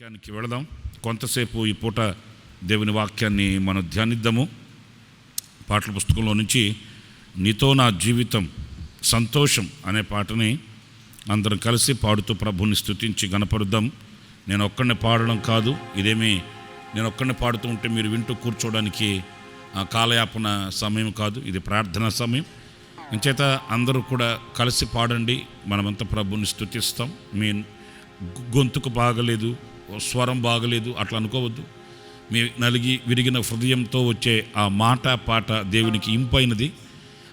వాక్యానికి వెళదాం. కొంతసేపు ఈ పూట దేవుని వాక్యాన్ని మనం ధ్యానిద్దాము. పాటల పుస్తకంలో నుంచి నీతో నా జీవితం సంతోషం అనే పాటని అందరం కలిసి పాడుతూ ప్రభుని స్తుతించి గణపరుద్దాం. నేను ఒక్కడిని పాడడం కాదు, ఇదేమీ నేను ఒక్కడిని పాడుతూ ఉంటే మీరు వింటూ కూర్చోవడానికి కాలయాపన సమయం కాదు, ఇది ప్రార్థనా సమయం. అంచేత అందరూ కూడా కలిసి పాడండి, మనమంతా ప్రభుని స్తుతిస్తాం. మీ గొంతుకు బాగలేదు, స్వరం బాగలేదు అట్లా అనుకోవద్దు. మీ నలిగి విరిగిన హృదయంతో వచ్చే ఆ మాట పాట దేవునికి ఇంపైనది.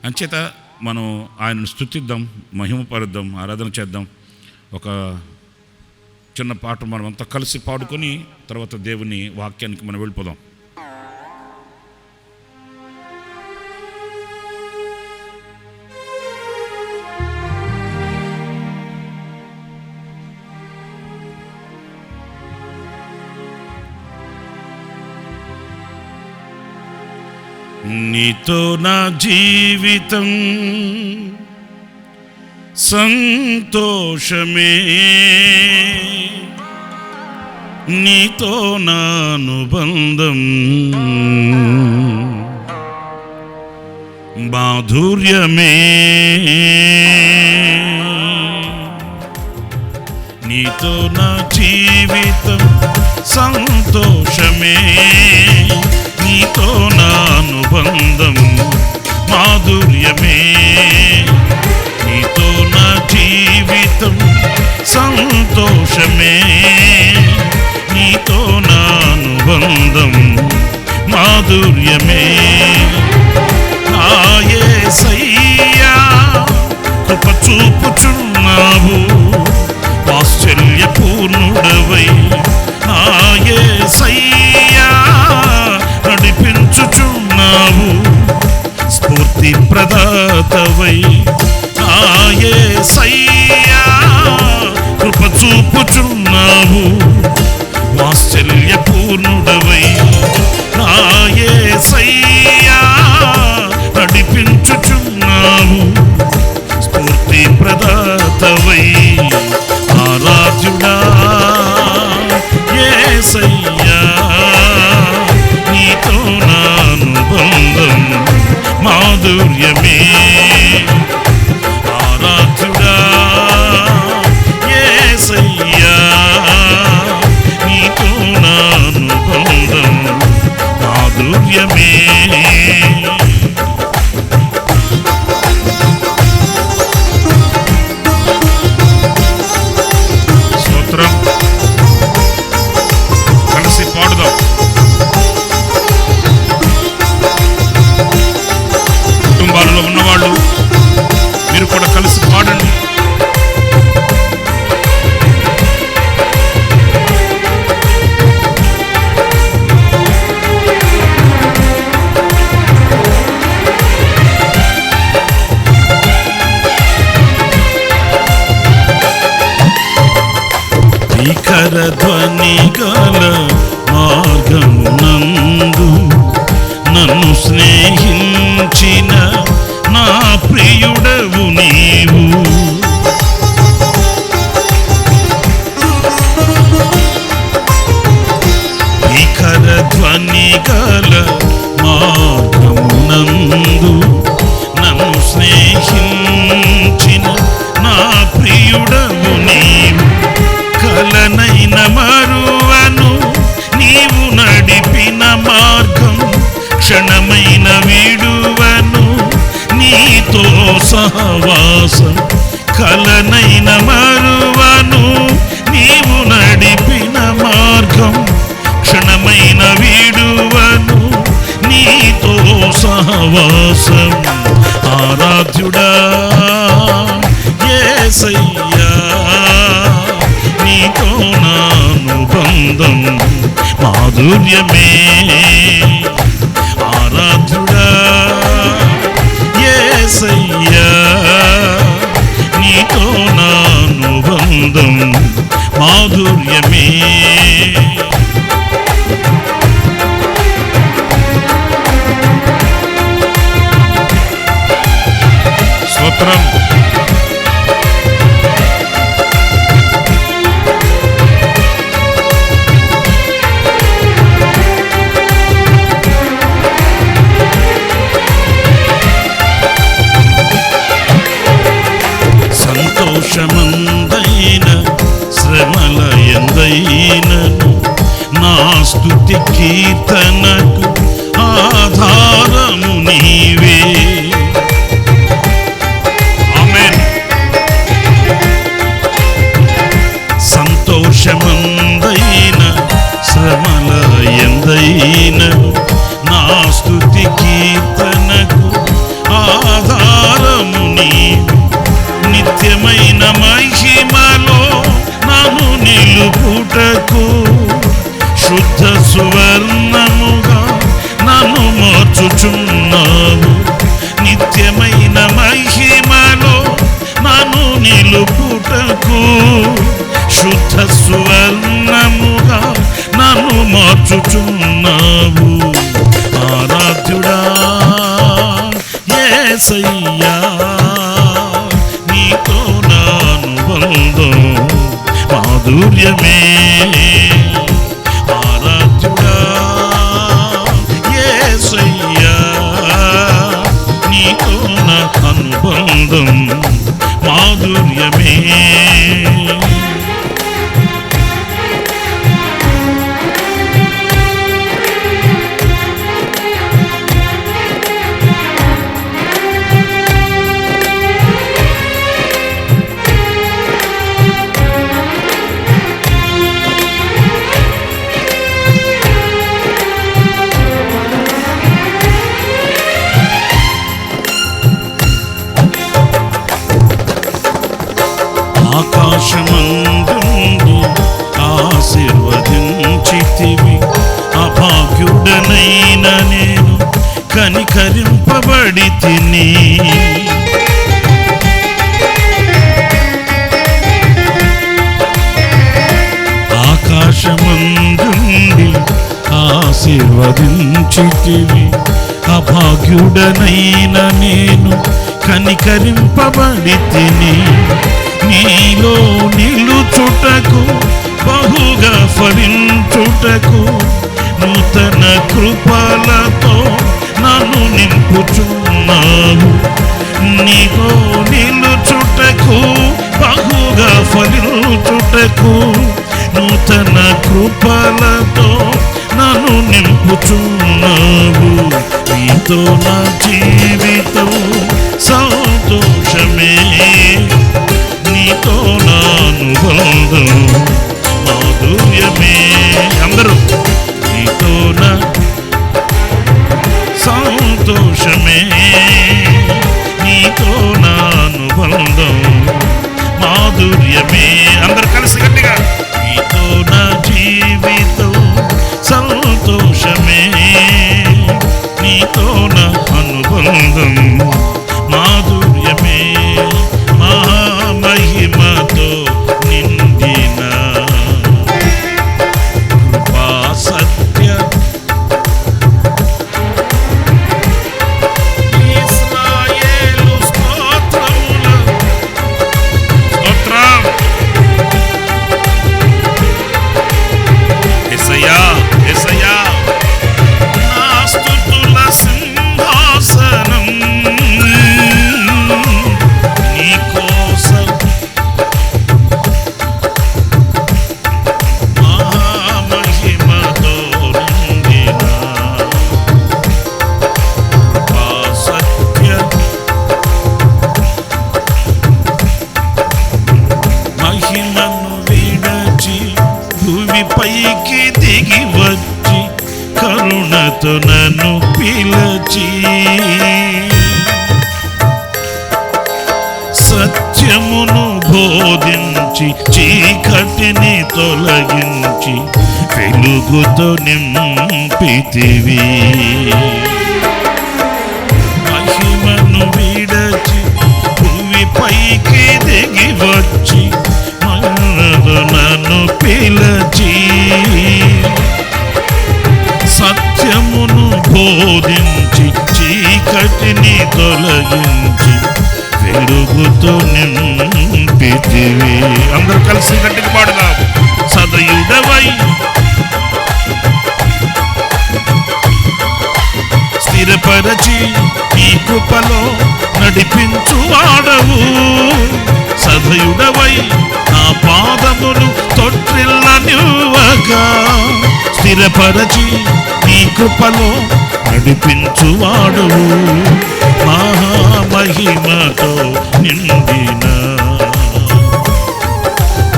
అంచేత మనం ఆయనను స్తుతిద్దాం, మహిమపరుద్దాం, ఆరాధన చేద్దాం. ఒక చిన్న పాట మనమంతా కలిసి పాడుకొని తర్వాత దేవుని వాక్యానికి మనం వెళ్ళిపోదాం. నీతో నా జీవితం సంతోషమే, నీతో నా అనుబంధం మాధుర్యమే, నీతో నా జీవితం సంతోషమే, నీతో నా అనుబంధం మాధుర్యమే, నీతో నా జీవితం సంతోషమే, నీతో నా అనుబంధం మాధుర్యమే. నా యేసయ్యా కృప చూపుచున్నావు, వాత్సల్యపూర్ణుడవై నా యేసయ్యా నడిపించుచున్నావు, స్ఫూర్తి ప్రదాతవై నా యేసయ్యా కృప చూపుచున్నావు, వాత్సల్యపూర్ణుడవై నా యేసయ్యా నడిపించుచున్నావు, స్ఫూర్తి ప్రదాతవై. ఆరాధ్యుడా యేసయ్యా, నీతో నా అనుబంధం మాధుర్యమే. ఆరాధ్యుడా యేసయ్యా, నీతో నా అనుబంధం మాధుర్యమే. స్తోత్రం. కలిసి పాడుదాం. కుటుంబాలలో ఉన్నవాళ్ళు మీరు కూడా కలిసి పాడండి. శిఖర ధ్వని గల మార్గమునందు నన్ను స్నేహించిన నా ప్రియుడవు నీవు, శిఖర ధ్వని గల మార్గమునందు నన్ను స్నేహించిన నా ప్రియుడవు నీవు, కలనైన మరువను నీవు నడిపిన మార్గం, క్షణమైన విడువను నీతో సహవాసం, కలనైన మరువను నీవు నడిపిన మార్గం, క్షణమైన విడువను నీతో సహవాసం. ఆరాధ్యుడా యేసయ్యా, నీతో నా అనుబంధం మాధుర్యమే. ఆరాధ్యుడా యేసయ్యా, నీతో నా అనుబంధం మాధుర్యమే. స్తోత్రం. స్తుతి కీర్తనకు ఆధారము నీవే. ఆమేన్. సంతోషమందైన శ్రమల ఎందైన నా స్తుతి కీర్తనకు ఆధారము నీవే. నిత్యమైన మహిమలో నన్ను నిలుపుటకు శుద్ధ సువర్ణముగా నన్ను మార్చుచున్నావు. నిత్యమైన మహిమలో నన్ను నిలుపుటకు శుద్ధ సువర్ణముగా నన్ను మార్చుచున్నావు. ఆరాధ్యుడా యేసయ్యా, నీతో నా అనుబంధం మాధుర్యమే. ఆరాధ్యుడా యేసయ్యా, నీతో నా అనుబంధం మాధుర్యమే. ఆకాశమందుండి ఆశీర్వదించితివి, అభాగ్యుడనైన నేను కనికరింపబడి తిని. ఆకాశమందుండి ఆశీర్వదించితివి, అభాగ్యుడనైన నేను కనికరింపబడి తిని. నీలో నిలుచుటకు బహుగా ఫలించుటకు నూతన కృపలతో నన్ను నింపుచున్నావు. నీలో నిలుచుటకు బహుగా ఫలించుటకు నూతన కృపలతో నన్ను నింపుచున్నావు. నీతో నా జీవితం సంతోషమే, నీతో నా అనుబంధం మాధుర్యమే. అందరూ నీతో నా సంతోషమే, నీతో నా అనుబంధం మాధుర్యమే. అందరూ కలిసి గట్టిగా నీతో నా జీవితం సంతోషమే, నీతో నా అనుబంధం మాధుర్యమే. మహిమతో నిండిన కృపా సత్య ఇశ్రాయేలు స్తోత్రముల స్తోత్రం. యేసయ్యా యేసయ్యా, నా స్తుతుల సింహాసనం పైకి దిగి వచ్చి కరుణతో నన్ను పిలచి సత్యమును బోధించి చీకటిని తొలగించి వెలుగుతో నింపితివి. మహిమను విడచి భూమి పైకి దిగి వచ్చి నన్ను పిలచి సత్యమును బోధించి చీకటిని తొలగించి వెలుగుతో నింపితివి. అందరూ కలిసి గట్టిగా పాడుదాం. సదయుడవై స్థిరపరచి ఈ కృపలో నడిపించు వాడవు. సదయుడవై నా పాదములు తొట్టిల్లనివ్వగా స్థిరపరచి నీ కృపలో నడిపించువాడువు, మహామహిమతో నిండిన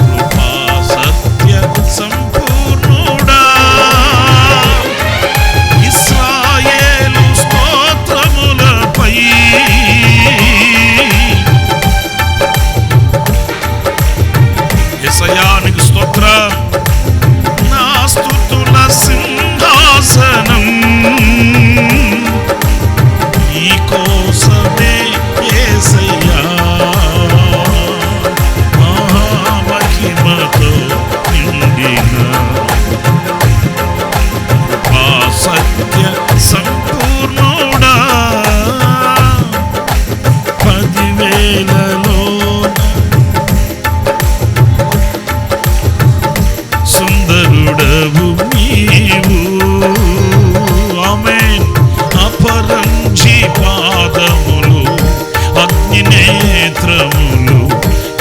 కృపా సత్య సంపూర్ణుడా, ఇశ్రాయేలు స్తోత్రములపై యేసయ్యానికి స్తోత్రం. నా స్తుతుల సింహాసనం నీ కోసమే యేసయ్యా, మహామహిమతో నిండిన కృపా సత్య సంపూర్ణుడా, 10,000లో సుందరుడవు నీవు. ఆమేన్. అపరంజి పాదములు అగ్ని నేత్రములు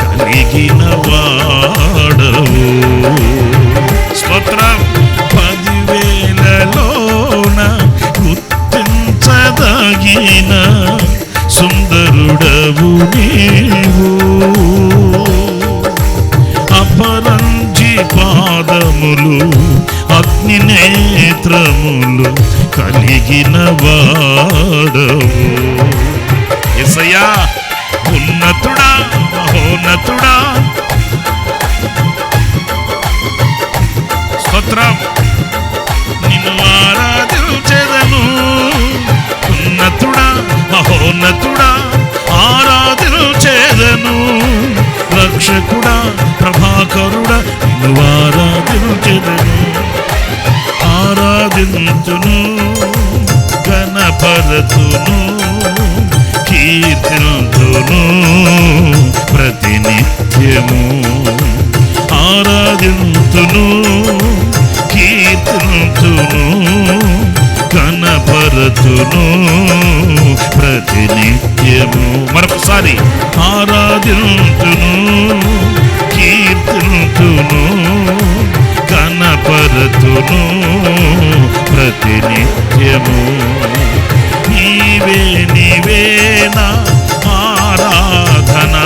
కలిగిన వాడవు. స్తోత్రం. 10,000లోన గుర్తించదగిన సుందరుడవు నీవు. అపరంజి పాదములు అగ్ని నేత్రములు కలిగిన వాడవు. యేసయ్యా ఉన్నతుడా, మహోన్నతుడా, స్తోత్రం. నిన్ను ఆరాధించెదను. ఉన్నతుడా, మహోన్నతుడా, ఆరాధించెదను. రక్షకుడా, ప్రభాకరుడా, నిన్ను ఆరాధించెదను. ఆరాధింతును, గణపరతును, కీర్తింతును ప్రతినిత్యము. ఆరాధింతును, కీర్తింతును, గణపరతును ప్రతినిత్యము. మరొకసారి ఆరాధింతును, కీర్తింతును, కనపరతును ప్రతినిత్యము. నీవే నీవేనా ఆరాధన,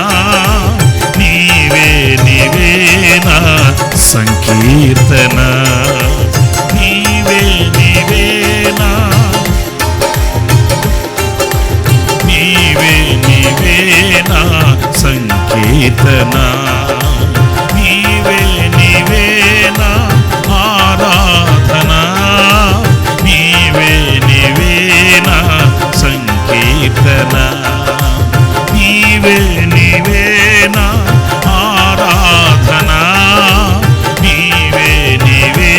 నీవే నీవేనా సంకీర్తన, నీవే నీవేనా, నీవే నీవేనా సంకీర్తన, నీవే నీవేనా ఆరాధన, నీవే నీవేనా సంకీర్తన, నీవే నీవేనా ఆరాధన, నీవే నీవే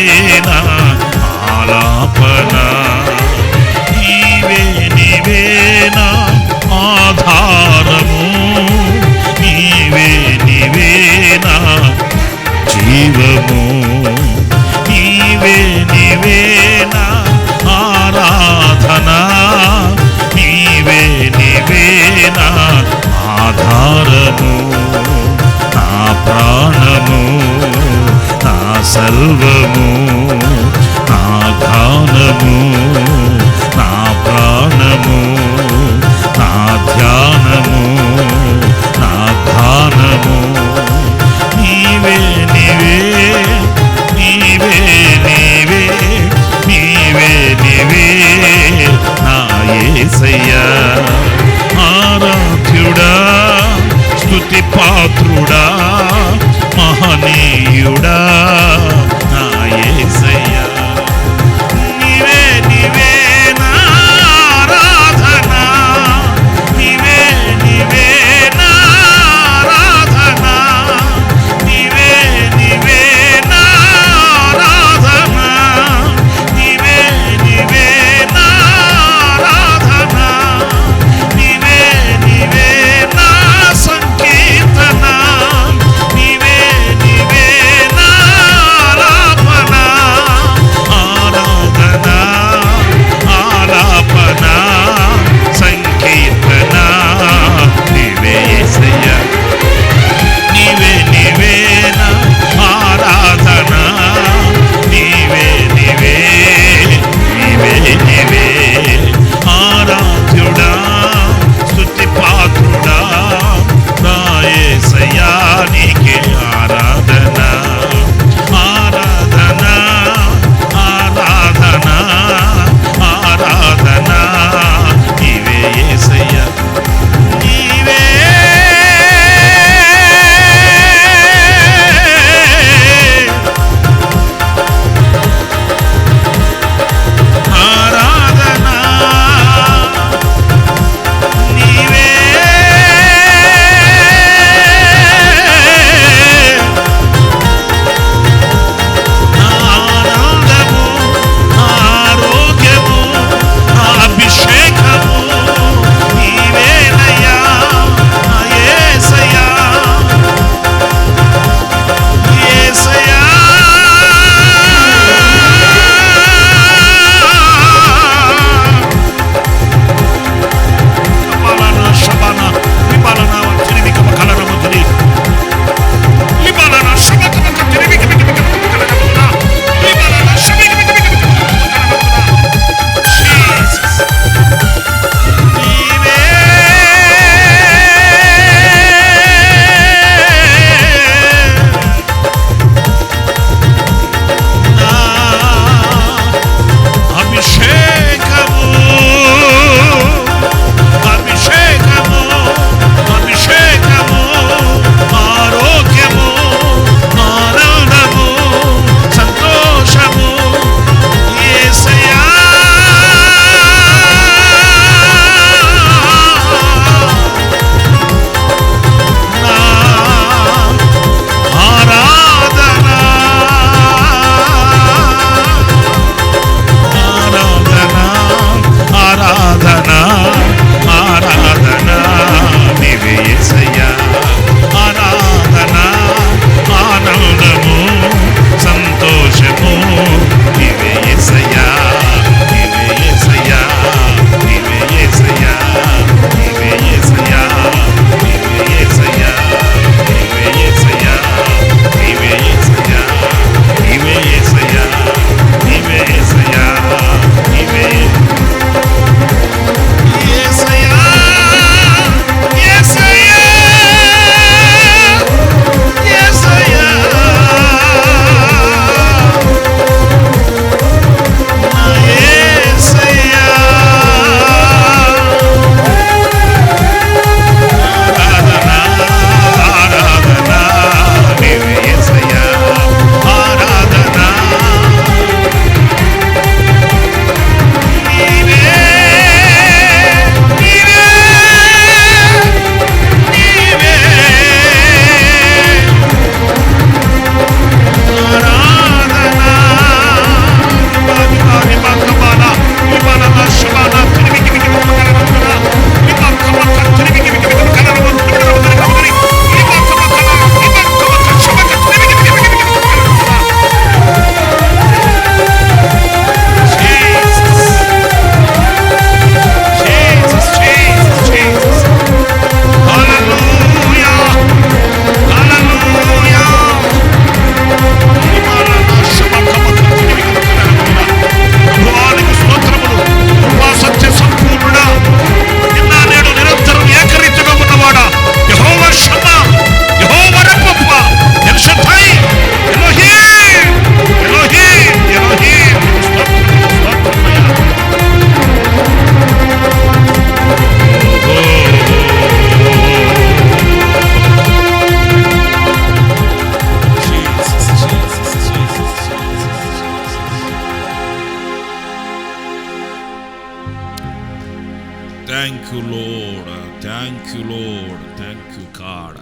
thank you load, thank you load, thank you God.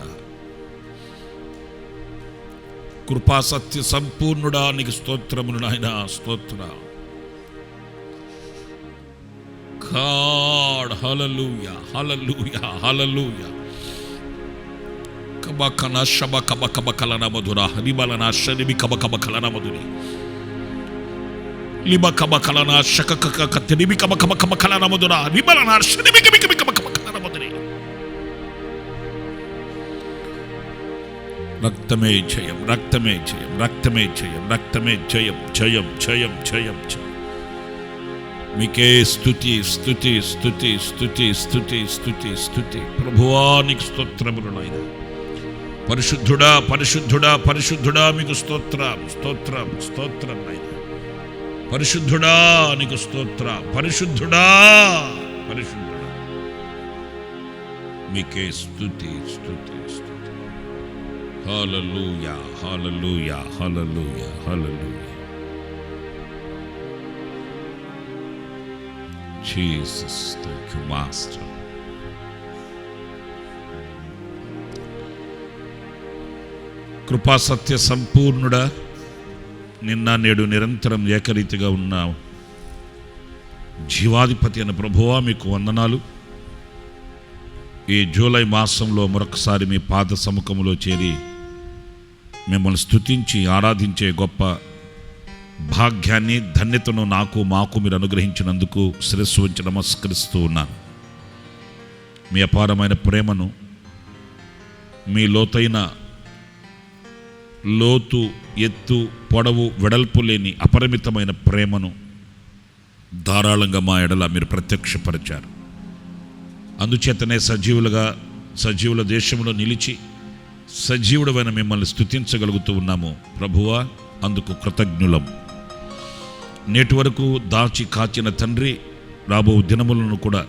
కృపా సత్య సంపూర్ణుడా నీకు స్తోత్రములు నాయన, స్తోత్ర గాడ్. హల్లెలూయా, హల్లెలూయా, హల్లెలూయా. కబకన శబ కబ కబ కలన మధుర నిబలన శనిబి కబ కబ కలన మధురి లిబ కబ కలన శక కక కతిబి కబ కబ కబ కలన మధుర నిబలన శనిబి కబ కబ కబ కబ కలన మధురి. రక్తమే జయం, రక్తమే జయం, రక్తమే జయం, రక్తమే జయం, జయం జయం జయం జయం. మీకే స్తుతి స్తుతి స్తుతి స్తుతి స్తుతి స్తుతి స్తుతి. ప్రభువా నీకు స్తోత్రములు నాయన. పరిశుద్ధుడా పరిశుద్ధుడా పరిశుద్ధుడా మీకు స్తోత్రం స్తోత్రం స్తోత్రం నాయన. పరిశుద్ధుడా నీకు స్తోత్ర, పరిశుద్ధుడా పరిశుద్ధుడా మీకే స్తుతి స్తుతి స్తుతి. హల్లెలూయా, హల్లెలూయా, హల్లెలూయా, హల్లెలూయా. Jesus, thank you, Master. కృపా సత్య సంపూర్ణుడా, నిన్న నేడు నిరంతరం ఏకరీతిగా ఉన్న జీవాధిపతి అయిన ప్రభువా మీకు వందనాలు. ఈ జూలై మాసంలో మరొకసారి మీ పాద సముఖములో చేరి మిమ్మల్ని స్తుతించి ఆరాధించే గొప్ప భాగ్యాన్ని, ధన్యతను నాకు మాకు మీరు అనుగ్రహించినందుకు శిరస్సు ఉంచి నమస్కరిస్తూ ఉన్నాను. మీ అపారమైన ప్రేమను, మీ లోతైన లోతు, ఎత్తు, పొడవు, వెడల్పు లేని అపరిమితమైన ప్రేమను ధారాళంగా మా ఎడల మీరు ప్రత్యక్షపరిచారు. అందుచేతనే సజీవుల దేశంలో నిలిచి సజీవుడమైన మిమ్మల్ని స్తుతించగలుగుతూ ఉన్నాము. ప్రభువా, అందుకు కృతజ్ఞులం. నేటి వరకు దాచి కాచిన తండ్రి, రాబో దినములను కూడా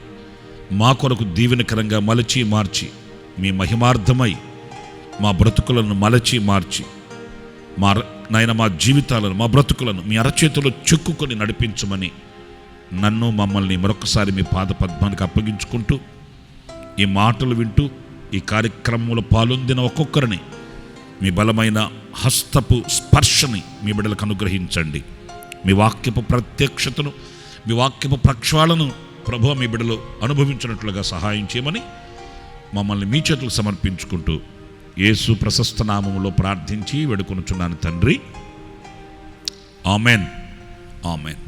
మా కొరకు దీవెనకరంగా మలచి మార్చి, మీ మహిమార్థమై మా బ్రతుకులను మలచి మార్చి, మా జీవితాలను, మా బ్రతుకులను మీ అరచేతిలో చెక్కుకొని నడిపించమని నన్ను, మమ్మల్ని మరొకసారి మీ పాద పద్మానికి అప్పగించుకుంటూ, ఈ మాటలు వింటూ ఈ కార్యక్రమంలో పాల్గొందిన ఒక్కొక్కరిని మీ బలమైన హస్తపు స్పర్శని మీ బిడ్డలకు అనుగ్రహించండి. మీ వాక్యపు ప్రత్యక్షతను, మీ వాక్యపు ప్రక్షాళనను ప్రభువు మీ బిడ్డలు అనుభవించినట్లుగా సహాయం చేయమని మమ్మల్ని మీ చేతులకు సమర్పించుకుంటూ యేసు ప్రశస్త నామములో ప్రార్థించి వేడుకొనుచున్నాను తండ్రి. Amen, amen.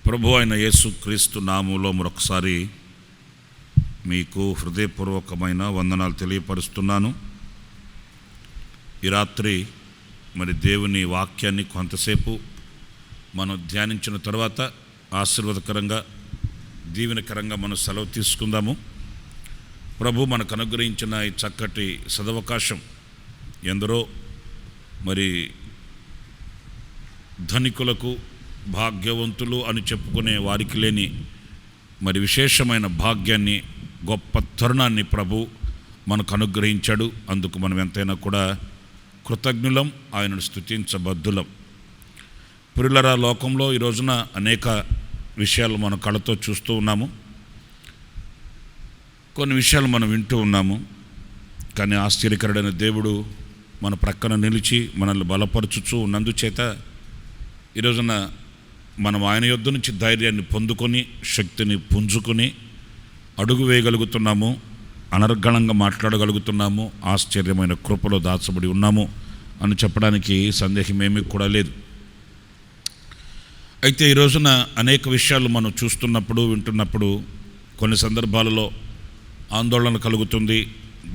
ప్రభు అయిన యేసు క్రీస్తు నామములో మరొకసారి మీకు హృదయపూర్వకమైన వందనాలు తెలియపరుస్తున్నాను. ఈ రాత్రి మరి దేవుని వాక్యాన్ని కొంతసేపు మనం ధ్యానించిన తర్వాత ఆశీర్వాదకరంగా, దీవెనకరంగా మనం సెలవు తీసుకుందాము. ప్రభు మనకు అనుగ్రహించిన ఈ చక్కటి సదవకాశం ఎందరో మరి ధనికులకు, భాగ్యవంతులు అని చెప్పుకునే వారికి లేని మరి విశేషమైన భాగ్యాన్ని, గొప్ప తరుణాన్ని ప్రభు మనకు అనుగ్రహించాడు. అందుకు మనం ఎంతైనా కూడా కృతజ్ఞులం, ఆయనను స్తుతించబద్దులం. ప్రియులారా, లోకంలో ఈ రోజున అనేక విషయాలు మనం కళ్ళతో చూస్తూ ఉన్నాము, కొన్ని విషయాలు మనం వింటూ ఉన్నాము. కానీ ఆశ్చర్యకరుడైన దేవుడు మన ప్రక్కన నిలిచి మనల్ని బలపరచుచూ ఉన్నందుచేత ఈ రోజున మనం ఆయన యొద్ద నుంచి ధైర్యాన్ని పొందుకొని, శక్తిని పుంజుకొని అడుగు వేయగలుగుతున్నాము, అనర్గళంగా మాట్లాడగలుగుతున్నాము, ఆశ్చర్యమైన కృపలో దాచబడి ఉన్నాము అని చెప్పడానికి సందేహమేమీ కూడా లేదు. అయితే ఈ రోజున అనేక విషయాలు మనం చూస్తున్నప్పుడు, వింటున్నప్పుడు కొన్ని సందర్భాలలో ఆందోళన కలుగుతుంది,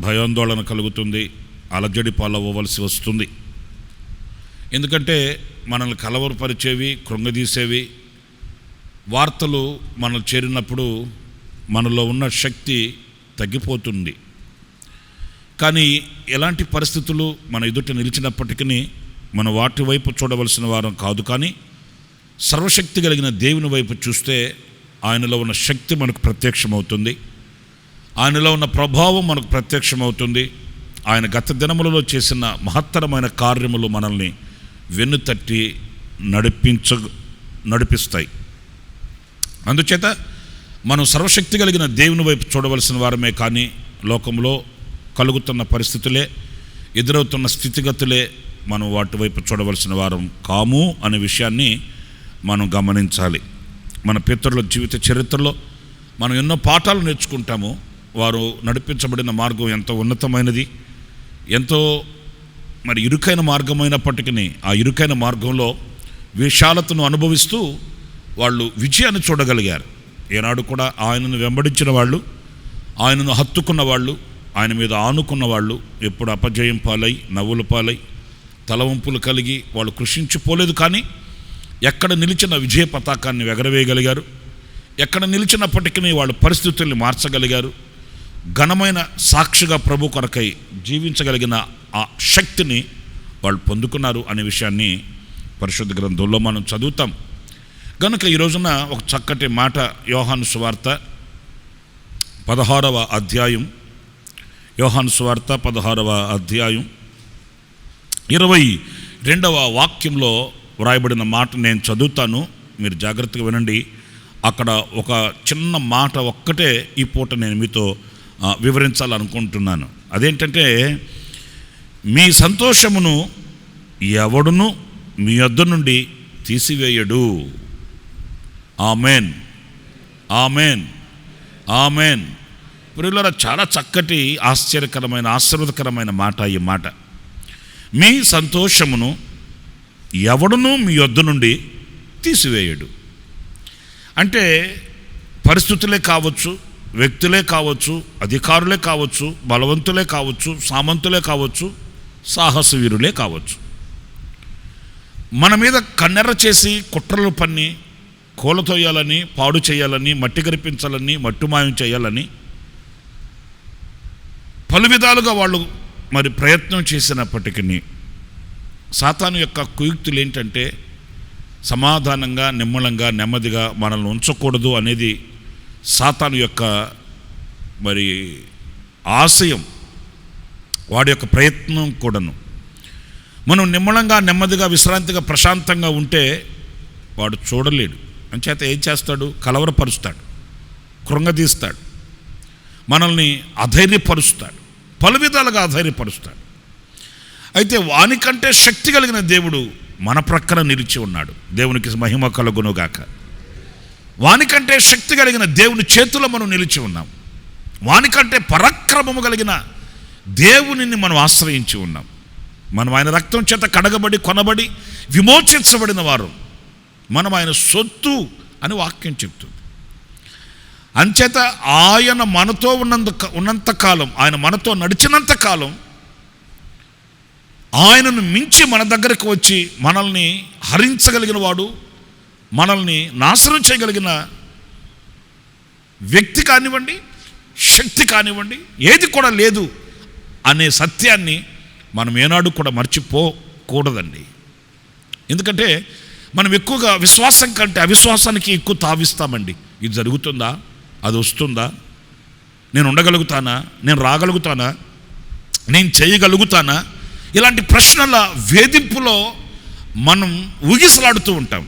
భయాందోళన కలుగుతుంది, అలజడి పాలవ్వవలసి వస్తుంది. ఎందుకంటే మనల్ని కలవరపరిచేవి, కృంగదీసేవి వార్తలు మనల్ని చేరినప్పుడు మనలో ఉన్న శక్తి తగ్గిపోతుంది. కానీ ఎలాంటి పరిస్థితులు మన ఎదుట నిలిచినప్పటికీ మనం వాటి వైపు చూడవలసిన వారం కాదు, కానీ సర్వశక్తి కలిగిన దేవుని వైపు చూస్తే ఆయనలో ఉన్న శక్తి మనకు ప్రత్యక్షమవుతుంది, ఆయనలో ఉన్న ప్రభావం మనకు ప్రత్యక్షమవుతుంది. ఆయన గత దినములలో చేసిన మహత్తరమైన కార్యములు మనల్ని వెన్నుతట్టి నడిపిస్తాయి. అందుచేత మనం సర్వశక్తి కలిగిన దేవుని వైపు చూడవలసిన వారమే, కానీ లోకంలో కలుగుతున్న పరిస్థితులే, ఎదురవుతున్న స్థితిగతులే మనం వాటి వైపు చూడవలసిన వారం కాము అనే విషయాన్ని మనం గమనించాలి. మన పితరుల జీవిత చరిత్రలో మనం ఎన్నో పాఠాలు నేర్చుకుంటాము. వారు నడిపించబడిన మార్గం ఎంతో ఉన్నతమైనది, ఎంతో ఇరుకైన మార్గమైనప్పటికీ ఆ ఇరుకైన మార్గంలో విశాలతను అనుభవిస్తూ వాళ్ళు విజయాన్ని చూడగలిగారు. ఏనాడు కూడా ఆయనను వెంబడించిన వాళ్ళు, ఆయనను హత్తుకున్న వాళ్ళు, ఆయన మీద ఆనుకున్న వాళ్ళు ఎప్పుడు అపజయం పాలై, నవ్వుల పాలై, తలవంపులు కలిగి వాళ్ళు కృషించిపోలేదు. కానీ ఎక్కడ నిలిచిన విజయ పతాకాన్ని ఎగరవేయగలిగారు. ఎక్కడ నిలిచినప్పటికీ వాళ్ళ పరిస్థితుల్ని మార్చగలిగారు. ఘనమైన సాక్షిగా ప్రభు కొరకై జీవించగలిగిన ఆ శక్తిని వాళ్ళు పొందుకున్నారు అనే విషయాన్ని పరిశుద్ధ గ్రంథంలో మనం చదువుతాం. కనుక ఈ రోజున ఒక చక్కటి మాట, యోహాను సువార్త 16వ అధ్యాయం, యోహాను సువార్త 16వ అధ్యాయం 22వ వాక్యంలో వ్రాయబడిన మాట నేను చదువుతాను, మీరు జాగ్రత్తగా వినండి. అక్కడ ఒక చిన్న మాట ఒక్కటే ఈ పూట నేను మీతో వివరించాలనుకుంటున్నాను. అదేంటంటే, మీ సంతోషమును ఎవడును మీ యొద్ద నుండి తీసివేయడు. Amen, amen, amen. ప్రియులారా, చాలా చక్కటి ఆశ్చర్యకరమైన ఆశీర్వాదకరమైన మాట ఈ మాట. మీ సంతోషమును ఎవడును మీ యొద్ద నుండి తీసివేయడు. అంటే పరిస్థితులే కావచ్చు, వ్యక్తులే కావచ్చు, అధికారులే కావచ్చు, బలవంతులే కావచ్చు, సామంతులే కావచ్చు, సాహసవీరులే కావచ్చు, మన మీద కన్నెర్ర చేసి కుట్రలు పన్ని కూలతోయాలని, పాడు చేయాలని, మట్టి కరిపించాలని, మట్టుమాయం చేయాలని పలు విధాలుగా వాళ్ళు ప్రయత్నం చేసినప్పటికీ సాతాను యొక్క కుయుక్తులు ఏంటంటే, సమాధానంగా, నిమ్మలంగా, నెమ్మదిగా మనల్ని ఉంచకూడదు అనేది సాతాను యొక్క ఆశయం, వాడి యొక్క ప్రయత్నం కూడాను. మనం నిమ్మలంగా, నెమ్మదిగా, విశ్రాంతిగా, ప్రశాంతంగా ఉంటే వాడు చూడలేడు. అంచేత ఏం చేస్తాడు? కలవరపరుస్తాడు, కృంగదీస్తాడు, మనల్ని అధైర్యపరుస్తాడు, పలు విధాలుగా అధైర్యపరుస్తాడు. అయితే వానికంటే శక్తి కలిగిన దేవుడు మన ప్రక్కన నిలిచి ఉన్నాడు. దేవునికి మహిమ కలుగునుగాక. వానికంటే శక్తి కలిగిన దేవుని చేతిలో మనం నిలిచి ఉన్నాం. వానికంటే పరాక్రమము కలిగిన దేవునిని మనం ఆశ్రయించి ఉన్నాం. మనం ఆయన రక్తం చేత కడగబడి, కొనబడి, విమోచించబడిన వారు. మనం ఆయన సొత్తు అని వాక్యం చెప్తుంది. అంచేత ఆయన మనతో ఉన్నంతకాలం, ఆయన మనతో నడిచినంత కాలం, ఆయనను మించి మన దగ్గరకు వచ్చి మనల్ని హరించగలిగిన వాడు, మనల్ని నాశనం చేయగలిగిన వ్యక్తి కానివ్వండి, శక్తి కానివ్వండి, ఏది కూడా లేదు అనే సత్యాన్ని మనం ఏనాడు కూడా మర్చిపోకూడదండి. ఎందుకంటే మనం ఎక్కువగా విశ్వాసం కంటే అవిశ్వాసానికి ఎక్కువ తావిస్తామండి. ఇది జరుగుతుందా? అది వస్తుందా? నేను ఉండగలుగుతానా? నేను రాగలుగుతానా? నేను చేయగలుగుతానా? ఇలాంటి ప్రశ్నల వేధింపులో మనం ఊగిసలాడుతూ ఉంటాం.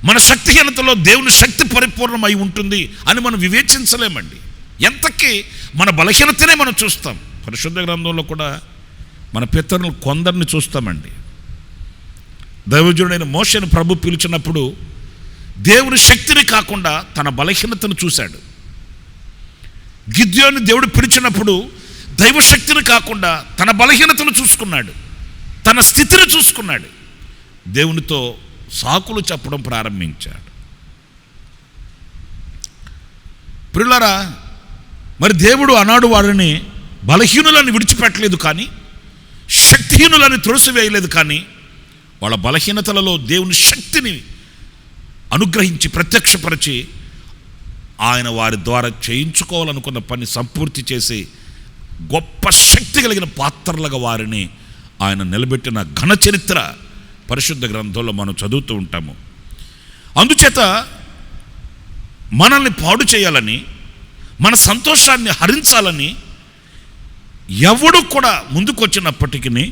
మన శక్తిహీనతలో దేవుని శక్తి పరిపూర్ణమై ఉంటుంది అని మనం వివేచించలేమండి. ఎంతకీ మన బలహీనతనే మనం చూస్తాం. పరిశుద్ధ గ్రంథంలో కూడా మన పితరులు కొందరిని చూస్తామండి. దైవజనుడైన మోషేను ప్రభు పిలిచినప్పుడు దేవుని శక్తిని కాకుండా తన బలహీనతను చూశాడు. గిద్యోని దేవుడు పిలిచినప్పుడు దైవశక్తిని కాకుండా తన బలహీనతను చూసుకున్నాడు, తన స్థితిని చూసుకున్నాడు. దేవునితో సాకులు చెప్పడం ప్రారంభించాడు. ప్రియులారా, దేవుడు ఆనాడు వారిని బలహీనులను విడిచిపెట్టలేదు, కానీ శక్తిహీనులను త్రోసివేయలేదు. కానీ వాళ్ళ బలహీనతలలో దేవుని శక్తిని అనుగ్రహించి ప్రత్యక్షపరిచి ఆయన వారి ద్వారా చేయించుకోవాలనుకున్న పని సంపూర్తి చేసి గొప్ప శక్తి కలిగిన పాత్రలుగా వారిని ఆయన నిలబెట్టిన ఘన చరిత్ర పరిశుద్ధ గ్రంథంలో మనం చదువుతూ ఉంటాము. అందుచేత మనల్ని పాడు చేయాలని, మన సంతోషాన్ని హరించాలని ఎవడు కూడా ముందుకొచ్చినప్పటికీ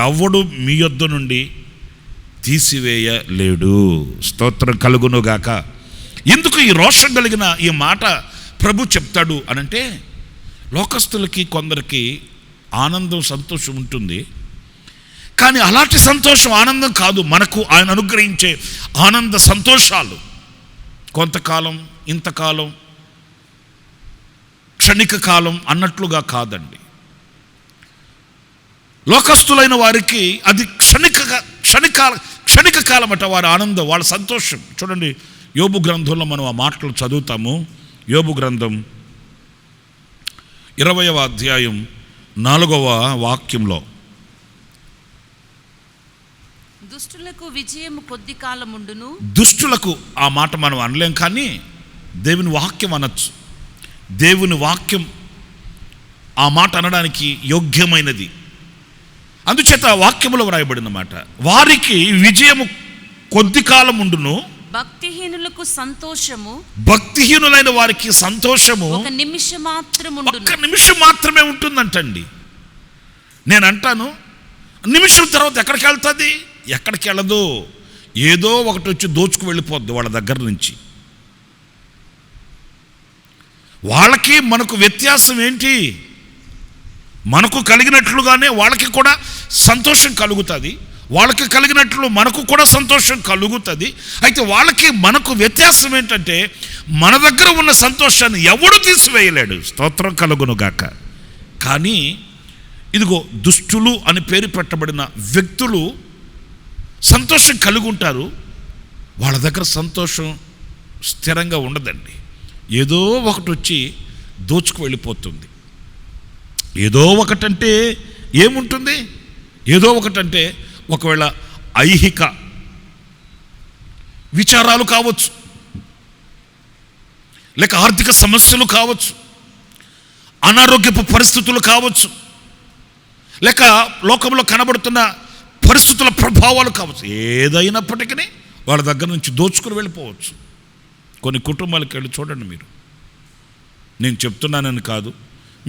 ఎవడు మీ యొద్ద నుండి తీసివేయలేడు. స్తోత్రం కలుగునుగాక. ఎందుకు ఈ రోషం కలిగిన ఈ మాట ప్రభు చెప్తాడు అనంటే, లోకస్తులకి కొందరికి ఆనందం సంతోషం ఉంటుంది, కానీ అలాంటి సంతోషం ఆనందం కాదు. మనకు ఆయన అనుగ్రహించే ఆనంద సంతోషాలు కొంతకాలం, ఇంతకాలం, క్షణిక కాలం అన్నట్లుగా కాదండి. లోకస్తులైన వారికి అది క్షణిక కాలం అట వారి ఆనందం, వాళ్ళ సంతోషం. చూడండి, యోబు గ్రంథంలో మనం ఆ మాటలు చదువుతాము. యోబు గ్రంథం 20వ అధ్యాయం 4వ వాక్యంలో, దుష్టులకు విజయం కొద్ది కాలముండును. దుష్టులకు ఆ మాట మనం అనలేం, కానీ దేవుని వాక్యం అనొచ్చు. దేవుని వాక్యం ఆ మాట అనడానికి యోగ్యమైనది. అందుచేత వాక్యములో వ్రాయబడిన మాట, వారికి విజయము కొద్ది కాలం ఉండును, భక్తిహీనులకు సంతోషము, భక్తిహీనులైన వారికి సంతోషము ఒక నిమిషం మాత్రమే ఉంటుందంటండి. నేను అంటాను, నిమిషం తర్వాత ఎక్కడికి వెళ్తుంది? ఎక్కడికి వెళ్ళదు. ఏదో ఒకటి వచ్చి దోచుకు వెళ్ళిపోద్ది వాళ్ళ దగ్గర నుంచి. వాళ్ళకి మనకు వ్యత్యాసం ఏంటి? మనకు కలిగినట్లుగానే వాళ్ళకి కూడా సంతోషం కలుగుతుంది, వాళ్ళకి కలిగినట్లు మనకు కూడా సంతోషం కలుగుతుంది. అయితే వాళ్ళకి మనకు వ్యత్యాసం ఏంటంటే, మన దగ్గర ఉన్న సంతోషాన్ని ఎవడు తీసివేయలేడు. స్తోత్రం కలుగునుగాక. కానీ ఇదిగో, దుష్టులు అని పేరు పెట్టబడిన వ్యక్తులు సంతోషం కలిగి ఉంటారు, వాళ్ళ దగ్గర సంతోషం స్థిరంగా ఉండదండి. ఏదో ఒకటి వచ్చి దోచుకు వెళ్ళిపోతుంది. ఏదో ఒకటంటే ఏముంటుంది? ఏదో ఒకటంటే ఒకవేళ ఐహిక విచారాలు కావచ్చు, లేక ఆర్థిక సమస్యలు కావచ్చు, అనారోగ్యపు పరిస్థితులు కావచ్చు, లేక లోకంలో కనబడుతున్న పరిస్థితుల ప్రభావాలు కావచ్చు. ఏదైనప్పటికీ వాళ్ళ దగ్గర నుంచి దోచుకుని వెళ్ళిపోవచ్చు. కొన్ని కుటుంబాలకు వెళ్ళి చూడండి మీరు. నేను చెప్తున్నానని కాదు,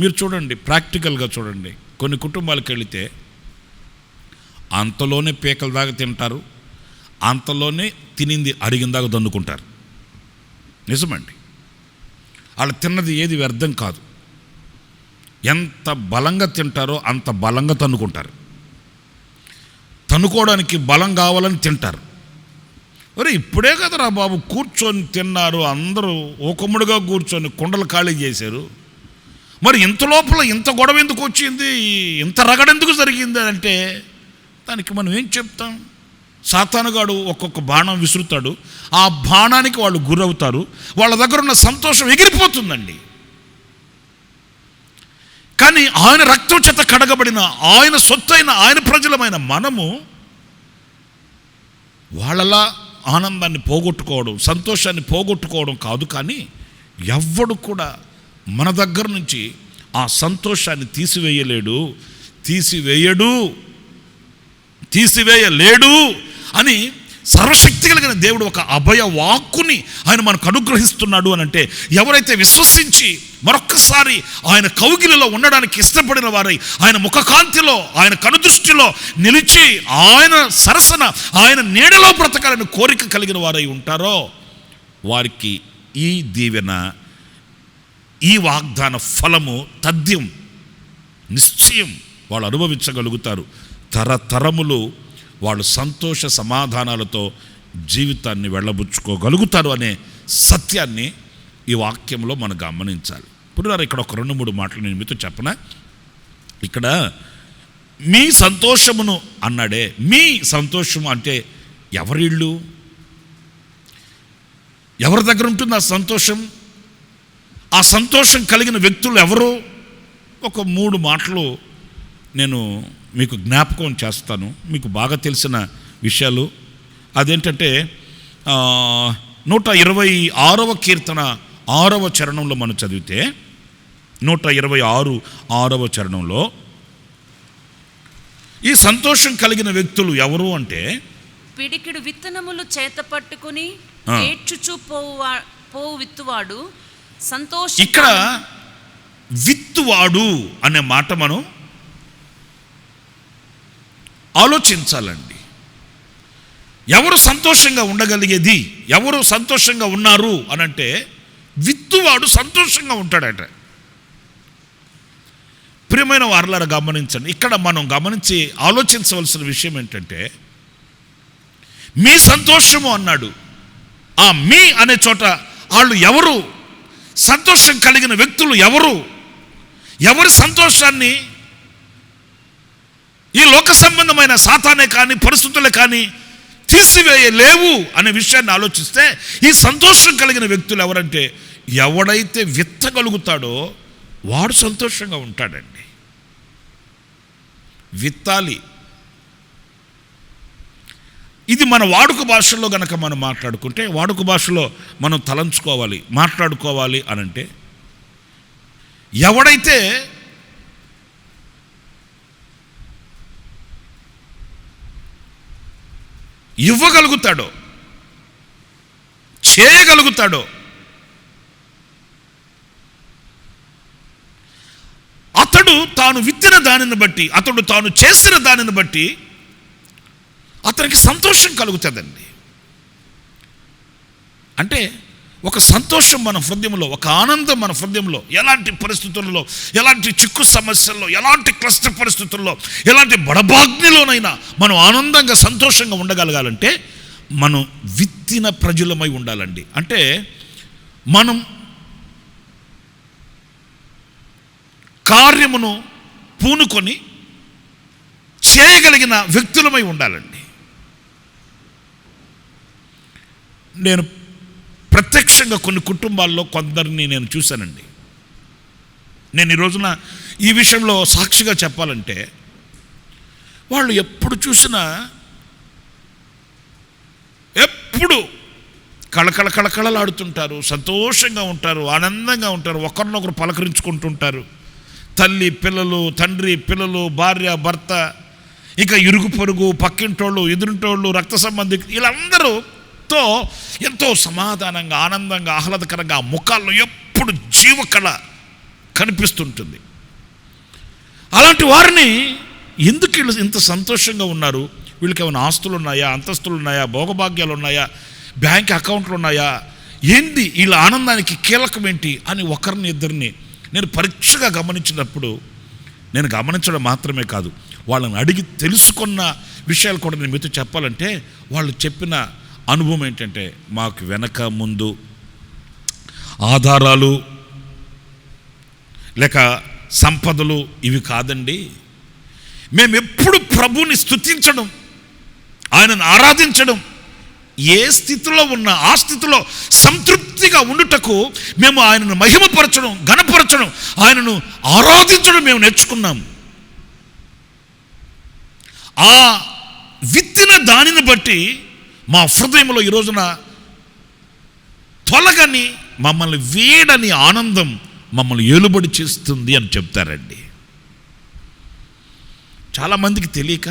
మీరు చూడండి, ప్రాక్టికల్గా చూడండి. కొన్ని కుటుంబాలకు వెళితే అంతలోనే పీకల దాకా తింటారు, అంతలోనే తినింది అడిగిన దాకా దన్నుకుంటారు. నిజమండి, వాళ్ళు తిన్నది ఏది వ్యర్థం కాదు. ఎంత బలంగా తింటారో అంత బలంగా తన్నుకుంటారు. తన్నుకోవడానికి బలం కావాలని తింటారు. మరి ఇప్పుడే కదరా బాబు కూర్చొని తిన్నారు, అందరూ ఓకమ్ముడుగా కూర్చొని కుండలు ఖాళీ చేశారు. మరి ఇంత లోపల ఇంత గొడవ ఎందుకు వచ్చింది, ఇంత రగడెందుకు జరిగింది అంటే దానికి మనం ఏం చెప్తాం? సాతానుగాడు ఒక్కొక్క బాణం విసురుతాడు, ఆ బాణానికి వాళ్ళు గురవుతారు, వాళ్ళ దగ్గర ఉన్న సంతోషం ఎగిరిపోతుందండి. కానీ ఆయన రక్తం చేత కడగబడిన, ఆయన సొత్తైన, ఆయన ప్రజలమైన మనము వాళ్ళలా ఆనందాన్ని పోగొట్టుకోవడం, సంతోషాన్ని పోగొట్టుకోవడం కాదు. కానీ ఎవ్వడు కూడా మన దగ్గర నుంచి ఆ సంతోషాన్ని తీసివేయలేడు అని సర్వశక్తి కలిగిన దేవుడు ఒక అభయ వాక్కుని ఆయన మనకు అనుగ్రహిస్తున్నాడు అని అంటే, ఎవరైతే విశ్వసించి మరొక్కసారి ఆయన కౌగిలిలో ఉండడానికి ఇష్టపడిన వారై, ఆయన ముఖకాంతిలో, ఆయన కనుదృష్టిలో నిలిచి, ఆయన సరసన, ఆయన నీడలో బ్రతకాలని కోరిక కలిగిన వారై ఉంటారో, వారికి ఈ దీవెన, ఈ వాగ్దాన ఫలము తథ్యం, నిశ్చయం వాళ్ళు అనుభవించగలుగుతారు. తరతరములు వాళ్ళు సంతోష సమాధానాలతో జీవితాన్ని వెళ్ళబుచ్చుకోగలుగుతారు అనే సత్యాన్ని ఈ వాక్యంలో మనం గమనించాలి. ఇప్పుడు ఇక్కడ ఒక 2-3 మాటలు నేను మీతో చెప్పనా. ఇక్కడ మీ సంతోషమును అన్నాడే. మీ సంతోషము అంటే ఎవరిళ్ళు, ఎవరి దగ్గర ఉంటుంది ఆ సంతోషం? ఆ సంతోషం కలిగిన వ్యక్తులు ఎవరు? ఒక 3 మాటలు నేను మీకు జ్ఞాపకం చేస్తాను, మీకు బాగా తెలిసిన విషయాలు. అదేంటంటే 126వ కీర్తన 6వ చరణంలో మనం చదివితే, 126 6వ చరణంలో, ఈ సంతోషం కలిగిన వ్యక్తులు ఎవరు అంటే, పిడికిడు విత్తనములు చేత పట్టుకుని ఏడ్చుచు పోవు విత్తువాడు సంతోషం. ఇక్కడ విత్తువాడు అనే మాట మనం ఆలోచించాలండి. ఎవరు సంతోషంగా ఉండగలిగేది, ఎవరు సంతోషంగా ఉన్నారు అనంటే విత్తువాడు సంతోషంగా ఉంటాడట. ప్రియమైన వారలారా గమనించండి, ఇక్కడ మనం గమనించి ఆలోచించవలసిన విషయం ఏంటంటే, మీ సంతోషము అన్నాడు. ఆ మీ అనే చోట వాళ్ళు ఎవరు, సంతోషం కలిగిన వ్యక్తులు ఎవరు, ఎవరి సంతోషాన్ని ఈ లోక సంబంధమైన సాతానే కానీ పరిస్థితులే కానీ తీసివేయలేవు అనే విషయాన్ని ఆలోచిస్తే, ఈ సంతోషం కలిగిన వ్యక్తులు ఎవరంటే, ఎవడైతే విత్తగలుగుతాడో వాడు సంతోషంగా ఉంటాడండి. విత్తాలి. ఇది మన వాడుక భాషలో గనక మనం మాట్లాడుకుంటే, వాడుక భాషలో మనం తలంచుకోవాలి, మాట్లాడుకోవాలి అనంటే, ఎవడైతే ఇవ్వగలుగుతాడో, చేయగలుగుతాడో, అతడు తాను విత్తిన దానిని బట్టి, అతడు తాను చేసిన దానిని బట్టి అతనికి సంతోషం కలుగుతుందండి. అంటే ఒక సంతోషం మన హృదయంలో, ఒక ఆనందం మన హృదయంలో, ఎలాంటి పరిస్థితుల్లో, ఎలాంటి చిక్కు సమస్యల్లో, ఎలాంటి క్లిష్ట పరిస్థితుల్లో, ఎలాంటి బడబాగ్నిలోనైనా మనం ఆనందంగా సంతోషంగా ఉండగలగాలంటే మనం విత్తిన ప్రజలమై ఉండాలండి. అంటే మనం కార్యమును పూనుకొని చేయగలిగిన వ్యక్తులమై ఉండాలండి. నేను ప్రత్యక్షంగా కొన్ని కుటుంబాల్లో కొందరిని నేను చూశానండి. నేను ఈ రోజున ఈ విషయంలో సాక్షిగా చెప్పాలంటే, వాళ్ళు ఎప్పుడు చూసినా ఎప్పుడు కళకళలాడుతుంటారు, సంతోషంగా ఉంటారు, ఆనందంగా ఉంటారు, ఒకరినొకరు పలకరించుకుంటుంటారు. తల్లి పిల్లలు, తండ్రి పిల్లలు, భార్య భర్త, ఇక ఇరుగు పొరుగు, పక్కింటోళ్ళు, ఎదురింటోళ్ళు, రక్త సంబంధికులు, వీళ్ళందరూతో ఎంతో సమాధానంగా, ఆనందంగా, ఆహ్లాదకరంగా ఆ ముఖాల్లో ఎప్పుడు జీవకళ కనిపిస్తుంటుంది. అలాంటి వారిని ఎందుకు వీళ్ళు ఇంత సంతోషంగా ఉన్నారు, వీళ్ళకి ఏమైనా ఆస్తులు ఉన్నాయా, అంతస్తులు ఉన్నాయా, భోగభాగ్యాలు ఉన్నాయా, బ్యాంక్ అకౌంట్లు ఉన్నాయా, ఏంటి వీళ్ళ ఆనందానికి కీలకం ఏంటి అని ఒకరిని ఇద్దరిని నేను పరీక్షగా గమనించినప్పుడు, నేను గమనించడం మాత్రమే కాదు, వాళ్ళని అడిగి తెలుసుకున్న విషయాలు కూడా నేను మీతో చెప్పాలంటే, వాళ్ళు చెప్పిన అనుభవం ఏంటంటే, మాకు వెనక ముందు ఆధారాలు లేక సంపదలు ఇవి కాదండి, మేము ఎప్పుడు ప్రభువుని స్తుతించడం, ఆయనను ఆరాధించడం, ఏ స్థితిలో ఉన్నా ఆ స్థితిలో సంతృప్తిగా ఉండుటకు మేము ఆయనను మహిమపరచడం, ఘనపరచడం, ఆయనను ఆరాధించడం మేము నేర్చుకున్నాం. ఆ విత్తిన దానిని బట్టి మా హృదయంలో ఈ రోజున తొలగని, మమ్మల్ని వీడని ఆనందం మమ్మల్ని ఏలుబడి చేస్తుంది అని చెప్తారండి. చాలామందికి తెలియక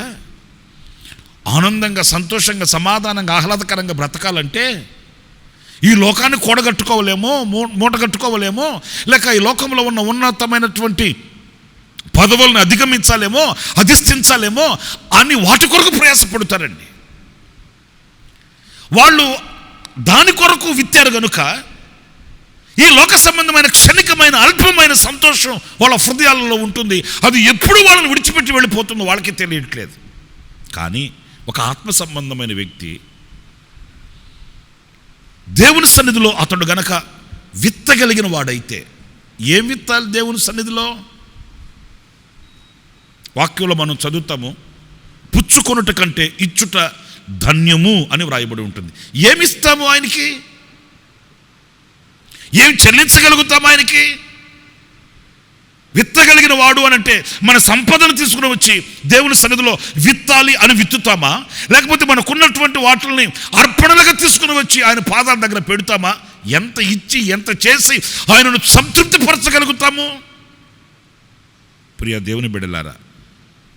ఆనందంగా, సంతోషంగా, సమాధానంగా, ఆహ్లాదకరంగా బ్రతకాలంటే ఈ లోకాన్ని కూడగట్టుకోవలేమో, మూటగట్టుకోవలేమో, లేక ఈ లోకంలో ఉన్న ఉన్నతమైనటువంటి పదవులను అధిగమించాలేమో, అధిష్ఠించాలేమో అని వాటి కొరకు ప్రయాసపడతారండి. వాళ్ళు దాని కొరకు విత్తారు కనుక ఈ లోక సంబంధమైన క్షణికమైన అల్పమైన సంతోషం వాళ్ళ హృదయాలలో ఉంటుంది. అది ఎప్పుడు వాళ్ళని విడిచిపెట్టి వెళ్ళిపోతుందో వాళ్ళకి తెలియట్లేదు. కానీ ఒక ఆత్మ సంబంధమైన వ్యక్తి దేవుని సన్నిధిలో అతడు గనక విత్తగలిగిన వాడైతే, ఏం విత్తాలి దేవుని సన్నిధిలో? వాక్యంలో మనం చదువుతాము, పుచ్చుకొనుట కంటే ఇచ్చుట ధన్యము అని వ్రాయబడి ఉంటుంది. ఏమిస్తాము ఆయనకి? ఏం చెల్లించగలుగుతాము ఆయనకి? విత్తగలిగిన వాడు అని అంటే మన సంపదను తీసుకుని వచ్చి దేవుని సన్నిధిలో విత్తాలి అని విత్తుతామా, లేకపోతే మనకున్నటువంటి వాటిని అర్పణలుగా తీసుకుని వచ్చి ఆయన పాదాల దగ్గర పెడతామా? ఎంత ఇచ్చి ఎంత చేసి ఆయనను సంతృప్తి పరచగలుగుతాము? ప్రియ దేవుని బిడ్డలారా,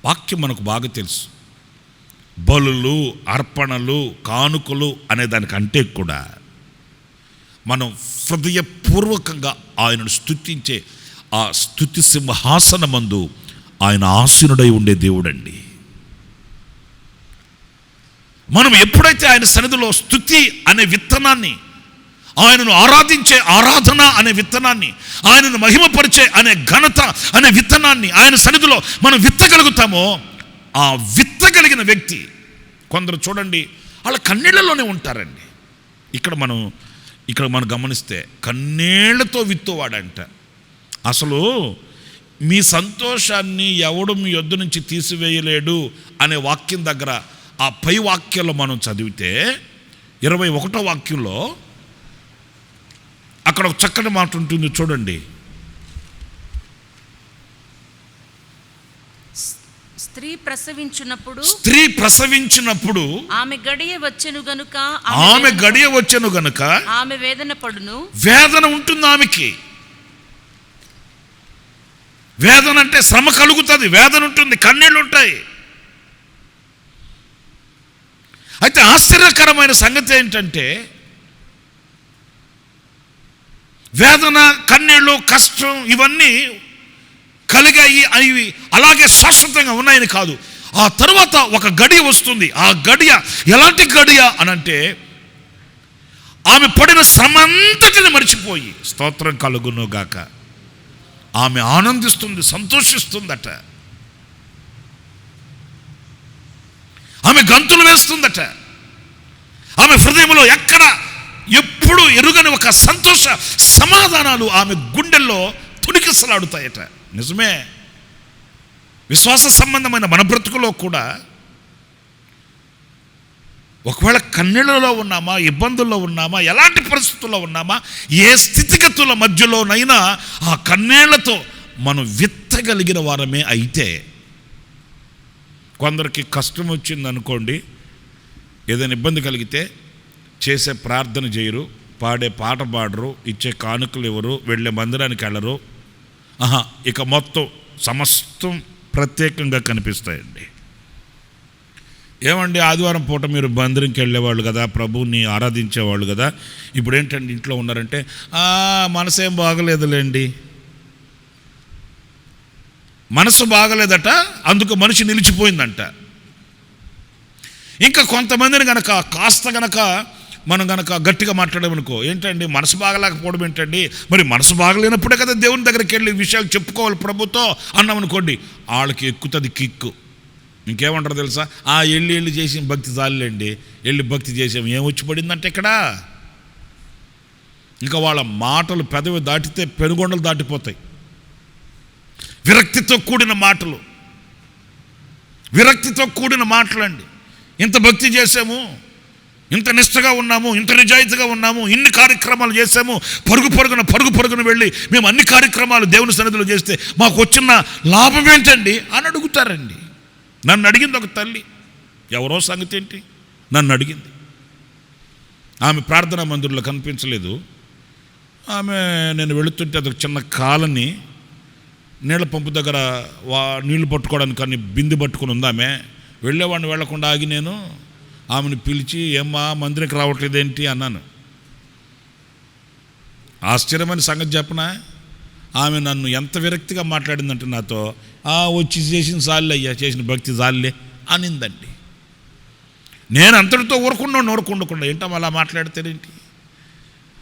వాక్యం మనకు బాగా తెలుసు. బలులు, అర్పణలు, కానుకలు అనే దానికంటే కూడా మనం హృదయపూర్వకంగా ఆయనను స్తుతించే ఆ స్తుతి సింహాసనమందు ఆయన ఆసీనుడై ఉండే దేవుడండి. మనం ఎప్పుడైతే ఆయన సన్నిధిలో స్తుతి అనే విత్తనాన్ని, ఆయనను ఆరాధించే ఆరాధన అనే విత్తనాన్ని, ఆయనను మహిమపరిచే అనే ఘనత అనే విత్తనాన్ని ఆయన సన్నిధిలో మనం విత్తగలుగుతామో, ఆ విత్తగలిగిన వ్యక్తి, కొందరు చూడండి వాళ్ళ కన్నీళ్లలోనే ఉంటారండి. ఇక్కడ మనం గమనిస్తే కన్నీళ్లతో విత్తువాడంట. అసలు మీ సంతోషాన్ని ఎవడు మీ యొద్ద నుంచి తీసివేయలేడు అనే వాక్యం దగ్గర ఆ పై వాక్యంలో మనం చదివితే 21వ వాక్యంలో అక్కడ ఒక చక్కటి మాట ఉంటుంది చూడండి. స్త్రీ ప్రసవించినప్పుడు ఆమె గడియ వచ్చెను గనుక ఆమె వేదన పడును. వేదన ఉంటుంది ఆమెకి. వేదన అంటే శ్రమ కలుగుతుంది, వేదన ఉంటుంది, కన్నీళ్ళు ఉంటాయి. అయితే ఆశ్చర్యకరమైన సంగతి ఏంటంటే వేదన, కన్నీళ్ళు, కష్టం ఇవన్నీ కలిగాయి, అవి అలాగే శాశ్వతంగా ఉన్నాయని కాదు. ఆ తర్వాత ఒక గడియ వస్తుంది. ఆ గడియ ఎలాంటి గడియ అనంటే ఆమె పడిన శ్రమ అంతటిని మర్చిపోయి, స్తోత్రం కలుగును గాక, ఆమె ఆనందిస్తుంది, సంతోషిస్తుందట. ఆమె గంతులు వేస్తుందట. ఆమె హృదయంలో ఎప్పుడు ఎరుగని ఒక సంతోష సమాధానాలు ఆమె గుండెల్లో తుణికిసలాడుతాయట. నిజమే, విశ్వాస సంబంధమైన మన బ్రతుకులో కూడా ఒకవేళ కన్నీళ్ళలో ఉన్నామా, ఇబ్బందుల్లో ఉన్నామా, ఎలాంటి పరిస్థితుల్లో ఉన్నామా, ఏ స్థితిగతుల మధ్యలోనైనా ఆ కన్నీళ్లతో మనం విత్తగలిగిన వారమే. అయితే కొందరికి కష్టం వచ్చింది అనుకోండి, ఏదైనా ఇబ్బంది కలిగితే చేసే ప్రార్థన చేయరు, పాడే పాట పాడరు, ఇచ్చే కానుకలు ఇవ్వరు, వెళ్ళే మందిరానికి వెళ్ళరు. ఇక మొత్తం సమస్తం ప్రత్యేకంగా కనిపిస్తాయండి. ఏమండి, ఆదివారం పూట మీరు మందిరంకి వెళ్ళేవాళ్ళు కదా, ప్రభువుని ఆరాధించేవాళ్ళు కదా, ఇప్పుడు ఏంటండి ఇంట్లో ఉన్నారంటే మనసేం బాగలేదులేండి. మనసు బాగలేదట, అందుకు మనిషి నిలిచిపోయిందంట. ఇంకా కొంతమందిని మనం గనక గట్టిగా మాట్లాడామనుకో, ఏంటండి మనసు బాగలేకపోవడం ఏంటండి, మరి మనసు బాగలేనప్పుడే కదా దేవుని దగ్గరికి వెళ్ళి విషయాలు చెప్పుకోవాలి ప్రభుతో అన్నామనుకోండి, వాళ్ళకి ఎక్కుతుంది కిక్కు. ఇంకేమంటారు తెలుసా, వెళ్ళి చేసి భక్తి చాలండి, వెళ్ళి భక్తి చేసాం, ఏమొచ్చి పడిందంటే ఇక్కడ. ఇంకా వాళ్ళ మాటలు పెదవి దాటితే పెనుగొండలు దాటిపోతాయి. విరక్తితో కూడిన మాటలండి. ఇంత భక్తి చేసాము, ఇంత నిష్ఠగా ఉన్నాము, ఇంత నిజాయితీగా ఉన్నాము, ఇన్ని కార్యక్రమాలు చేసాము, పరుగు పరుగున వెళ్ళి మేము అన్ని కార్యక్రమాలు దేవుని సన్నిధిలో చేస్తే మాకు వచ్చిన లాభం ఏంటండి అని అడుగుతారండి. నన్ను అడిగింది ఒక తల్లి, ఎవరో సంగతి ఏంటి, నన్ను అడిగింది. ఆమె ప్రార్థనా మందిరంలో కనిపించలేదు. నేను వెళుతుంటే అదొక చిన్న కాలని నీళ్ళ పంపు దగ్గర నీళ్లు పట్టుకోవడానికి కానీ బిందె పట్టుకుని ఉంది. ఆమె వెళ్ళేవాడిని వెళ్లకుండా ఆగి నేను ఆమెను పిలిచి, ఏమ్మా మందిరికి రావట్లేదేంటి అన్నాను. ఆశ్చర్యమైన సంగతి చెప్పనా, ఆమె నన్ను ఎంత విరక్తిగా మాట్లాడిందంటే నాతో, వచ్చి చేసిన సాల్లే అయ్యా, చేసిన భక్తి సాల్లే అనిందండి. నేను అంతటితో ఊరకుండా ఏంటమ్మా అలా మాట్లాడితేనేంటి,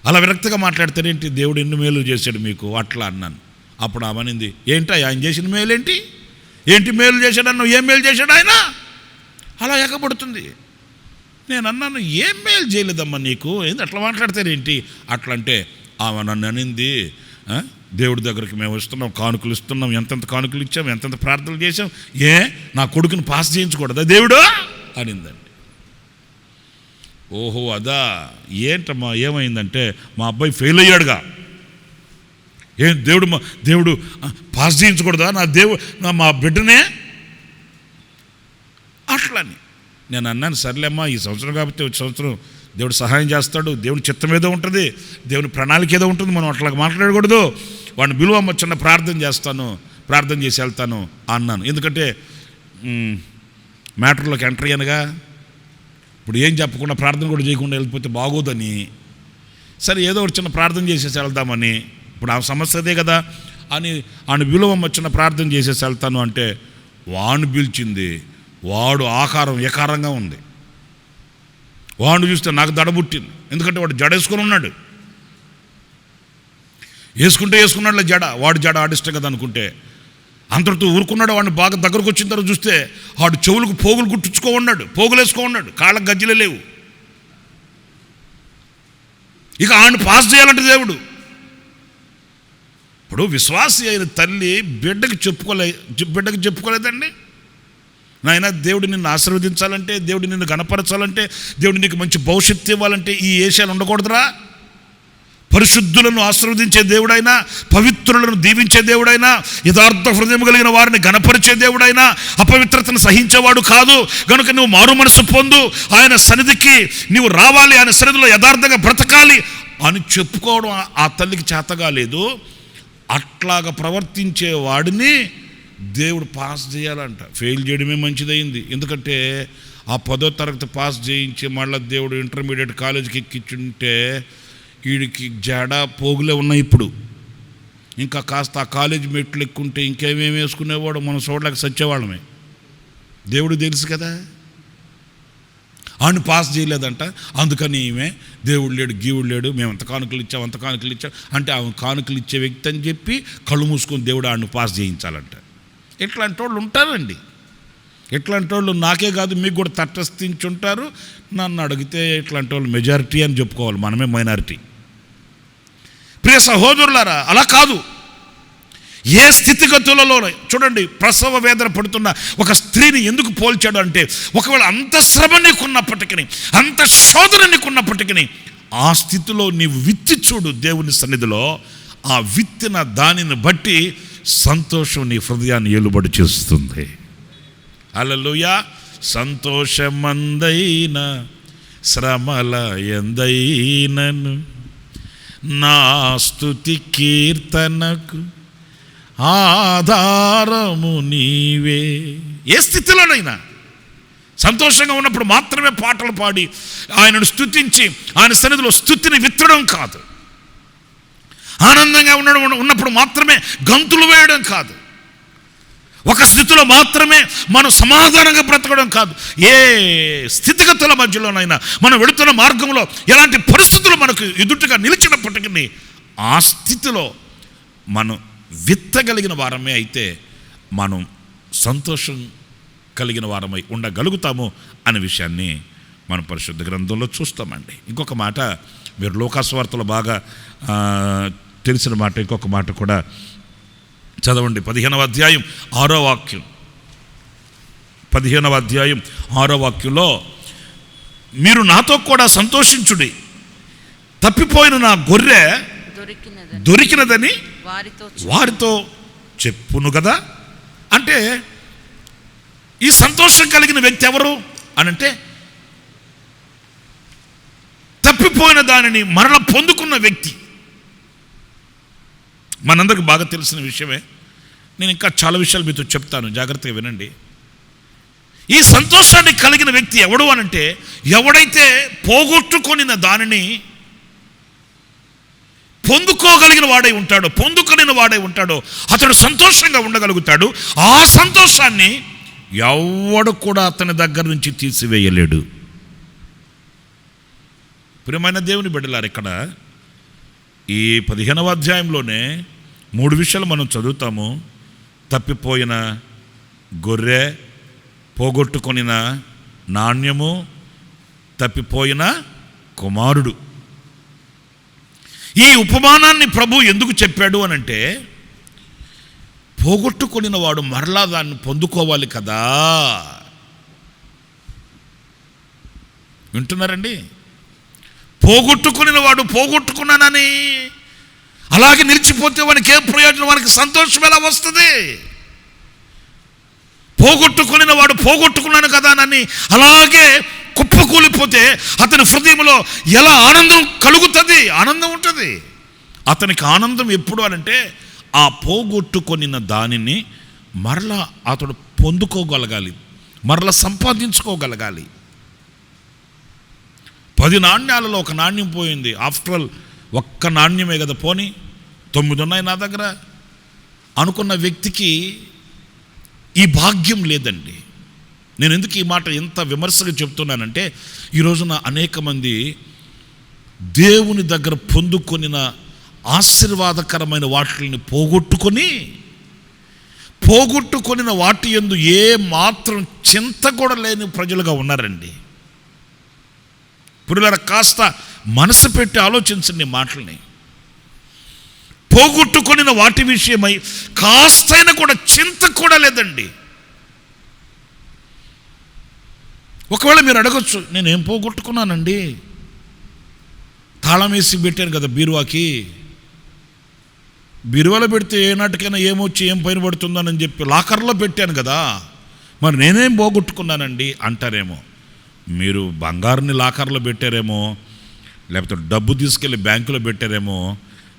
అలా విరక్తిగా మాట్లాడితేనేంటి, దేవుడు ఎన్ని మేలు చేశాడు మీకు అట్లా అన్నాను. అప్పుడు ఆమె అనింది, ఏంటి ఆయన చేసిన మేలేంటి, ఏంటి మేలు చేశాడన్నావు, ఏం మేలు చేశాడు ఆయన, అలా ఎగబడుతుంది. నేను అన్నాను, ఏం మేలు చేయలేదమ్మా నీకు, ఏంటి అట్లా మాట్లాడతారేంటి అట్లా అంటే, ఆమె నన్ను అనింది, దేవుడి దగ్గరికి మేము వస్తున్నాం, కానుకలు ఇస్తున్నాం, ఎంతెంత కానుకలు ఇచ్చాం, ఎంతెంత ప్రార్థనలు చేసాం, నా కొడుకుని పాస్ చేయించకూడదా దేవుడు అనిందండి. ఓహో అదా, ఏంటమ్మా ఏమైందంటే, మా అబ్బాయి ఫెయిల్ అయ్యాడుగా, ఏం దేవుడు పాస్ చేయించకూడదా మా బిడ్డనే అట్లని. నేను అన్నాను, సర్లేమ్మా ఈ సంవత్సరం కాబట్టి వచ్చే సంవత్సరం దేవుడు సహాయం చేస్తాడు, దేవుని చిత్తం ఏదో ఉంటుంది, దేవుని ప్రణాళిక ఏదో ఉంటుంది, మనం అట్లా మాట్లాడకూడదు, వాడిని బిలువమ్మ చిన్న ప్రార్థన చేసి వెళ్తాను అన్నాను. ఎందుకంటే మ్యాటర్లోకి ఎంటర్ అయ్యానుగా, ఇప్పుడు ఏం చెప్పకుండా ప్రార్థన కూడా చేయకుండా వెళ్ళిపోతే బాగోదని, సరే ఏదో ఒక చిన్న ప్రార్థన చేసేసి వెళ్దామని, ఇప్పుడు ఆ సమస్య అదే కదా అని ఆయన విలువం వచ్చిన ప్రార్థన చేసేసి వెళ్తాను అంటే వాడిని పిలిచింది, వాడు ఆకారం ఏకారంగా ఉంది. వాడిని చూస్తే నాకు దడబుట్టింది, ఎందుకంటే వాడు జడ వేసుకొని ఉన్నాడు. వేసుకున్నాడులే జడ, వాడు జడ ఆడిష్టం కదా అనుకుంటే అంతటితో ఊరుకున్నాడు. వాడిని బాగా దగ్గరకు వచ్చిన తర్వాత చూస్తే వాడు చెవులకు పోగులు కుట్టించుకో ఉన్నాడు, పోగులు వేసుకో ఉన్నాడు, కాళ్ళకు గజ్జలే లేవు. ఇక ఆయన పాస్ చేయాలంటే దేవుడు, ఇప్పుడు విశ్వాసి అయిన తల్లి బిడ్డకి చెప్పుకోలేదండి, నాయన దేవుడు నిన్ను ఆశీర్వదించాలంటే, దేవుడు నిన్ను గణపరచాలంటే, దేవుడు నీకు మంచి భవిష్యత్తు ఇవ్వాలంటే ఈ ఏషాలు ఉండకూడదురా? పరిశుద్ధులను ఆశీర్వదించే దేవుడైనా, పవిత్రులను దీవించే దేవుడైనా, యథార్థ హృదయం కలిగిన వారిని గణపరిచే దేవుడైనా అపవిత్రతను సహించేవాడు కాదు. కనుక నువ్వు మారు మనసు పొందు, ఆయన సన్నిధికి నీవు రావాలి, ఆయన సన్నిధిలో యథార్థంగా బ్రతకాలి అని చెప్పుకోవడం ఆ తల్లికి చేతగా లేదు. అట్లాగా ప్రవర్తించే వాడిని దేవుడు పాస్ చేయాలంట. ఫెయిల్ చేయడమే మంచిదైంది, ఎందుకంటే ఆ 10వ తరగతి పాస్ చేయించి మళ్ళీ దేవుడు ఇంటర్మీడియట్ కాలేజీకి ఎక్కించుంటే వీడికి జడ పోగులే ఉన్నాయి. ఇప్పుడు ఇంకా కాస్త ఆ కాలేజీ మెట్లు ఎక్కుంటే ఇంకేమేమి వేసుకునేవాడు మనం చూడలేక సచ్చేవాళ్ళమే. దేవుడు తెలుసు కదా, ఆయన పాస్ చేయలేదంట, అందుకని ఈమె దేవుడు లేడు గీవుడు లేడు, మేము అంత కానుకలు ఇచ్చాం అంటే ఆమె కానుకలు ఇచ్చే వ్యక్తి అని చెప్పి కళ్ళు మూసుకొని దేవుడు ఆడిని పాస్ చేయించాలంట. ఇట్లాంటి వాళ్ళు ఉంటారండి. ఇట్లాంటి వాళ్ళు నాకే కాదు మీకు కూడా తటస్థించుంటారు. నన్ను అడిగితే ఇట్లాంటి వాళ్ళు మెజారిటీ అని చెప్పుకోవాలి, మనమే మైనారిటీ. ప్రియ సహోదరులారా, అలా కాదు. ఏ స్థితిగతులలో చూడండి, ప్రసవ వేదన పడుతున్న ఒక స్త్రీని ఎందుకు పోల్చాడు అంటే, ఒకవేళ అంత శ్రమ నీకున్నప్పటికీ, అంత శోధన నీకున్నప్పటికీ, ఆ స్థితిలో నీవు విత్తి చూడు దేవుని సన్నిధిలో. ఆ విత్తిన దానిని బట్టి సంతోషం నీ హృదయాన్ని ఏలుబడి చేస్తుంది. హల్లెలూయా. సంతోషమందైన శ్రమల ఎందైనను నా స్తుతి కీర్తనకు ఆధారము నీవే. ఏ స్థితిలోనైనా సంతోషంగా ఉన్నప్పుడు మాత్రమే పాటలు పాడి ఆయనను స్తుతించి ఆయన సన్నిధిలో స్తుతిని విత్తడం కాదు, ఆనందంగా ఉన్నప్పుడు మాత్రమే గంతులు వేయడం కాదు, ఒక స్థితిలో మాత్రమే మనం సమాధానంగా బ్రతకడం కాదు. ఏ స్థితిగతుల మధ్యలోనైనా మనం వెళుతున్న మార్గంలో ఎలాంటి పరిస్థితులు మనకు ఎదుటిగా నిలిచినప్పటికీ ఆ స్థితిలో మనం విత్తగలిగిన వారమే అయితే మనం సంతోషం కలిగిన వారమై ఉండగలుగుతాము అనే విషయాన్ని మనం పరిశుద్ధ గ్రంథంలో చూస్తామండి. ఇంకొక మాట, మీరు లోకాసువార్తలో బాగా తెలిసిన మాట, ఇంకొక మాట కూడా చదవండి. 15వ అధ్యాయం 6వ వాక్యం. 15వ అధ్యాయం 6వ వాక్యంలో, మీరు నాతో కూడా సంతోషించుడి, తప్పిపోయిన నా గొర్రె దొరికినదని వారితో చెప్పును కదా. అంటే ఈ సంతోషం కలిగిన వ్యక్తి ఎవరు అనంటే, తప్పిపోయిన దానిని మరల పొందుకున్న వ్యక్తి. మనందరికి బాగా తెలిసిన విషయమే. నేను ఇంకా చాలా విషయాలు మీతో చెప్తాను, జాగ్రత్తగా వినండి. ఈ సంతోషాన్ని కలిగిన వ్యక్తి ఎవడు అనంటే, ఎవడైతే పోగొట్టుకొనిన దానిని పొందుకోగలిగిన వాడై ఉంటాడో, పొందుకొనిన వాడై ఉంటాడో అతడు సంతోషంగా ఉండగలుగుతాడు. ఆ సంతోషాన్ని ఎవడు కూడా అతని దగ్గర నుంచి తీసివేయలేడు. ప్రియమైన దేవుని బిడ్డలారు, ఇక్కడ ఈ 15వ అధ్యాయంలోనే 3 విషయాలు మనం చదువుతాము. తప్పిపోయిన గొర్రె, పోగొట్టుకొనిన నాణ్యము, తప్పిపోయిన కుమారుడు. ఈ ఉపమానాన్ని ప్రభు ఎందుకు చెప్పాడు అనంటే, పోగొట్టుకొనిన వాడు మరలా దాన్ని పొందుకోవాలి కదా. వింటున్నారండి? పోగొట్టుకుని వాడు పోగొట్టుకున్నానని అలాగే నిలిచిపోతే వానికి ఏం ప్రయోజనం? వానికి సంతోషం ఎలా వస్తుంది? పోగొట్టుకుని వాడు పోగొట్టుకున్నాను కదా అని అలాగే కుప్పకూలిపోతే అతని హృదయంలో ఎలా ఆనందం కలుగుతుంది? ఆనందం ఉంటుంది. అతనికి ఆనందం ఎప్పుడు అనంటే, ఆ పోగొట్టుకొనిన దానిని మరలా అతడు పొందుకోగలగాలి, మరలా సంపాదించుకోగలగాలి. 10 నాణ్యాలలో ఒక నాణ్యం పోయింది. ఆఫ్టర్ ఆల్ ఒక్క నాణ్యమే కదా, పోనీ 9 ఉన్నాయి నా దగ్గర అనుకున్న వ్యక్తికి ఈ భాగ్యం లేదండి. నేను ఎందుకు ఈ మాట ఎంత విమర్శగా చెప్తున్నానంటే, ఈ రోజున అనేక మంది దేవుని దగ్గర పొందుకొనిన ఆశీర్వాదకరమైన వాటిని పోగొట్టుకొనిన వాటి యందు ఏ మాత్రం చింత కూడా లేని ప్రజలుగా ఉన్నారండి. పురులారా, కాస్త మనసు పెట్టి ఆలోచించండి మాటల్ని. పోగొట్టుకొనిన వాటి విషయమై కాస్తైనా కూడా చింత కూడా లేదండి. ఒకవేళ మీరు అడగచ్చు, నేనేం పోగొట్టుకున్నానండి? తాళం వేసి పెట్టాను కదా బీరువాకి, బీరువాలో పెడితే ఏ నాటికైనా ఏమొచ్చి ఏం పైన పడుతుందని చెప్పి లాకర్లో పెట్టాను కదా, మరి నేనేం పోగొట్టుకున్నానండి అంటారేమో. మీరు బంగారుని లాకర్లో పెట్టారేమో, లేకపోతే డబ్బు తీసుకెళ్ళి బ్యాంకులో పెట్టారేమో.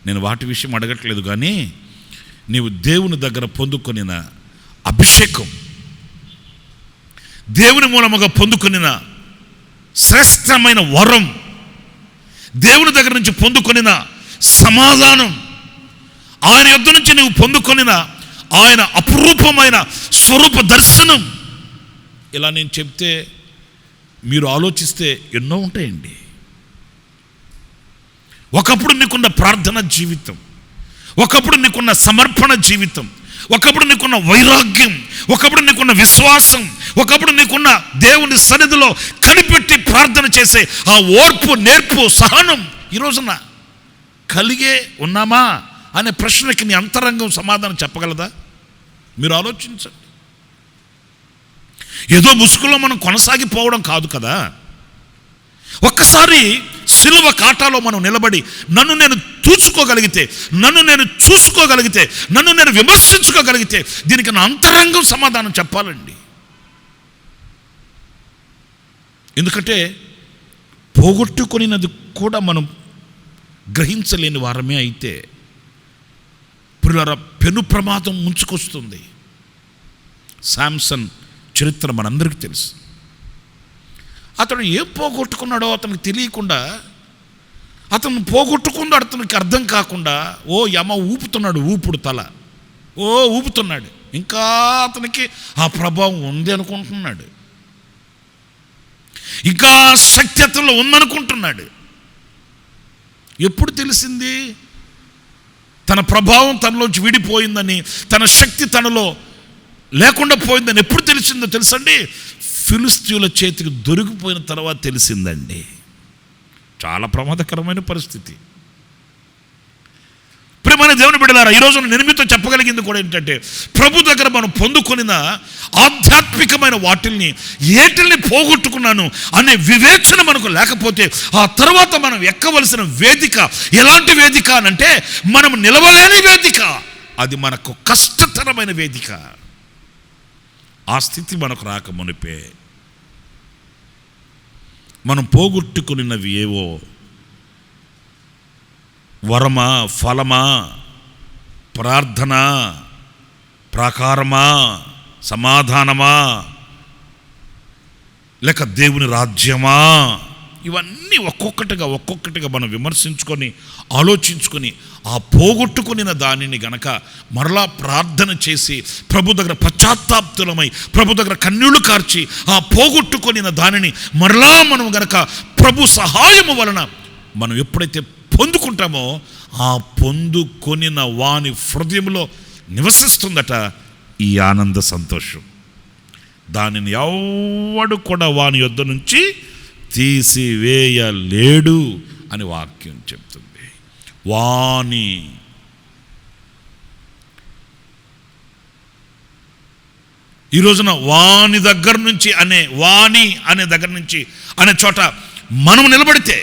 నేను వాటి విషయం అడగట్లేదు, కానీ నీవు దేవుని దగ్గర పొందుకొనిన అభిషేకం, దేవుని మూలముగా పొందుకొనిన శ్రేష్టమైన వరం, దేవుని దగ్గర నుంచి పొందుకొనిన సమాధానం, ఆయన యొద్ద నుంచి నువ్వు పొందుకొనిన ఆయన అపురూపమైన స్వరూప దర్శనం, ఇలా నేను చెప్తే మీరు ఆలోచిస్తే ఎన్నో ఉంటాయండి. ఒకప్పుడు నీకున్న ప్రార్థన జీవితం, ఒకప్పుడు నీకున్న సమర్పణ జీవితం, ఒకప్పుడు నీకున్న వైరాగ్యం, ఒకప్పుడు నీకున్న విశ్వాసం, ఒకప్పుడు నీకున్న దేవుని సన్నిధిలో కనిపెట్టి ప్రార్థన చేసే ఆ ఓర్పు, నేర్పు, సహనం ఈ రోజున కలిగే ఉన్నామా అనే ప్రశ్నకి నీ అంతరంగం సమాధానం చెప్పగలదా? మీరు ఆలోచించండి. ఏదో ముసుగులో మనం కొనసాగిపోవడం కాదు కదా. ఒక్కసారి సిలువ కాటాలో మనం నిలబడి నన్ను నేను చూసుకోగలిగితే, నన్ను నేను చూసుకోగలిగితే, నన్ను నేను విమర్శించుకోగలిగితే దీనికి నా అంతరంగం సమాధానం చెప్పాలండి. ఎందుకంటే పోగొట్టుకునేది కూడా మనం గ్రహించలేని వారమే అయితే పెను ప్రమాదం ముంచుకొస్తుంది. శాంసన్ చరిత్ర మనందరికీ తెలుసు. అతడు ఏం పోగొట్టుకున్నాడో అతనికి తెలియకుండా, అతను పోగొట్టుకున్నాడు అతనికి అర్థం కాకుండా ఊపుతున్నాడు, ఊపుడు తల ఊపుతున్నాడు. ఇంకా అతనికి ఆ ప్రభావం ఉంది అనుకుంటున్నాడు, ఇంకా శక్తి అతనిలో ఉందనుకుంటున్నాడు. ఎప్పుడు తెలిసింది తన ప్రభావం తనలోంచి విడిపోయిందని, తన శక్తి తనలో లేకుండా పోయిందని ఎప్పుడు తెలిసిందో తెలుసండి? ఫిలిస్తీయుల చేతికి దొరికిపోయిన తర్వాత తెలిసిందండి. చాలా ప్రమాదకరమైన పరిస్థితి. ప్రియమైన దేవుని బిడ్డలారా, ఈరోజు నేను మీతో చెప్పగలిగింది కూడా ఏంటంటే, ప్రభు దగ్గర మనం పొందుకొనిన ఆధ్యాత్మికమైన వాటిల్ని ఏటిల్ని పోగొట్టుకున్నాను అనే వివేచన మనకు లేకపోతే, ఆ తర్వాత మనం ఎక్కవలసిన వేదిక ఎలాంటి వేదిక అనంటే, మనం నిలవలేని వేదిక. అది మనకు కష్టతరమైన వేదిక. ఆ స్థితి మనకు రాక మునిపే మనం పోగొట్టుకున్నవి ఏవో, వరమా, ఫలమా, ప్రార్థన, ప్రాకారమా, సమాధానమా, లేక దేవుని రాజ్యమా, ఇవన్నీ ఒక్కొక్కటిగా మనం విమర్శించుకొని ఆలోచించుకొని ఆ పోగొట్టుకునిన దానిని గనక మరలా ప్రార్థన చేసి ప్రభు దగ్గర పశ్చాత్తాప్తులమై ప్రభు దగ్గర కన్నీళ్లు కార్చి ఆ పోగొట్టుకొనిన దానిని మరలా మనం గనక ప్రభు సహాయము వలన మనం ఎప్పుడైతే పొందుకుంటామో, ఆ పొందుకొనిన వాని హృదయంలో నివసిస్తుందట ఈ ఆనంద సంతోషం. దానిని ఎవడు కూడా వాని యొద్ద నుంచి తీసివేయలేడు అని వాక్యం చెప్తుంది. వాణి ఈ రోజున వాణి దగ్గర నుంచి వాణి అనే దగ్గర నుంచి అనే చోట మనం నిలబడితే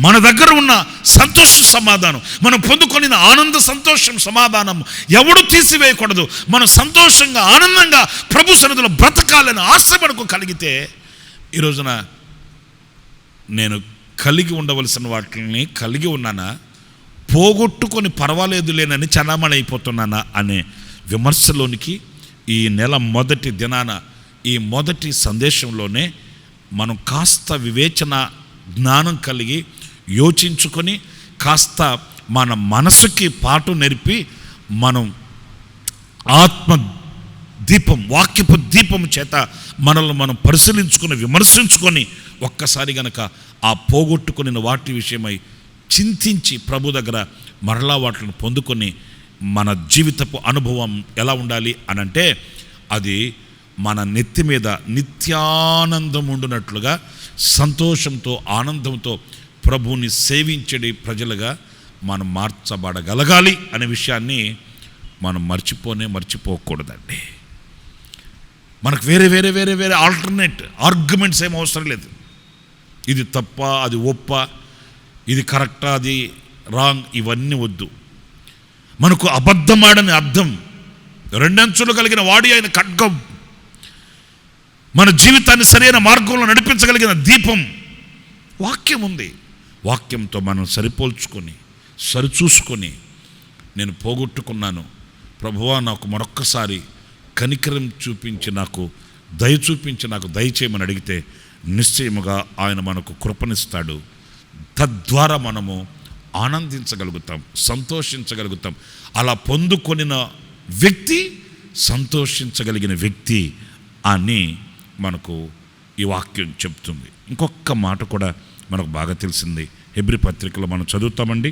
మన దగ్గర ఉన్న సంతోష సమాధానం, మనం పొందుకొని ఆనంద సంతోషం సమాధానం ఎవడు తీసివేయకూడదు. మనం సంతోషంగా ఆనందంగా ప్రభు సన్నిధిలో బ్రతకాలని ఆశ మనకు కలిగితే, ఈ రోజున నేను కలిగి ఉండవలసిన వాటిని కలిగి ఉన్నానా, పోగొట్టుకొని పర్వాలేదు లేనని చలామణి అయిపోతున్నానా అనే విమర్శలోనికి ఈ నెల మొదటి దినాన ఈ మొదటి సందేశంలోనే మనం కాస్త వివేచన జ్ఞానం కలిగి యోచించుకొని కాస్త మన మనసుకి పాటు నేర్పి మనం ఆత్మ దీపం వాక్యపు దీపం చేత మనల్ని మనం పరిశీలించుకొని విమర్శించుకొని ఒక్కసారి గనక ఆ పోగొట్టుకుని వాటి విషయమై చింతించి ప్రభు దగ్గర మరలా వాటిని పొందుకొని మన జీవితపు అనుభవం ఎలా ఉండాలి అనంటే అది మన నెత్తి మీద నిత్యానందం ఉండునట్లుగా సంతోషంతో ఆనందంతో ప్రభువుని సేవించడి ప్రజలుగా మనం మార్చబడగలగాలి అనే విషయాన్ని మనం మర్చిపోకూడదండి. మనకు వేరే వేరే వేరే వేరే ఆల్టర్నేట్ ఆర్గ్యుమెంట్స్ ఏం అవసరం లేదు. ఇది తప్ప, అది ఒప్ప, ఇది కరెక్టా, అది రాంగ్, ఇవన్నీ వద్దు. మనకు అబద్ధమాడని అర్థం, రెండంచులు కలిగిన వాడి అయిన ఖడ్గం, మన జీవితాన్ని సరైన మార్గంలో నడిపించగలిగిన దీపం వాక్యం ఉంది. వాక్యంతో మనం సరిపోల్చుకొని సరిచూసుకొని నేను పోగొట్టుకున్నాను ప్రభువా, నాకు మరొక్కసారి కనికరం చూపించి నాకు దయచేయమని అడిగితే నిశ్చయముగా ఆయన మనకు కృపనిస్తాడు. తద్వారా మనము ఆనందించగలుగుతాం, సంతోషించగలుగుతాం. అలా పొందుకొనిన వ్యక్తి సంతోషించగలిగిన వ్యక్తి అని మనకు ఈ వాక్యం చెప్తుంది. ఇంకొక మాట కూడా మనకు బాగా తెలిసింది, హెబ్రీ పత్రికలో మనం చదువుతామండి.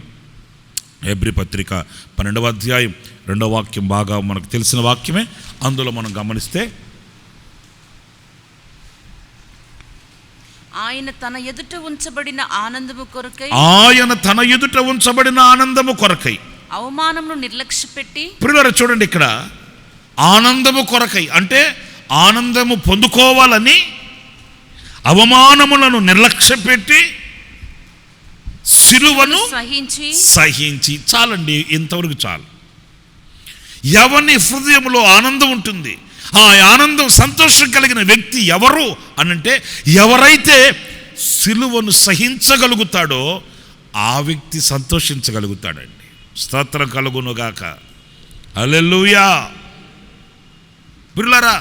హెబ్రీ పత్రిక 12వ అధ్యాయం 2వ వాక్యం బాగా మనకు తెలిసిన వాక్యమే. అందులో మనం గమనిస్తే ఆయన తన ఎదుట ఉంచబడిన ఆనందము కొరకై అవమానమును నిర్లక్ష్యపెట్టి. ప్రియులారా చూడండి, ఇక్కడ ఆనందము కొరకై అంటే ఆనందము పొందుకోవాలని అవమానములను నిర్లక్ష్యపెట్టి సిలువను సహించి. చాలండి, ఇంతవరకు చాలు. ఎవరి హృదయంలో ఆనందం ఉంటుంది, ఆ ఆనందం సంతోషం కలిగిన వ్యక్తి ఎవరు అనంటే, ఎవరైతే సిలువను సహించగలుగుతాడో ఆ వ్యక్తి సంతోషించగలుగుతాడండి. స్తోత్రం కలుగునుగాక. హల్లెలూయా. బిడ్డలారా,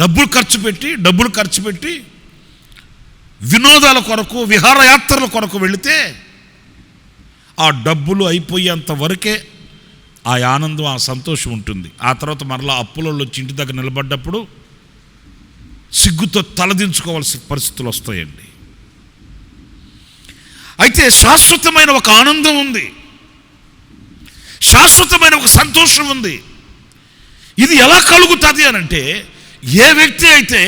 డబ్బులు ఖర్చు పెట్టి వినోదాల కొరకు విహారయాత్రల కొరకు వెళితే ఆ డబ్బులు అయిపోయేంత వరకే ఆ ఆనందం, ఆ సంతోషం ఉంటుంది. ఆ తర్వాత మరలా అప్పులలో వచ్చి ఇంటి దగ్గర నిలబడ్డప్పుడు సిగ్గుతో తలదించుకోవాల్సిన పరిస్థితులు వస్తాయండి. అయితే శాశ్వతమైన ఒక ఆనందం ఉంది, శాశ్వతమైన ఒక సంతోషం ఉంది. ఇది ఎలా కలుగుతుంది అనంటే, ఏ వ్యక్తి అయితే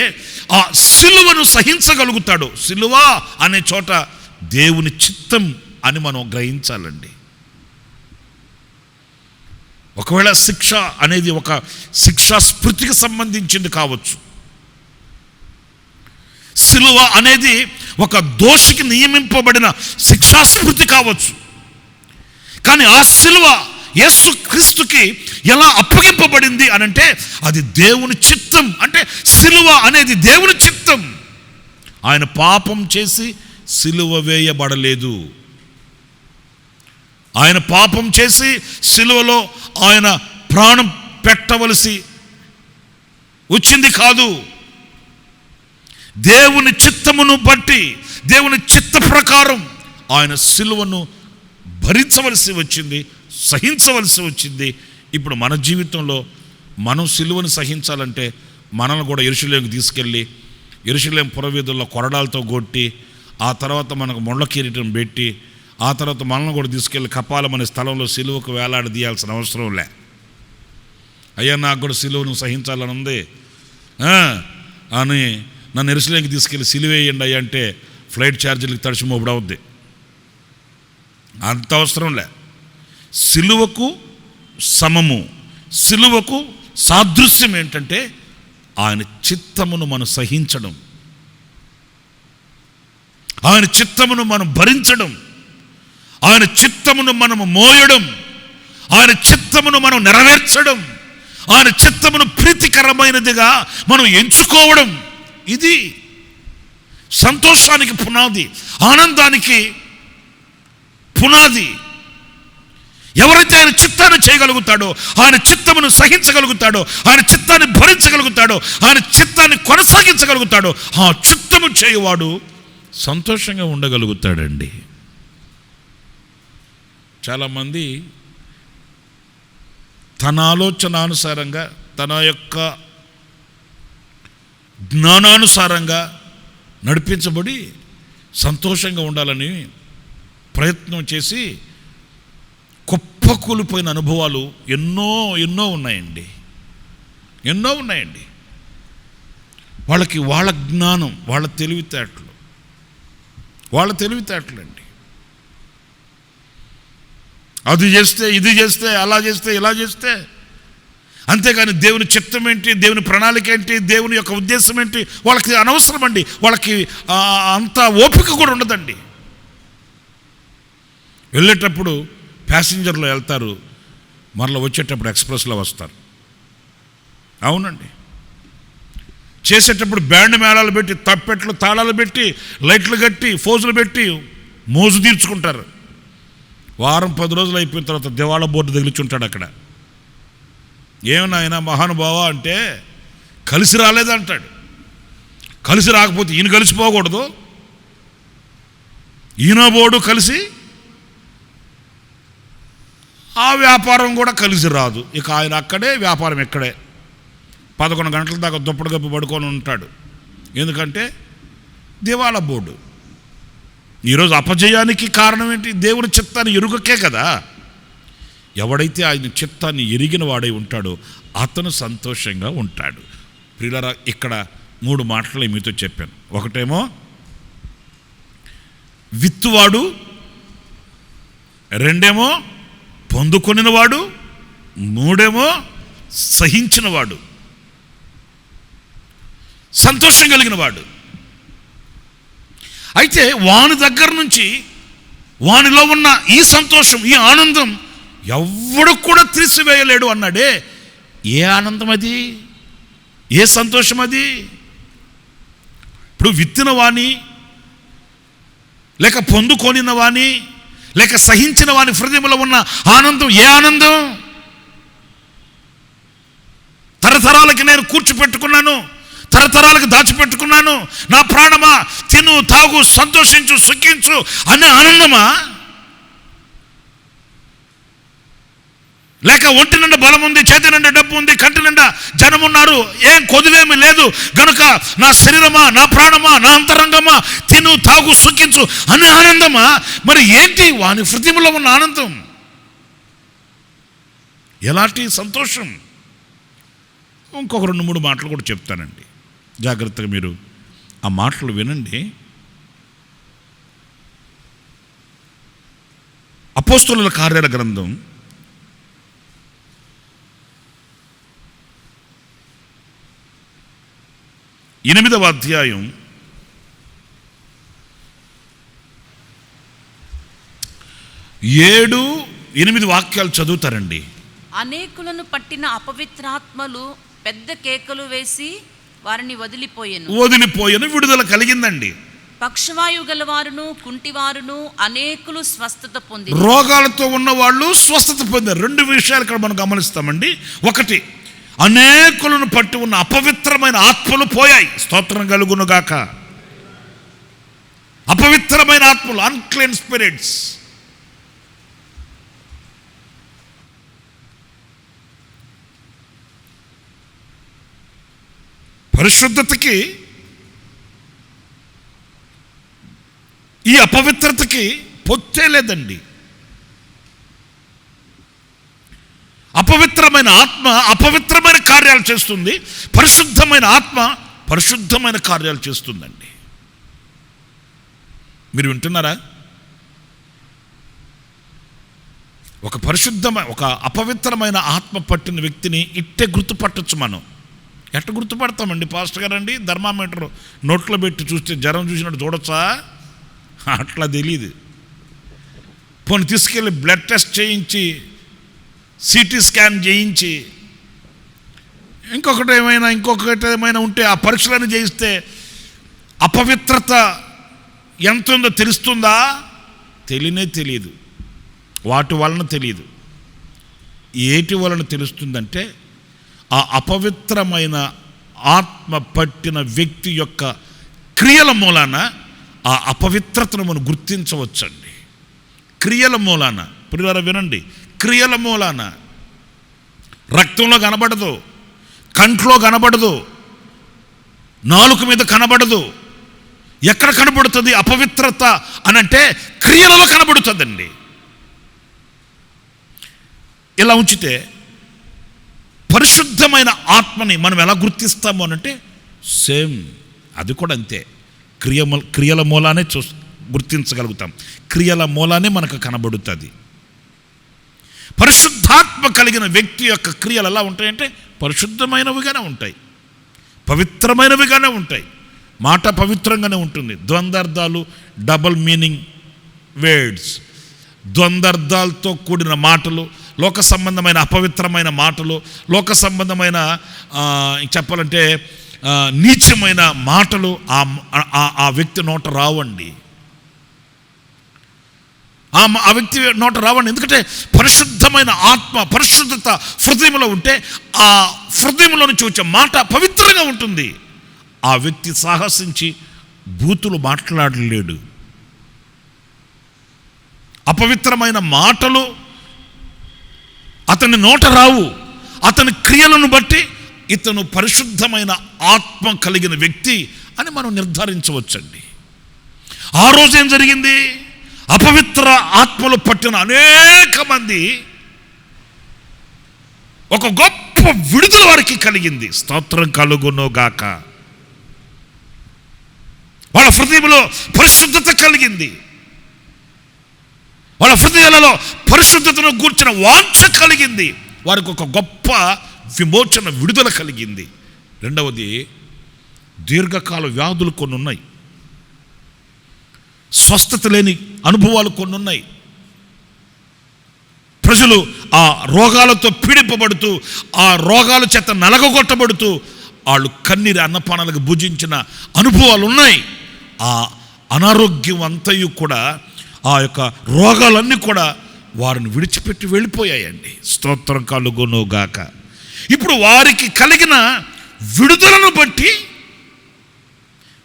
ఆ సిలువను సహించగలుగుతాడో, సిలువ అనే చోట దేవుని చిత్తం అని మనం గ్రహించాలండి. ఒకవేళ శిక్ష అనేది ఒక శిక్షా స్మృతికి సంబంధించింది కావచ్చు, సిలువ అనేది ఒక దోషికి నియమింపబడిన శిక్షాస్మృతి కావచ్చు. కానీ ఆ సిలువ యేసు క్రీస్తుకి ఎలా అప్పగింపబడింది అనంటే అది దేవుని చిత్తం. అంటే సిలువ అనేది దేవుని చిత్తం. ఆయన పాపం చేసి సిలువ వేయబడలేదు. ఆయన పాపం చేసి సిలువలో ఆయన ప్రాణం పెట్టవలసి వచ్చింది కాదు. దేవుని చిత్తమును బట్టి, దేవుని చిత్త ప్రకారం ఆయన సిలువను భరించవలసి వచ్చింది, సహించవలసి వచ్చింది. ఇప్పుడు మన జీవితంలో మనం సిలువను సహించాలంటే మనల్ని కూడా యెరూషలేముకు తీసుకెళ్ళి యెరూషలేము పురవీధుల్లో కొరడాలతో కొట్టి, ఆ తర్వాత మనకు మొండ్ల కిరీటం పెట్టి, ఆ తర్వాత మనల్ని కూడా తీసుకెళ్ళి కపాలం అనే స్థలంలో సిలువకు వేలాడదీయాల్సిన అవసరం లే. అయ్యా, నాకు కూడా సిలువను సహించాలని ఉంది అని నన్ను యెరూషలేముకి తీసుకెళ్ళి సిలువేయండి అయ్యా అంటే ఫ్లైట్ ఛార్జీలకు తడిచి మోపుడవుద్ది. అంత అవసరం లే. సిలువకు సమము, సిలువకు సాదృశ్యం ఏంటంటే ఆయన చిత్తమును మనం సహించడం, ఆయన చిత్తమును మనం భరించడం, ఆయన చిత్తమును మనము మోయడం, ఆయన చిత్తమును మనం నెరవేర్చడం, ఆయన చిత్తమును ప్రీతికరమైనదిగా మనం ఎంచుకోవడం. ఇది సంతోషానికి పునాది, ఆనందానికి పునాది. ఎవరైతే ఆయన చిత్తాన్ని చేయగలుగుతాడో, ఆయన చిత్తమును సహించగలుగుతాడో, ఆయన చిత్తాన్ని భరించగలుగుతాడో, ఆయన చిత్తాన్ని కొనసాగించగలుగుతాడో, ఆ చిత్తము చేయవాడు సంతోషంగా ఉండగలుగుతాడండి. చాలామంది తన ఆలోచనానుసారంగా, తన యొక్క జ్ఞానానుసారంగా నడిపించబడి సంతోషంగా ఉండాలని ప్రయత్నం చేసి కుప్పకూలిపోయిన అనుభవాలు ఎన్నో ఉన్నాయండి. వాళ్ళకి వాళ్ళ జ్ఞానం, వాళ్ళ తెలివితేటలండి. అది చేస్తే, ఇది చేస్తే, అలా చేస్తే, ఇలా చేస్తే, అంతేగాని దేవుని చిత్తం ఏంటి, దేవుని ప్రణాళిక ఏంటి, దేవుని యొక్క ఉద్దేశం ఏంటి వాళ్ళకి అనవసరం అండి. వాళ్ళకి అంత ఓపిక కూడా ఉండదండి. వెళ్ళేటప్పుడు ప్యాసింజర్లో వెళ్తారు, మరలా వచ్చేటప్పుడు ఎక్స్ప్రెస్లో వస్తారు. అవునండి. చేసేటప్పుడు బ్యాండ్ మేళాలు పెట్టి, తప్పెట్లు తాళాలు పెట్టి, లైట్లు కట్టి, ఫోజులు పెట్టి మోజు తీర్చుకుంటారు. వారం 10 రోజులు అయిపోయిన తర్వాత దివాళా బోర్డు తగిలిచుంటాడు అక్కడ. ఏమన్నా ఆయన మహానుభావ అంటే కలిసి రాలేదంటాడు. కలిసి రాకపోతే ఈయన కలిసిపోకూడదు, ఈయన బోర్డు కలిసి ఆ వ్యాపారం కూడా కలిసి రాదు. ఇక ఆయన అక్కడే, వ్యాపారం ఎక్కడే. 11 గంటల దాకా దుప్పటి గప్పు పడుకొని ఉంటాడు. ఎందుకంటే దివాళా బోర్డు. ఈరోజు అపజయానికి కారణం ఏంటి? దేవుని చిత్తాన్ని ఎరుగకే కదా. ఎవడైతే ఆయన చిత్తాన్ని ఎరిగిన వాడై ఉంటాడో అతను సంతోషంగా ఉంటాడు. ప్రియులారా, ఇక్కడ 3 మాటలు మీతో చెప్పాను. ఒకటేమో విత్తువాడు, రెండేమో పొందుకొనినవాడు, మూడేమో సహించినవాడు, సంతోషం కలిగిన వాడు. అయితే వాని దగ్గర నుంచి, వానిలో ఉన్న ఈ సంతోషం, ఈ ఆనందం ఎవడు కూడా తీసివేయలేడు అన్నాడే. ఏ ఆనందం అది? ఏ సంతోషం అది? ఇప్పుడు విత్తిన వాణి, లేక పొందుకొనిన వాణి, లేక సహించిన వాని హృదయంలో ఉన్న ఆనందం ఏ ఆనందం? తరతరాలకి నేను కూర్చిపెట్టుకున్నాను, తరతరాలకు దాచిపెట్టుకున్నాను, నా ప్రాణమా తిను, తాగు, సంతోషించు, సుఖించు అనే ఆనందమా? లేక ఒంటి నిండా బలం ఉంది, చేతి నిండా డబ్బు ఉంది, కంటి నిండా జనం ఉన్నారు, ఏం కొదువేమీ లేదు గనుక నా శరీరమా, నా ప్రాణమా, నా అంతరంగమా తిను, తాగు, సుఖించు అనే ఆనందమా? మరి ఏంటి వాని హృదయంలో ఉన్న ఆనందం? ఎలాంటి సంతోషం? ఇంకొక 2-3 మాటలు కూడా చెప్తానండి. జాగ్రత్తగా మీరు ఆ మాటలు వినండి. అపోస్తలుల కార్యాల గ్రంథం 8వ అధ్యాయం 7-8 వాక్యాలు చదువుతారండి. అనేకులను పట్టిన అపవిత్రాత్మలు పెద్ద కేకలు వేసి వారిని వదిలిపోయెను. విడుదల కలిగిందండి. పక్షవాయు గలవారును, కుంటివారును అనేకులు స్వస్థత పొంది, రోగాలతో ఉన్న వాళ్ళు స్వస్థత పొందారు. 2 విషయాలు ఇక్కడ మనం గమనిస్తామండి. ఒకటి, అనేకులను పట్టి ఉన్న అపవిత్రమైన ఆత్మలు పోయాయి. స్తోత్రం కలుగును గాక. అపవిత్రమైన ఆత్మలు, అన్క్లీన్ స్పిరిట్స్. పరిశుద్ధతకి, ఈ అపవిత్రతకి పొత్తే లేదండి. అపవిత్రమైన ఆత్మ అపవిత్రమైన కార్యాలు చేస్తుంది, పరిశుద్ధమైన ఆత్మ పరిశుద్ధమైన కార్యాలు చేస్తుందండి. మీరు వింటున్నారా? ఒక అపవిత్రమైన ఆత్మ పట్టిన వ్యక్తిని ఇట్టే గుర్తుపట్టచ్చు మనం. ఎట్ట గుర్తుపడతామండి పాస్టర్ గారండి? థర్మామీటర్ నోట్లో పెట్టి చూస్తే జ్వరం చూసినట్టు చూడొచ్చా? అట్లా తెలియదు. పోనీ తీసుకెళ్ళి బ్లడ్ టెస్ట్ చేయించి, సిటీ స్కాన్ చేయించి, ఇంకొకటి ఏమైనా ఉంటే ఆ పరీక్షలను చేయిస్తే అపవిత్రత ఎంత ఉందో తెలుస్తుందా? తెలియదు. వాటి వలన తెలియదు. ఏటి వలన తెలుస్తుందంటే ఆ అపవిత్రమైన ఆత్మ పట్టిన వ్యక్తి యొక్క క్రియల మూలాన ఆ అపవిత్రతను మనం గుర్తించవచ్చండి. క్రియల మూలాన, ప్రియులారా వినండి, క్రియల మూలాన. రక్తంలో కనబడదు, కంట్లో కనబడదు, నాలుక మీద కనబడదు. ఎక్కడ కనబడుతుంది అపవిత్రత అనంటే క్రియలలో కనబడుతుందండి. ఇలా ఉంచితే పరిశుద్ధమైన ఆత్మని మనం ఎలా గుర్తిస్తాము అనంటే సేమ్ అది కూడా అంతే. క్రియల మూలానే గుర్తించగలుగుతాం, క్రియల మూలానే మనకు కనబడుతుంది. పరిశుద్ధాత్మ కలిగిన వ్యక్తి యొక్క క్రియలు ఎలా ఉంటాయంటే పరిశుద్ధమైనవిగానే ఉంటాయి, పవిత్రమైనవిగానే ఉంటాయి. మాట పవిత్రంగానే ఉంటుంది. ద్వంద్వార్థాలు, డబుల్ మీనింగ్ వర్డ్స్, ద్వంద్వార్థాలతో కూడిన మాటలు, లోక సంబంధమైన అపవిత్రమైన మాటలు, లోక సంబంధమైన చెప్పాలంటే నీచమైన మాటలు ఆ వ్యక్తి నోట రావండి. ఆ వ్యక్తి నోట రావండి. ఎందుకంటే పరిశుద్ధమైన ఆత్మ, పరిశుద్ధత హృదయంలో ఉంటే ఆ హృదయంలో నుంచి వచ్చే మాట పవిత్రంగా ఉంటుంది. ఆ వ్యక్తి సాహసించి బూతులు మాట్లాడలేడు. అపవిత్రమైన మాటలు అతని నోట రావు. అతని క్రియలను బట్టి ఇతను పరిశుద్ధమైన ఆత్మ కలిగిన వ్యక్తి అని మనం నిర్ధారించవచ్చండి. ఆ రోజు ఏం జరిగింది? అపవిత్ర ఆత్మలు పట్టిన అనేక మంది ఒక గొప్ప విడుదల వారికి కలిగింది. స్తోత్రం కలుగును గాక. వాళ్ళ హృదయంలో పరిశుద్ధత కలిగింది, వాళ్ళ హృదయాలలో పరిశుద్ధతను గూర్చిన వాంఛ కలిగింది, వారికి ఒక గొప్ప విమోచన, విడుదల కలిగింది. రెండవది, దీర్ఘకాల వ్యాధులు కొన్ని ఉన్నాయి, స్వస్థత లేని అనుభవాలు కొన్ని ఉన్నాయి. ప్రజలు ఆ రోగాలతో పీడింపబడుతూ, ఆ రోగాల చేత నలగొట్టబడుతూ వాళ్ళు కన్నీరు అన్నపానాలకు భుజించిన అనుభవాలు ఉన్నాయి. ఆ అనారోగ్యం అంతయు కూడా, ఆ యొక్క రోగాలన్నీ కూడా వారిని విడిచిపెట్టి వెళ్ళిపోయాయండి. స్తోత్రం కలుగును గాక. ఇప్పుడు వారికి కలిగిన విడుదలను బట్టి,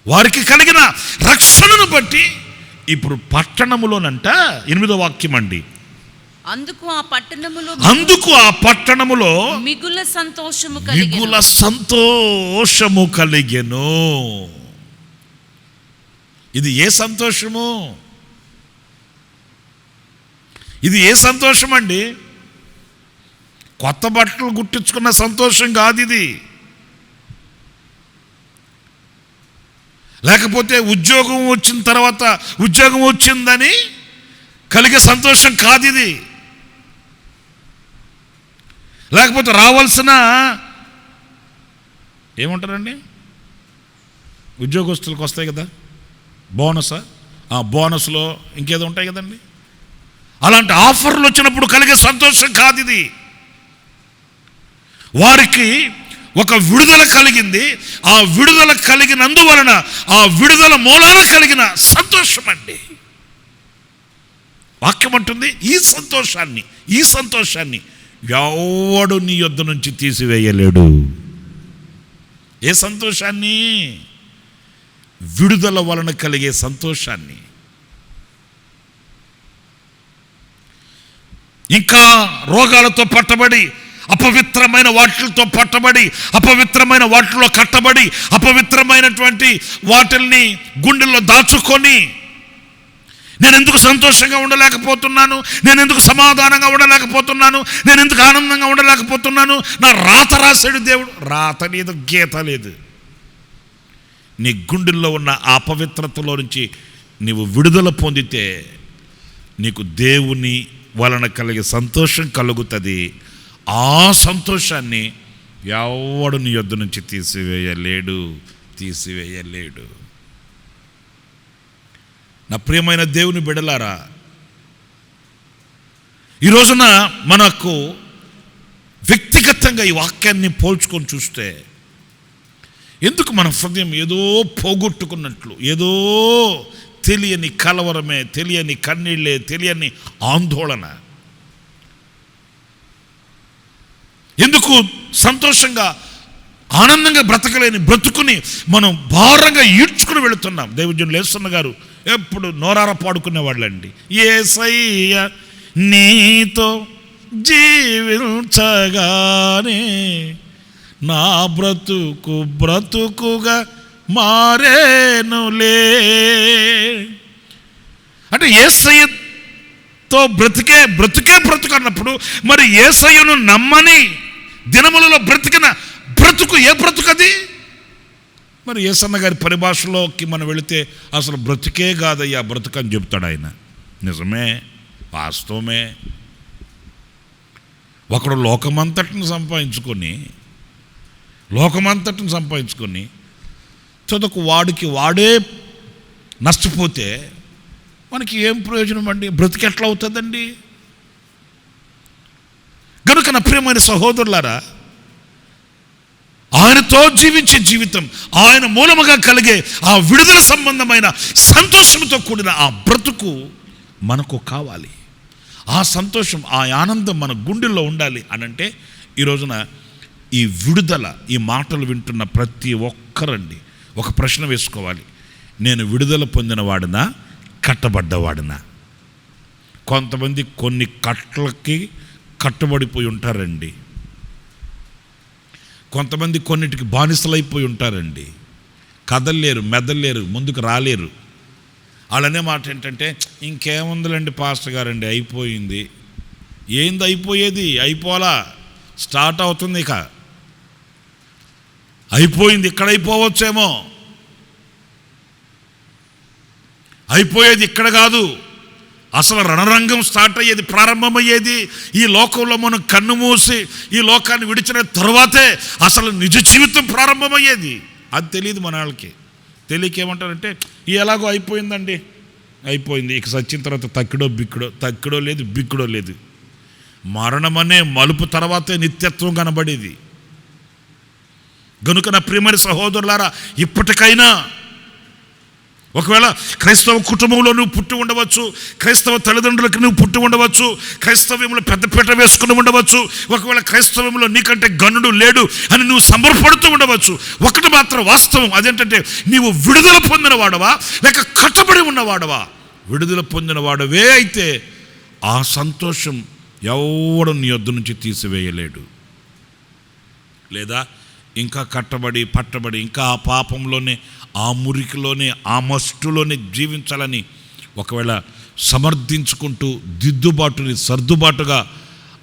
వారికి కలిగిన రక్షణను బట్టి ఇప్పుడు పట్టణములోనంట 8వ వాక్యం అండి, అందుకు ఆ పట్టణములో మిగుల సంతోషము కలిగెను. ఇది ఏ సంతోషము? ఇది ఏ సంతోషం అండి? కొత్త బట్టలు గుట్టించుకున్న సంతోషం కాదు ఇది. లేకపోతే ఉద్యోగం వచ్చిన తర్వాత ఉద్యోగం వచ్చిందని కలిగే సంతోషం కాదు ఇది. లేకపోతే రావాల్సిన ఏమంటారండి, ఉద్యోగస్తులకు వస్తాయి కదా బోనసా, ఆ బోనస్లో ఇంకేదో ఉంటాయి కదండి, అలాంటి ఆఫర్లు వచ్చినప్పుడు కలిగే సంతోషం కాదు ఇది. వారికి ఒక విడుదల కలిగింది. ఆ విడుదల కలిగినందువలన, ఆ విడుదల మూలాన కలిగిన సంతోషం అండి. వాక్యం అంటుంది, ఈ సంతోషాన్ని ఎవడు నీ యొద్ద నుంచి తీసివేయలేడు. ఏ సంతోషాన్ని? విడుదల వలన కలిగే సంతోషాన్ని. ఇంకా రోగాలతో పట్టబడి, అపవిత్రమైన వాటితో పట్టబడి, అపవిత్రమైన వాటిలో కట్టబడి, అపవిత్రమైనటువంటి వాటిల్ని గుండెల్లో దాచుకొని, నేను ఎందుకు సంతోషంగా ఉండలేకపోతున్నాను, నేను ఎందుకు సమాధానంగా ఉండలేకపోతున్నాను, నేను ఎందుకు ఆనందంగా ఉండలేకపోతున్నాను, నా రాత రాశాడు దేవుడు. రాత లేదు, గీత లేదు. నీ గుండెల్లో ఉన్న ఆ అపవిత్రతలో నుంచి నీవు విడుదల పొందితే నీకు దేవుని వలన కలిగే సంతోషం కలుగుతుంది. ఆ సంతోషాన్ని ఎవడు నీ యొద్ద నుంచి తీసివేయలేడు. నా ప్రియమైన దేవుని బిడ్డలారా, ఈ రోజున మనకు వ్యక్తిగతంగా ఈ వాక్యాన్ని పోల్చుకొని చూస్తే ఎందుకు మన హృదయం ఏదో పోగొట్టుకున్నట్లు, ఏదో తెలియని కలవరమే, తెలియని కన్నీళ్ళే, తెలియని ఆందోళన. ఎందుకు సంతోషంగా ఆనందంగా బ్రతకలేని బ్రతుకుని మనం భారంగా ఈడ్చుకుని వెళుతున్నాం. దైవజనులు యేసన్న గారు ఎప్పుడు నోరార పాడుకునే వాళ్ళండి. యేసయ్య నీతో జీవించగానే నా బ్రతుకు బ్రతుకుగా మారేనులే. అంటే యేసయ్యతో బ్రతుకే బ్రతుకు అన్నప్పుడు మరి యేసయ్యను నమ్మని దినములలో బ్రతికిన బ్రతుకు ఏ బ్రతుకు అది? మరి యేసన్న గారి పరిభాషలోకి మనం వెళితే అసలు బ్రతుకే కాదయ్యా బ్రతుకు అని చెప్తాడు ఆయన. నిజమే, వాస్తవమే. ఒకడు లోకమంతటిని సంపాదించుకొని చదువుకు వాడే నష్టపోతే మనకి ఏం ప్రయోజనం అండి? బ్రతికి ఎట్లా అవుతుందండి? కనుక నా ప్రియమైన సహోదరులారా, ఆయనతో జీవించే జీవితం, ఆయన మూలముగా కలిగే ఆ విడుదల సంబంధమైన సంతోషంతో కూడిన ఆ బ్రతుకు మనకు కావాలి. ఆ సంతోషం, ఆ ఆనందం మన గుండెల్లో ఉండాలి అనంటే ఈ రోజున ఈ విడుదల, ఈ మాటలు వింటున్న ప్రతి ఒక్కరండి ఒక ప్రశ్న వేసుకోవాలి. నేను విడుదల పొందినవాడినా కట్టబడ్డవాడినా? కొంతమంది కొన్ని కట్లకి కట్టుబడిపోయి ఉంటారండి. కొంతమంది కొన్నిటికి బానిసలైపోయి ఉంటారండి. కదలలేరు, మెదలలేరు, ముందుకు రాలేరు. వాళ్ళనే మాట ఏంటంటే ఇంకేముందులండి పాస్టర్ గారండి, అయిపోయింది. ఏంది అయిపోయేది? అయిపోలా, స్టార్ట్ అవుతుంది. ఇక అయిపోయింది, ఇక్కడ అయిపోవచ్చేమో. అయిపోయేది ఇక్కడ కాదు, అసలు రణరంగం స్టార్ట్ అయ్యేది, ప్రారంభమయ్యేది ఈ లోకంలో. మనం కన్ను మూసి ఈ లోకాన్ని విడిచిన తర్వాతే అసలు నిజ జీవితం ప్రారంభమయ్యేది. అది తెలియదు మన వాళ్ళకి. తెలియకేమంటారంటే ఎలాగో అయిపోయిందండి, అయిపోయింది, ఇక సచ్చిన తర్వాత తక్కిడో లేదు, బిక్కుడో లేదు. మరణం అనే మలుపు తర్వాతే నిత్యత్వం కనబడేది. గనుక నా ప్రియమైన సహోదరులారా, ఇప్పటికైనా ఒకవేళ క్రైస్తవ కుటుంబంలో నువ్వు పుట్టి ఉండవచ్చు, క్రైస్తవ తల్లిదండ్రులకు నువ్వు పుట్టి ఉండవచ్చు, క్రైస్తవ్యంలో పెద్దపీట వేసుకుని ఉండవచ్చు, ఒకవేళ క్రైస్తవంలో నీకంటే గనుడు లేడు అని నువ్వు సంబరపడుతూ ఉండవచ్చు. ఒకటి మాత్రం వాస్తవం, అదేంటంటే నీవు విడుదల పొందిన వాడవా లేక కట్టబడి ఉన్నవాడవా? విడుదల పొందిన వాడవే అయితే ఆ సంతోషం ఎవడు నీ యొద్ద నుంచి తీసివేయలేడు. లేదా ఇంకా కట్టబడి పట్టబడి ఇంకా ఆ పాపంలోనే, ఆ మురికిలోనే, ఆ మస్టులోనే జీవించాలని ఒకవేళ సమర్థించుకుంటూ సర్దుబాటుగా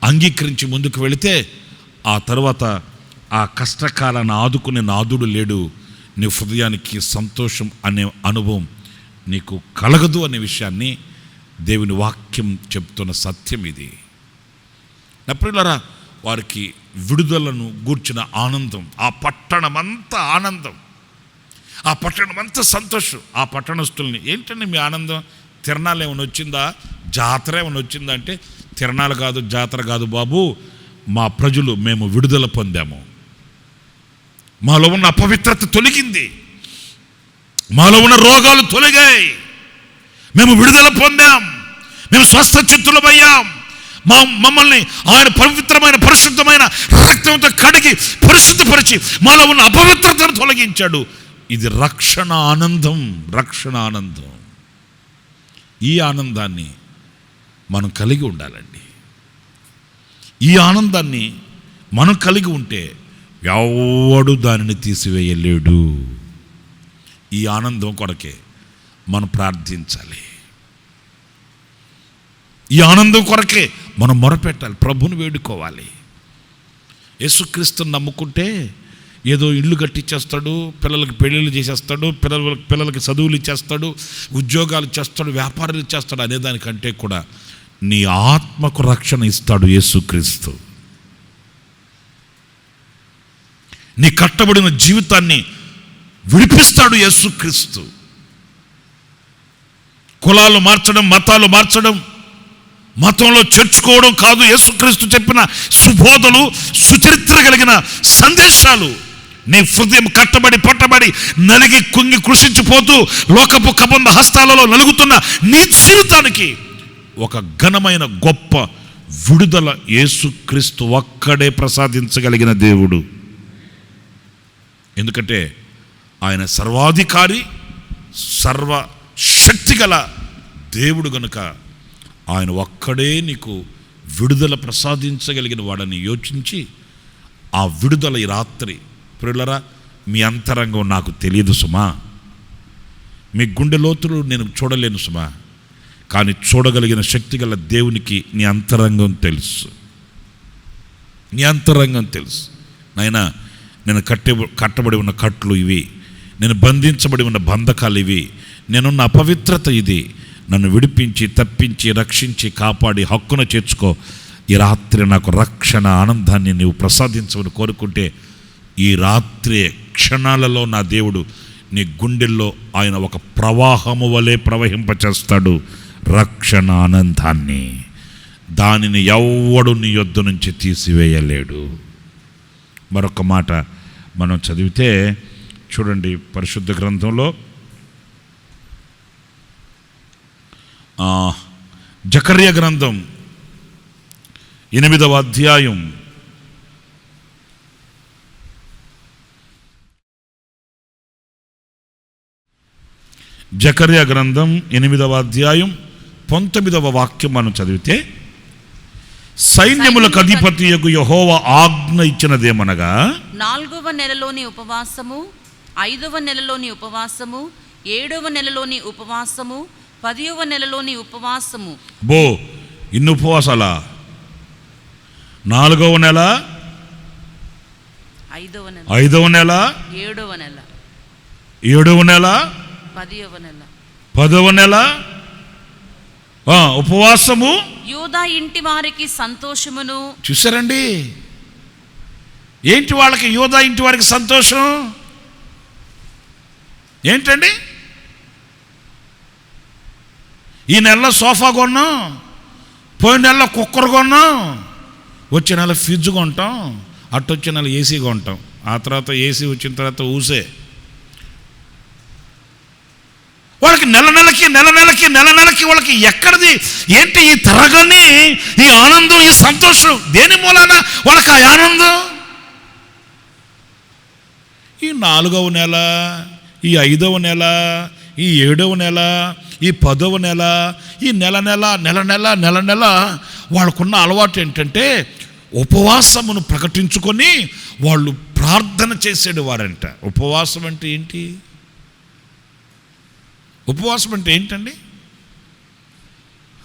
అంగీకరించి ముందుకు వెళితే ఆ తర్వాత ఆ కష్టకాలాన్ని ఆదుకునే నాదుడు లేడు. నీ హృదయానికి సంతోషం అనే అనుభవం నీకు కలగదు అనే విషయాన్ని దేవుని వాక్యం చెప్తున్న సత్యం ఇది. నా ప్రియులారా, వారికి విడుదలను గూర్చిన ఆనందం, ఆ పట్టణమంతా ఆనందం, ఆ పట్టణమంతా సంతోషం. ఆ పట్టణస్తుల్ని ఏంటండి మీ ఆనందం? తిరణాలు ఏమైనా వచ్చిందా? జాతర ఏమైనా వచ్చిందా అంటే, తిరణాలు కాదు, జాతర కాదు బాబు, మా ప్రజలు మేము విడుదల పొందాము, మాలో ఉన్న అపవిత్రత తొలగింది, మాలో ఉన్న రోగాలు తొలగాయి, మేము విడుదల పొందాం, మేము స్వస్థ చిత్తులమయ్యాం, మమ్మల్ని ఆయన పవిత్రమైన పరిశుద్ధమైన రక్తంతో కడిగి పరిశుద్ధపరిచి మాలో ఉన్న అపవిత్రతను తొలగించాడు. ఇది రక్షణ ఆనందం. ఈ ఆనందాన్ని మనం కలిగి ఉండాలండి. ఈ ఆనందాన్ని మనం కలిగి ఉంటే ఎవడు దానిని తీసివేయలేడు. ఈ ఆనందం కొరకే మనం ప్రార్థించాలి. ఈ ఆనందం కొరకే మనం మొరపెట్టాలి, ప్రభుని వేడుకోవాలి. యేసుక్రీస్తుని నమ్ముకుంటే ఏదో ఇల్లు కట్టించేస్తాడు, పిల్లలకి పెళ్ళిళ్ళు చేసేస్తాడు, పిల్లలకి చదువులు ఇచ్చేస్తాడు, ఉద్యోగాలు ఇచ్చేస్తాడు, వ్యాపారాలు ఇచ్చేస్తాడు అనేదానికంటే కూడా నీ ఆత్మకు రక్షణ ఇస్తాడు యేసుక్రీస్తు. నీ కట్టబడిన జీవితాన్ని విడిపిస్తాడు యేసుక్రీస్తు. కులాలు మార్చడం, మతాలు మార్చడం, మతంలో చేర్చుకోవడం కాదు యేసుక్రీస్తు చెప్పిన సుబోధలు, సుచరిత్ర కలిగిన సందేశాలు. నీ హృదయం కట్టబడి పట్టబడి నలిగి కుంగి కృషించిపోతూ లోకపు కబంధ హస్తాలలో నలుగుతున్న నీ జీవితానికి ఒక ఘనమైన గొప్ప విడుదల యేసుక్రీస్తు ఒక్కడే ప్రసాదించగలిగిన దేవుడు. ఎందుకంటే ఆయన సర్వాధికారి, సర్వశక్తిగల దేవుడు గనుక ఆయన ఒక్కడే నీకు విడుదల ప్రసాదించగలిగిన వాడని యోచించి ఆ విడుదల ఈ రాత్రి ప్రియులరా, మీ అంతరంగం నాకు తెలియదు సుమా, మీ గుండె లోతులు నేను చూడలేను సుమా, కానీ చూడగలిగిన శక్తి గల దేవునికి నీ అంతరంగం తెలుసు. నీ అంతరంగం తెలుసు. నాయనా, నేను కట్టబడి ఉన్న కట్లు ఇవి, నేను బంధించబడి ఉన్న బంధకాలు ఇవి, నేనున్న అపవిత్రత ఇది, నన్ను విడిపించి తప్పించి రక్షించి కాపాడి హక్కున చేర్చుకో. ఈ రాత్రి నాకు రక్షణ ఆనందాన్ని నీవు ప్రసాదించమని కోరుకుంటే ఈ రాత్రి క్షణాలలో నా దేవుడు నీ గుండెల్లో ఆయన ఒక ప్రవాహము వలె ప్రవహింపచేస్తాడు రక్షణ ఆనందాన్ని. దానిని ఎవ్వడు నీ యొద్ద నుంచి తీసివేయలేడు. మరొక మాట మనం చదివితే చూడండి, పరిశుద్ధ గ్రంథంలో జకర్యా గ్రంథం 8వ అధ్యాయం 8వ అధ్యాయం 19వ వాక్యం మనం చదివితే, సైన్యములకు అధిపతియగు యెహోవా ఆజ్ఞ ఇచ్చినదేమనగా 4వ నెలలోని ఉపవాసము, 5వ నెలలోని ఉపవాసము, 7వ నెలలోని ఉపవాసము, 10వ నెలలోని ఉపవాసము. బో, ఇన్ని ఉపవాసాలా? 4వ నెల, 5వ నెల, 5వ నెల, 7వ నెల, 7వ నెల, 10వ నెల, 10వ నెల ఉపవాసము. యూదా ఇంటి వారికి సంతోషమును. చూసారండి, ఏంటి వాళ్ళకి యూదా ఇంటి వారికి సంతోషం ఏంటండి? ఈ నెలలో సోఫా కొన్నాం, పోయిన నెలలో కుక్కర్ కొన్నాం, వచ్చే నెల ఫ్రిడ్జ్ కొంటాం, అట్టొచ్చే నెల ఏసీ కొంటాం, ఆ తర్వాత ఏసీ వచ్చిన తర్వాత ఊసే. వాళ్ళకి నెల నెలకి వాళ్ళకి ఎక్కడిది ఏంటి ఈ తరగని ఈ ఆనందం, ఈ సంతోషం? దేని మూలాన వాళ్ళకి ఆ ఆనందం? ఈ 4వ నెల, ఈ 5వ నెల, ఈ 7వ నెల, ఈ 10వ నెల, ఈ నెల వాళ్ళకున్న అలవాటు ఏంటంటే ఉపవాసమును ప్రకటించుకొని వాళ్ళు ప్రార్థన చేసేడు వారంట. ఉపవాసం అంటే ఏంటి? ఉపవాసం అంటే ఏంటండి?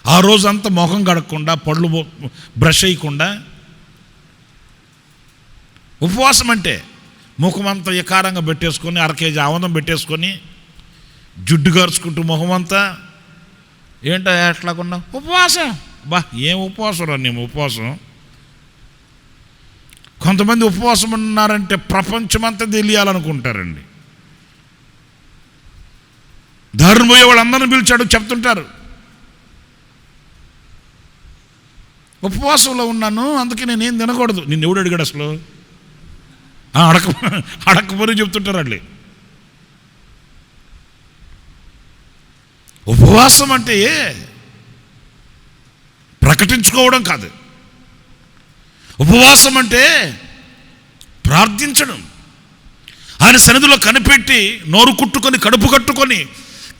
ఆ రోజంతా మొహం కడగకుండా, పళ్ళు బ్రష్ చేయకుండా ఉపవాసం అంటే ముఖం అంతా ఎకారంగా పెట్టేసుకొని, 1/2 కేజీ ఆముదం పెట్టేసుకొని, జుడ్డు గరుచుకుంటూ మొహం అంతా ఏంటో ఎట్లాగున్నా ఉపవాసం. బా, ఏం ఉపవాసం రా నీ ఉపవాసం? కొంతమంది ఉపవాసం ఉన్నారంటే ప్రపంచమంతా తెలియాలనుకుంటారండి. దారిని పోయే వాళ్ళందరినీ పిలిచాడు చెప్తుంటారు, ఉపవాసంలో ఉన్నాను అందుకే నేనేం తినకూడదు. నిన్ను ఎవడు అడిగాడు అసలు? అడకపోని చెప్తుంటారు వాళ్ళు. ఉపవాసం అంటే ప్రకటించుకోవడం కాదు. ఉపవాసం అంటే ప్రార్థించడం, ఆయన సన్నిధిలో కనిపెట్టి నోరు కుట్టుకొని కడుపు కట్టుకొని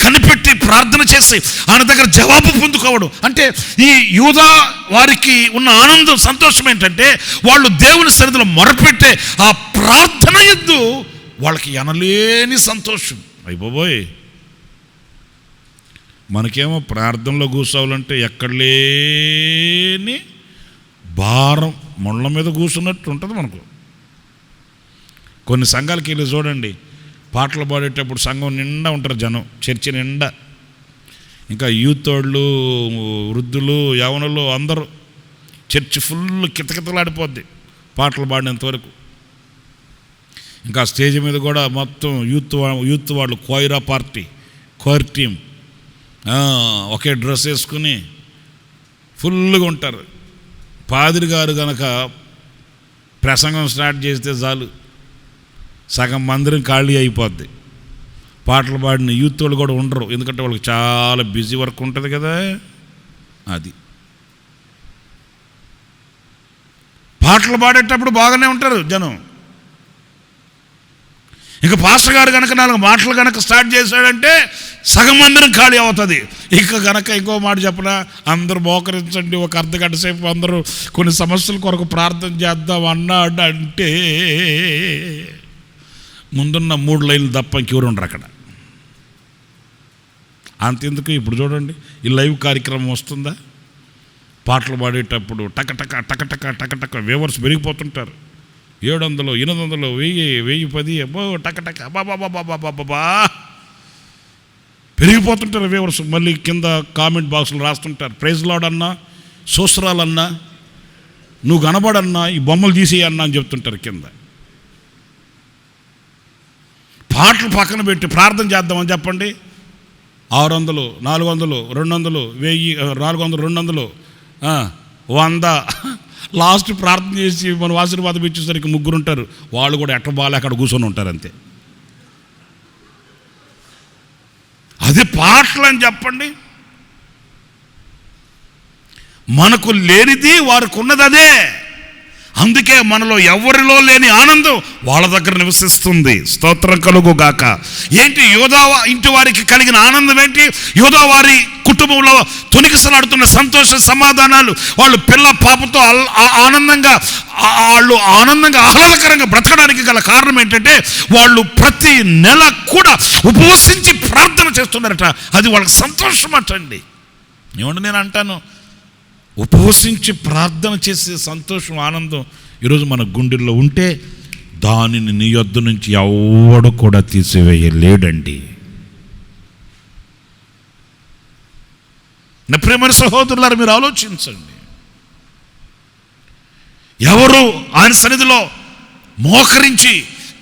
కనిపెట్టి ప్రార్థన చేసి ఆయన దగ్గర జవాబు పొందుకోవడం. అంటే ఈ యూదా వారికి ఉన్న ఆనందం, సంతోషం ఏంటంటే వాళ్ళు దేవుని సన్నిధిలో మొరపెట్టే ఆ ప్రార్థన యందు వాళ్ళకి ఎనలేని సంతోషం. అయిపోబోయ్, మనకేమో ప్రార్థనలో కూర్చోవాలంటే ఎక్కడ లేని భారం ముళ్ళ మీద కూర్చున్నట్టు ఉంటుంది మనకు. కొన్ని సంఘాలకి వెళ్ళి చూడండి, పాటలు పాడేటప్పుడు సంఘం నిండా ఉంటారు జనం, చర్చి నిండా. ఇంకా యూత్ వాళ్ళు, వృద్ధులు, యవనులు అందరూ, చర్చి ఫుల్ కితకితలాడిపోద్ది పాటలు పాడినంతవరకు. ఇంకా స్టేజ్ మీద కూడా మొత్తం యూత్ వాళ్ళు, కోయిర్ టీం ఒకే డ్రెస్ వేసుకుని ఫుల్గా ఉంటారు. పాదిరి గారు కనుక ప్రసంగం స్టార్ట్ చేస్తే చాలు సగం మందిరం ఖాళీ అయిపోద్ది. పాటలు పాడిన యూత్ వాళ్ళు కూడా ఉండరు, ఎందుకంటే వాళ్ళకి చాలా బిజీ వర్క్ ఉంటుంది కదా. అది పాటలు పాడేటప్పుడు బాగానే ఉంటారు జనం. ఇక పాస్టర్ గారు కనుక 4 మాటలు కనుక స్టార్ట్ చేశాడంటే సగం మందిరం ఖాళీ అవుతుంది. ఇక కనుక ఇంకో మాట చెప్పనా, అందరూ మోకరించండి, ఒక అర్ధగంట సేపు అందరూ కొన్ని సమస్యల కొరకు ప్రార్థన చేద్దాం అన్నాడంటే ముందున్న 3 లైన్లు తప్ప ఇంకెవరు ఉండరు అక్కడ. అంతెందుకు, ఇప్పుడు చూడండి ఈ లైవ్ కార్యక్రమం వస్తుందా, పాటలు పాడేటప్పుడు టకటక టకటక టకటక వ్యూవర్స్ పెరిగిపోతుంటారు. 700, 800, 1000, 1010 అబ్బో టకటక బాబా పెరిగిపోతుంటారు వ్యూవర్స్. మళ్ళీ కింద కామెంట్ బాక్సులు రాస్తుంటారు, ప్రైజ్ లార్డ్ అన్నా, సోస్రాలన్నా, నువ్వు కనబడన్నా, ఈ బొమ్మలు తీసేయన్నా అని చెప్తుంటారు కింద. పాటలు పక్కన పెట్టి ప్రార్థన చేద్దామని చెప్పండి, 600, 400, 200, 1000, 400, 200, 100. లాస్ట్ ప్రార్థన చేసి మనం ఆశీర్వాదం ఇచ్చేసరికి 3 ఉంటారు, వాళ్ళు కూడా ఎట్ట బాగా అక్కడ కూర్చొని ఉంటారు అంతే. అదే పాటలు అని చెప్పండి. మనకు లేనిది వారికి ఉన్నది అదే. అందుకే మనలో ఎవరిలో లేని ఆనందం వాళ్ళ దగ్గర నివసిస్తుంది. స్తోత్రం కలుగు గాక. ఏంటి యోధా ఇంటి వారికి కలిగిన ఆనందం ఏంటి? యోధా వారి కుటుంబంలో తొణికిసలాడుతున్న సంతోష సమాధానాలు, వాళ్ళు పిల్ల పాపతో ఆనందంగా ఆహ్లాదకరంగా బ్రతకడానికి గల కారణం ఏంటంటే వాళ్ళు ప్రతి నెల కూడా ఉపవసించి ప్రార్థన చేస్తున్నారట. అది వాళ్ళకి సంతోషం అటండి. ఏమంటే నేను అంటాను, ఉపవసించి ప్రార్థన చేసే సంతోషం, ఆనందం ఈరోజు మన గుండెల్లో ఉంటే దానిని నీ యొద్ద నుంచి ఎవడు కూడా తీసివేయలేడండి. నా ప్రియమైన సహోదరులారా, మీరు ఆలోచించండి. ఎవరు ఆయన సన్నిధిలో మోకరించి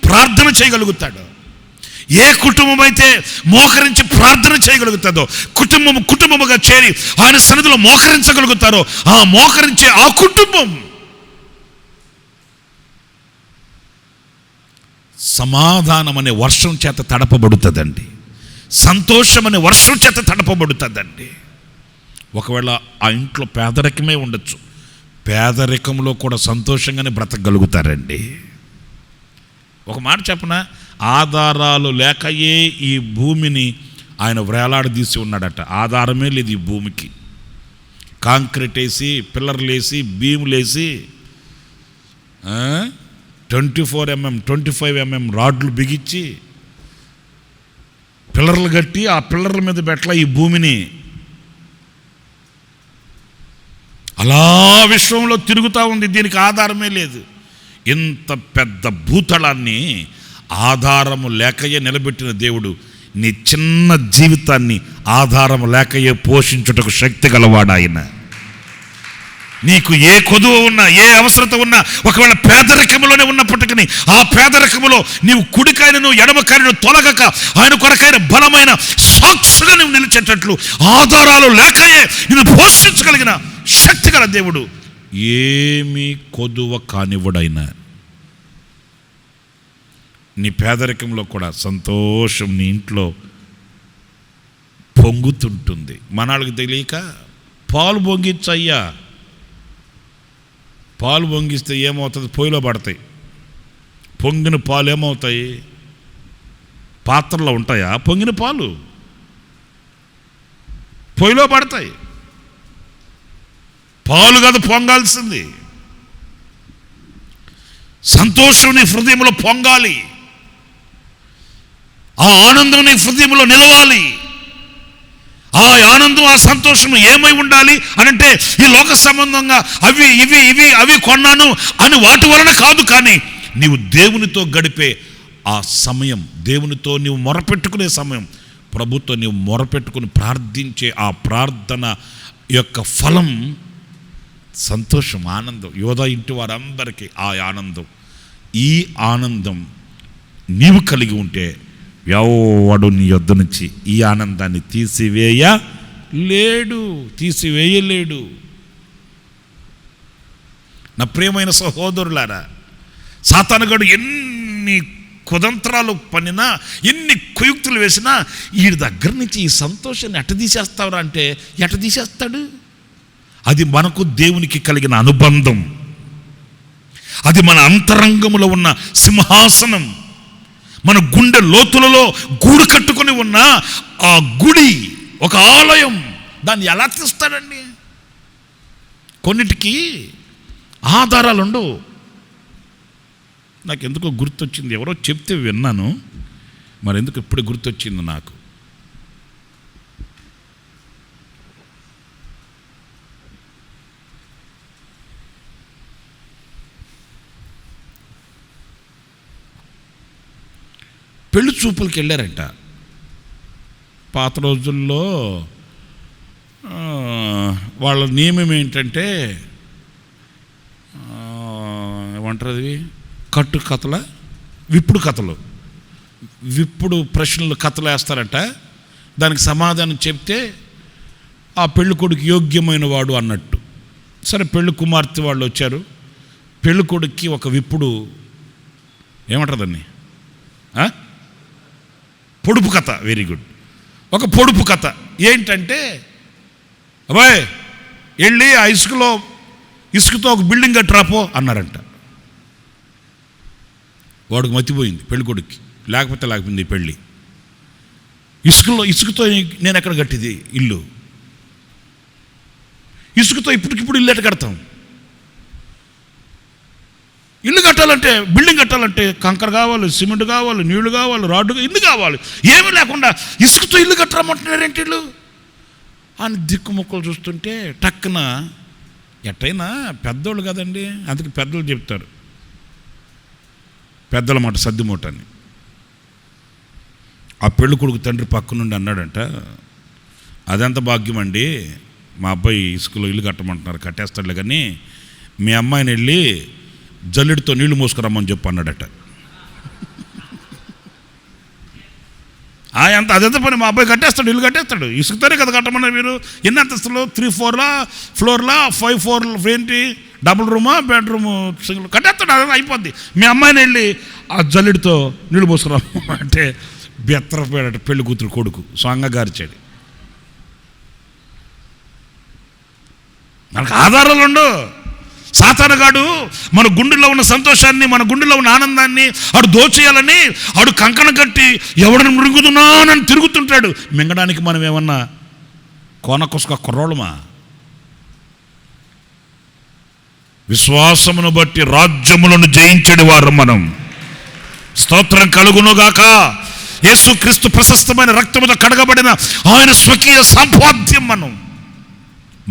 ప్రార్థన చేయగలుగుతాడు? ఏ కుటుంబం అయితే మోకరించి ప్రార్థన చేయగలుగుతుందో, కుటుంబముగా చేరి ఆయన సన్నిధిలో మోకరించగలుగుతారో, ఆ మోకరించే ఆ కుటుంబం సమాధానం అనే వర్షం చేత తడపబడుతుందండి. సంతోషం అనే వర్షం చేత తడపబడుతుందండి. ఒకవేళ ఆ ఇంట్లో పేదరికమే ఉండొచ్చు, పేదరికంలో కూడా సంతోషంగానే బ్రతకగలుగుతారండి. ఒక మాట చెప్పనా, ఆధారాలు లేకయే ఈ భూమిని ఆయన వేలాడదీసి ఉన్నాడట. ఆధారమే లేదు ఈ భూమికి. కాంక్రీట్ వేసి, పిల్లర్లు వేసి, బీములు వేసి, 24 mm 25 mm రాడ్లు బిగించి పిల్లర్లు కట్టి ఆ పిల్లర్ల మీద పెట్టల ఈ భూమిని. అలా విశ్వంలో తిరుగుతూ ఉంది, దీనికి ఆధారమే లేదు. ఇంత పెద్ద భూతలాన్ని ఆధారము లేకయే నిలబెట్టిన దేవుడు నీ చిన్న జీవితాన్ని ఆధారము లేకయే పోషించుటకు శక్తి గలవాడు ఆయన. నీకు ఏ కొదువ ఉన్నా, ఏ అవసరత ఉన్నా, ఒకవేళ పేదరికములోనే ఉన్నప్పటికీ ఆ పేదరికములో నీవు కుడికాయను ఎడమకాయను తొలగక ఆయన కొరకైన బలమైన సాక్షిగా నువ్వు నిలిచేటట్లు ఆధారాలు లేకయే నిన్ను పోషించగలిగిన శక్తి గల దేవుడు ఏమీ కొదువ కానివ్వడైనా. నీ పేదరికంలో కూడా సంతోషం నీ ఇంట్లో పొంగుతుంటుంది. మనాళ్ళకి తెలియక పాలు పొంగిచ్చయ్యా, పాలు పొంగిస్తే ఏమవుతుంది? పొయ్యిలో పడతాయి. పొంగిన పాలు ఏమవుతాయి? పాత్రలో ఉంటాయా? పొంగిన పాలు పొయ్యిలో పడతాయి. పాలు కాదు పొంగాల్సింది. సంతోషం నీ హృదయంలో పొంగాలి, ఆ ఆనందం నీ హృదయంలో నిలవాలి. ఆ ఆనందం, ఆ సంతోషం ఏమై ఉండాలి అనంటే ఈ లోక సంబంధంగా అవి ఇవి ఇవి అవి కొన్నాను అని వాటి వలన కాదు, కానీ నీవు దేవునితో గడిపే ఆ సమయం, దేవునితో నీవు మొరపెట్టుకునే సమయం, ప్రభుతో నీవు మొరపెట్టుకుని ప్రార్థించే ఆ ప్రార్థన యొక్క ఫలం సంతోషం, ఆనందం. యోధా ఇంటి వారందరికీ ఆ ఆనందం. ఈ ఆనందం నీవు కలిగి ఉంటే ఎవడు నీ యొద్ద నుంచి ఈ ఆనందాన్ని తీసివేయలేడు. నా ప్రియమైన సహోదరులారా, సాతానుగాడు ఎన్ని కుతంత్రాలు పన్నినా, ఎన్ని కుయుక్తులు వేసినా వీడి దగ్గర నుంచి ఈ సంతోషాన్ని ఎట్ట తీసేస్తావురా అంటే ఎట్ట తీసేస్తాడు? అది మనకు దేవునికి కలిగిన అనుబంధం. అది మన అంతరంగములో ఉన్న సింహాసనం, మన గుండె లోతులలో గూడు కట్టుకొని ఉన్న ఆ గుడి, ఒక ఆలయం. దాన్ని ఎలా తీస్తాడండి? కొన్నిటికి ఆధారాలు ఉండవు. నాకు ఎందుకో గుర్తొచ్చింది, ఎవరో చెప్తే విన్నాను, మరి ఎందుకు ఇప్పుడు గుర్తొచ్చింది నాకు. పెళ్లి చూపులకి వెళ్ళారంట. పాత రోజుల్లో వాళ్ళ నియమం ఏంటంటే ఏమంటారు, కట్టు కథల విప్పుడు ప్రశ్నలు కథలు వేస్తారట. దానికి సమాధానం చెప్తే ఆ పెళ్ళి కొడుకు యోగ్యమైన వాడు అన్నట్టు. సరే, పెళ్ళి కుమార్తె వాళ్ళు వచ్చారు. పెళ్ళి కొడుక్కి ఒక విప్పుడు, ఏమంటారు దాన్ని, పొడుపు కథ. Very good. ఒక పొడుపు కథ ఏంటంటే, అబ్బాయి వెళ్ళి ఆ ఇసుకతో ఒక బిల్డింగ్ కట్టరాపో అన్నారంట. వాడికి మతిపోయింది పెళ్ళి కొడుక్కి, లేకపోయింది ఈ పెళ్ళి. ఇసుకతో నేను ఎక్కడ కట్టిది ఇల్లు? ఇసుకతో ఇప్పటికిప్పుడు ఇల్లు ఎట్ట కడతాం? ఇల్లు కట్టాలంటే, బిల్డింగ్ కట్టాలంటే కంకర కావాలి, సిమెంట్ కావాలి, నీళ్లు కావాలి, రాడ్డు, ఇల్లు కావాలి. ఏమీ లేకుండా ఇసుకతో ఇల్లు కట్టరామంటున్నారేంటి ఇల్లు అని దిక్కుముక్కలు చూస్తుంటే టక్కున, ఎట్టయినా పెద్దోళ్ళు కదండి, అందుకే పెద్దలు చెప్తారు, పెద్దల మాట సర్దిమూట అని. ఆ పెళ్ళి కొడుకు తండ్రి పక్క నుండి అన్నాడంట, అదెంత భాగ్యం అండి, మా అబ్బాయి ఇసుకలో ఇల్లు కట్టమంటున్నారు, కట్టేస్తాడులే, కానీ మీ అమ్మాయిని వెళ్ళి జల్లెడితో నీళ్లు మోసుకురమ్మని చెప్పు అన్నాడట. అదెంత పని, మా అబ్బాయి కట్టేస్తాడు, ఇల్లు కట్టేస్తాడు, ఇసుకతోనే కదా కట్టమన్నారు మీరు. ఎన్ని అంతస్తులు? 3 ఫ్లోర్లా 5 floor ఏంటి, డబుల్ రూమా, బెడ్రూము, సింగిల్, కట్టేస్తాడు, అదే అయిపోద్ది. మీ అమ్మాయిని వెళ్ళి ఆ జల్లెడితో నీళ్ళు పోసుకురాము అంటే బెత్తరపోయాడట పెళ్లి కూతురు కొడుకు, స్వంగగారిచాడు. మనకు ఆధారాలు ఉండవు. సాతానుగాడు మన గుండెల్లో ఉన్న సంతోషాన్ని, మన గుండెల్లో ఉన్న ఆనందాన్ని ఆడు దోచేయాలని ఆడు కంకణ కట్టి ఎవడని మృంగుతున్నానని తిరుగుతుంటాడు. మింగడానికి మనం ఏమన్నా కోనకొసుక కుర్రోళమా? విశ్వాసమును బట్టి రాజ్యములను జయించడి వారు మనం. స్తోత్రం కలుగునుగాక. యేసుక్రీస్తు ప్రశస్తమైన రక్తముతో కడగబడిన ఆయన స్వకీయ సంపాద్యం మనం.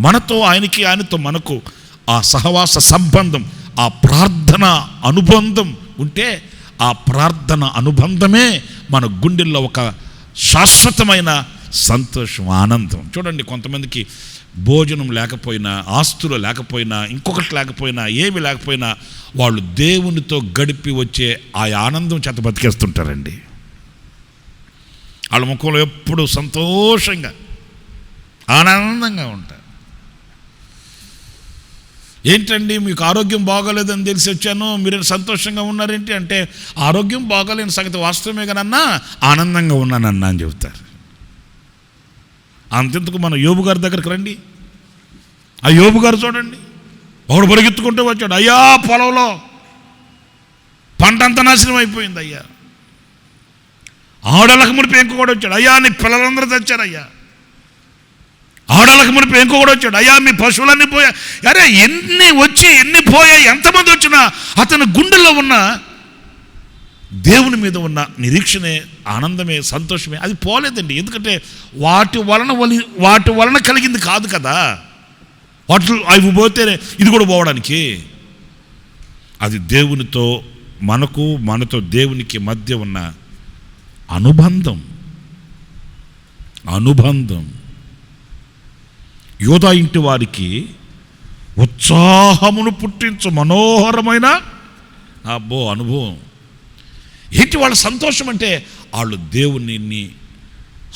మనతో ఆయనకి, ఆయనతో మనకు ఆ సహవాస సంబంధం, ఆ ప్రార్థన అనుబంధం ఉంటే ఆ ప్రార్థన అనుబంధమే మన గుండెల్లో ఒక శాశ్వతమైన సంతోషం, ఆనందం. చూడండి, కొంతమందికి భోజనం లేకపోయినా, ఆస్తులు లేకపోయినా, ఇంకొకటి లేకపోయినా, ఏమి లేకపోయినా వాళ్ళు దేవునితో గడిపి వచ్చే ఆ ఆనందం చేత బతికేస్తుంటారండి. వాళ్ళ ముఖంలో ఎప్పుడు సంతోషంగా, ఆనందంగా ఉంటారు. ఏంటండి మీకు ఆరోగ్యం బాగోలేదని తెలిసి వచ్చాను, మీరు సంతోషంగా ఉన్నారేంటి అంటే, ఆరోగ్యం బాగోలేని సంగతి వాస్తవమే కదన్నా, ఆనందంగా ఉన్నానన్నా అని చెబుతారు. అంతెందుకు మన యోబు గారి దగ్గరికి రండి. ఆ యోబు గారు చూడండి, ఒకడు పరిగెత్తుకుంటూ వచ్చాడు, అయ్యా పొలంలో పంట అంతా నాశనం అయిపోయింది అయ్యా. ఆడలకు మునిపి ఇంకొకటి వచ్చాడు, అయ్యా నీ పిల్లలందరూ తెచ్చారయ్యా. ఆడలకు మునిపి ఇంకొకటి వచ్చాడు, అయ్యా మీ పశువులన్నీ పోయా. అరే ఎన్ని వచ్చి ఎన్ని పోయాయి, ఎంతమంది వచ్చినా అతని గుండెల్లో ఉన్న దేవుని మీద ఉన్న నిరీక్షణే, ఆనందమే, సంతోషమే అది పోలేదండి. ఎందుకంటే వాటి వలన కలిగింది కాదు కదా, అవి పోతేనే ఇది కూడా పోవడానికి. అది దేవునితో మనతో దేవునికి మధ్య ఉన్న అనుబంధం. యోధా ఇంటి వారికి ఉత్సాహమును పుట్టించు మనోహరమైన అనుభవం. ఏంటి వాళ్ళ సంతోషం అంటే, వాళ్ళు దేవుని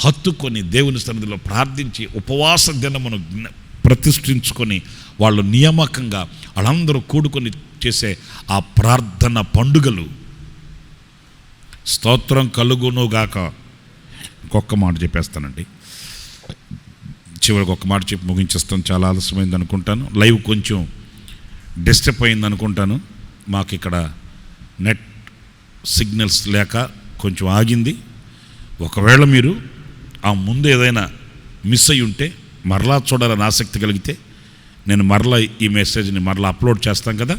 హత్తుకొని దేవుని సన్నిధిలో ప్రార్థించి ఉపవాస దినమును ప్రతిష్ఠించుకొని వాళ్ళు నియామకంగా వాళ్ళందరూ కూడుకొని చేసే ఆ ప్రార్థన పండుగలు. స్తోత్రం కలుగునుగాక. ఇంకొక మాట చెప్పేస్తానండి, చివరికి ఒక మాట చెప్పి ముగించేస్తాను. చాలా ఆలస్యమైంది అనుకుంటాను, లైవ్ కొంచెం డిస్టర్బ్ అయింది అనుకుంటాను. మాకు ఇక్కడ నెట్ సిగ్నల్స్ లేక కొంచెం ఆగింది. ఒకవేళ మీరు ఆ ముందు ఏదైనా మిస్ అయ్యి ఉంటే మరలా చూడాలని ఆసక్తి కలిగితే నేను మరలా ఈ మెసేజ్ని మరలా అప్లోడ్ చేస్తాం కదా,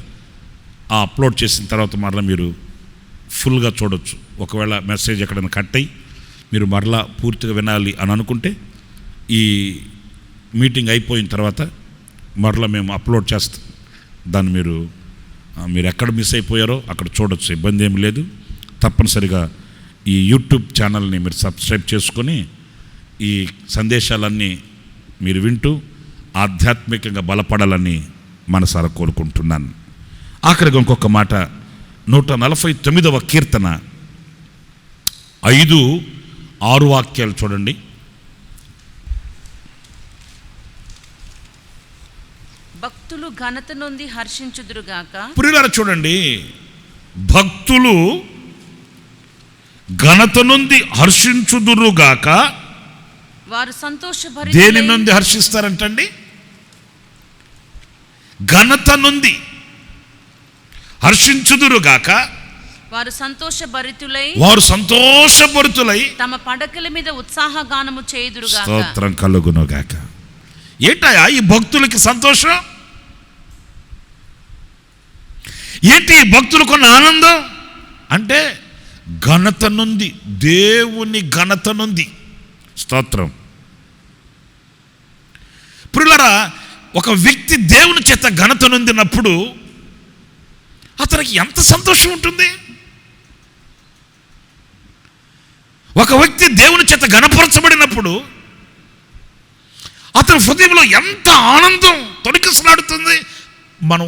ఆ అప్లోడ్ చేసిన తర్వాత మరలా మీరు ఫుల్గా చూడొచ్చు. ఒకవేళ మెసేజ్ ఎక్కడైనా కట్ అయ్యి మీరు మరలా పూర్తిగా వినాలి అని అనుకుంటే ఈ మీటింగ్ అయిపోయిన తర్వాత మరలా మేము అప్లోడ్ చేస్తాం. దాన్ని మీరు ఎక్కడ మిస్ అయిపోయారో అక్కడ చూడొచ్చు, ఇబ్బంది ఏమి లేదు. తప్పనిసరిగా ఈ యూట్యూబ్ ఛానల్ని మీరు సబ్స్క్రైబ్ చేసుకొని ఈ సందేశాలన్నీ మీరు వింటూ ఆధ్యాత్మికంగా బలపడాలని మనసారా కోరుకుంటున్నాను. ఆఖరిగా ఇంకొక మాట, 149వ కీర్తన 5-6 వాక్యాలు చూడండి. భక్తులు ఘనత నొంది హర్షించుదురుగాక. ప్రియులారా చూడండి, భక్తులు ఘనత నొంది హర్షించుదురుగాక. వారు దేని నుండి హర్షిస్తారంటండి? ఘనత నుండి హర్షించుదురుగాక. వారు సంతోషభరితులై తమ పడకల మీద ఉత్సాహగానము చేయుదురుగాక. స్తోత్రం కలుగునుగాక. ఏంటయా ఈ భక్తులకి సంతోషం? ఏంటి ఈ భక్తులకున్న ఆనందం అంటే ఘనత నుండి, దేవుని ఘనత నుండి. స్తోత్రం. ప్రియులారా, ఒక వ్యక్తి దేవుని చేత ఘనత నొందినప్పుడు అతనికి ఎంత సంతోషం ఉంటుంది. ఒక వ్యక్తి దేవుని చేత ఘనపరచబడినప్పుడు అతని హృదయంలో ఎంత ఆనందం తొణికిసలాడుతుంది. మనం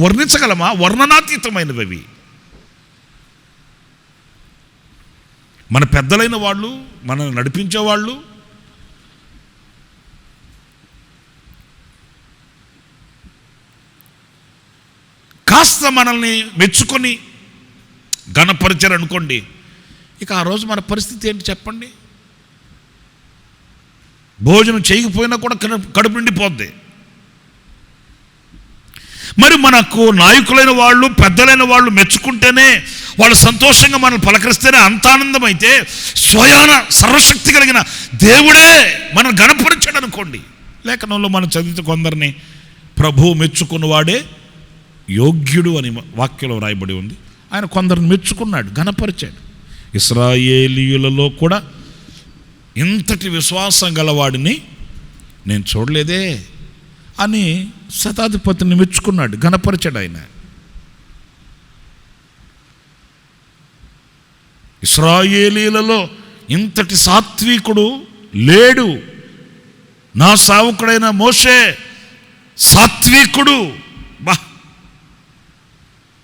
వర్ణించగలమా? వర్ణనాతీతమైనవి అవి. మన పెద్దలైన వాళ్ళు, మనల్ని నడిపించేవాళ్ళు, కాస్త మనల్ని మెచ్చుకొని ఘనపరిచారు అనుకోండి, ఇక ఆ రోజు మన పరిస్థితి ఏంటి చెప్పండి? భోజనం చేయకపోయినా కూడా కడుపు నిండిపోద్ది. మరి మనకు నాయకులైన వాళ్ళు, పెద్దలైన వాళ్ళు మెచ్చుకుంటేనే, వాళ్ళు సంతోషంగా మనల్ని పలకరిస్తేనే అంత ఆనందం అయితే, స్వయాన సర్వశక్తి కలిగిన దేవుడే మనం ఘనపరిచాడు అనుకోండి. లేఖనంలో మనం చదివితే కొందరిని ప్రభువు మెచ్చుకున్నవాడే యోగ్యుడు అని వాక్యంలో రాయబడి ఉంది. ఆయన కొందరిని మెచ్చుకున్నాడు, ఘనపరిచాడు. ఇశ్రాయేలీయులలో కూడా ఇంతటి విశ్వాసం గలవాడిని నేను చూడలేదే అని శతాధిపతిని మెచ్చుకున్నాడు, ఘనపరిచాడు ఆయన. ఇశ్రాయేలీయులలో ఇంతటి సాత్వికుడు లేడు, నా సేవకుడైన మోషే సాత్వికుడు.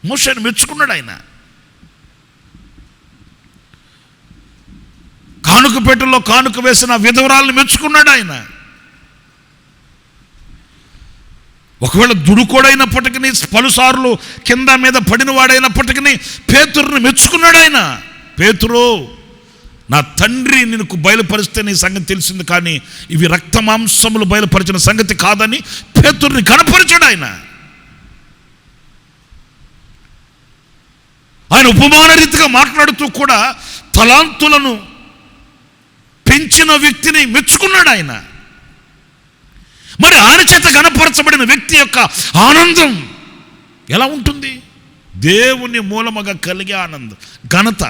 మోషేని మెచ్చుకున్నాడు ఆయన. కానుక పెట్టెలో కానుక వేసిన విధవరాలను మెచ్చుకున్నాడు ఆయన. ఒకవేళ దుడుకోడైనప్పటికీ, పలుసార్లు కింద మీద పడిన వాడైనప్పటికీ పేతురుని మెచ్చుకున్నాడు ఆయన. పేతురు, నా తండ్రి నిన్ను బయలుపరిస్తే నీ సంగతి తెలిసింది, కానీ ఇవి రక్త మాంసములు బయలుపరిచిన సంగతి కాదని పేతురుని కనపరిచాడు ఆయన. ఆయన ఉపమాన రీతిగా మాట్లాడుతూ కూడా తలాంతులను పెంచిన వ్యక్తిని మెచ్చుకున్నాడు ఆయన. మరి ఆయన చేత ఘనపరచబడిన వ్యక్తి యొక్క ఆనందం ఎలా ఉంటుంది? దేవుని మూలముగా కలిగే ఆనందం, ఘనత.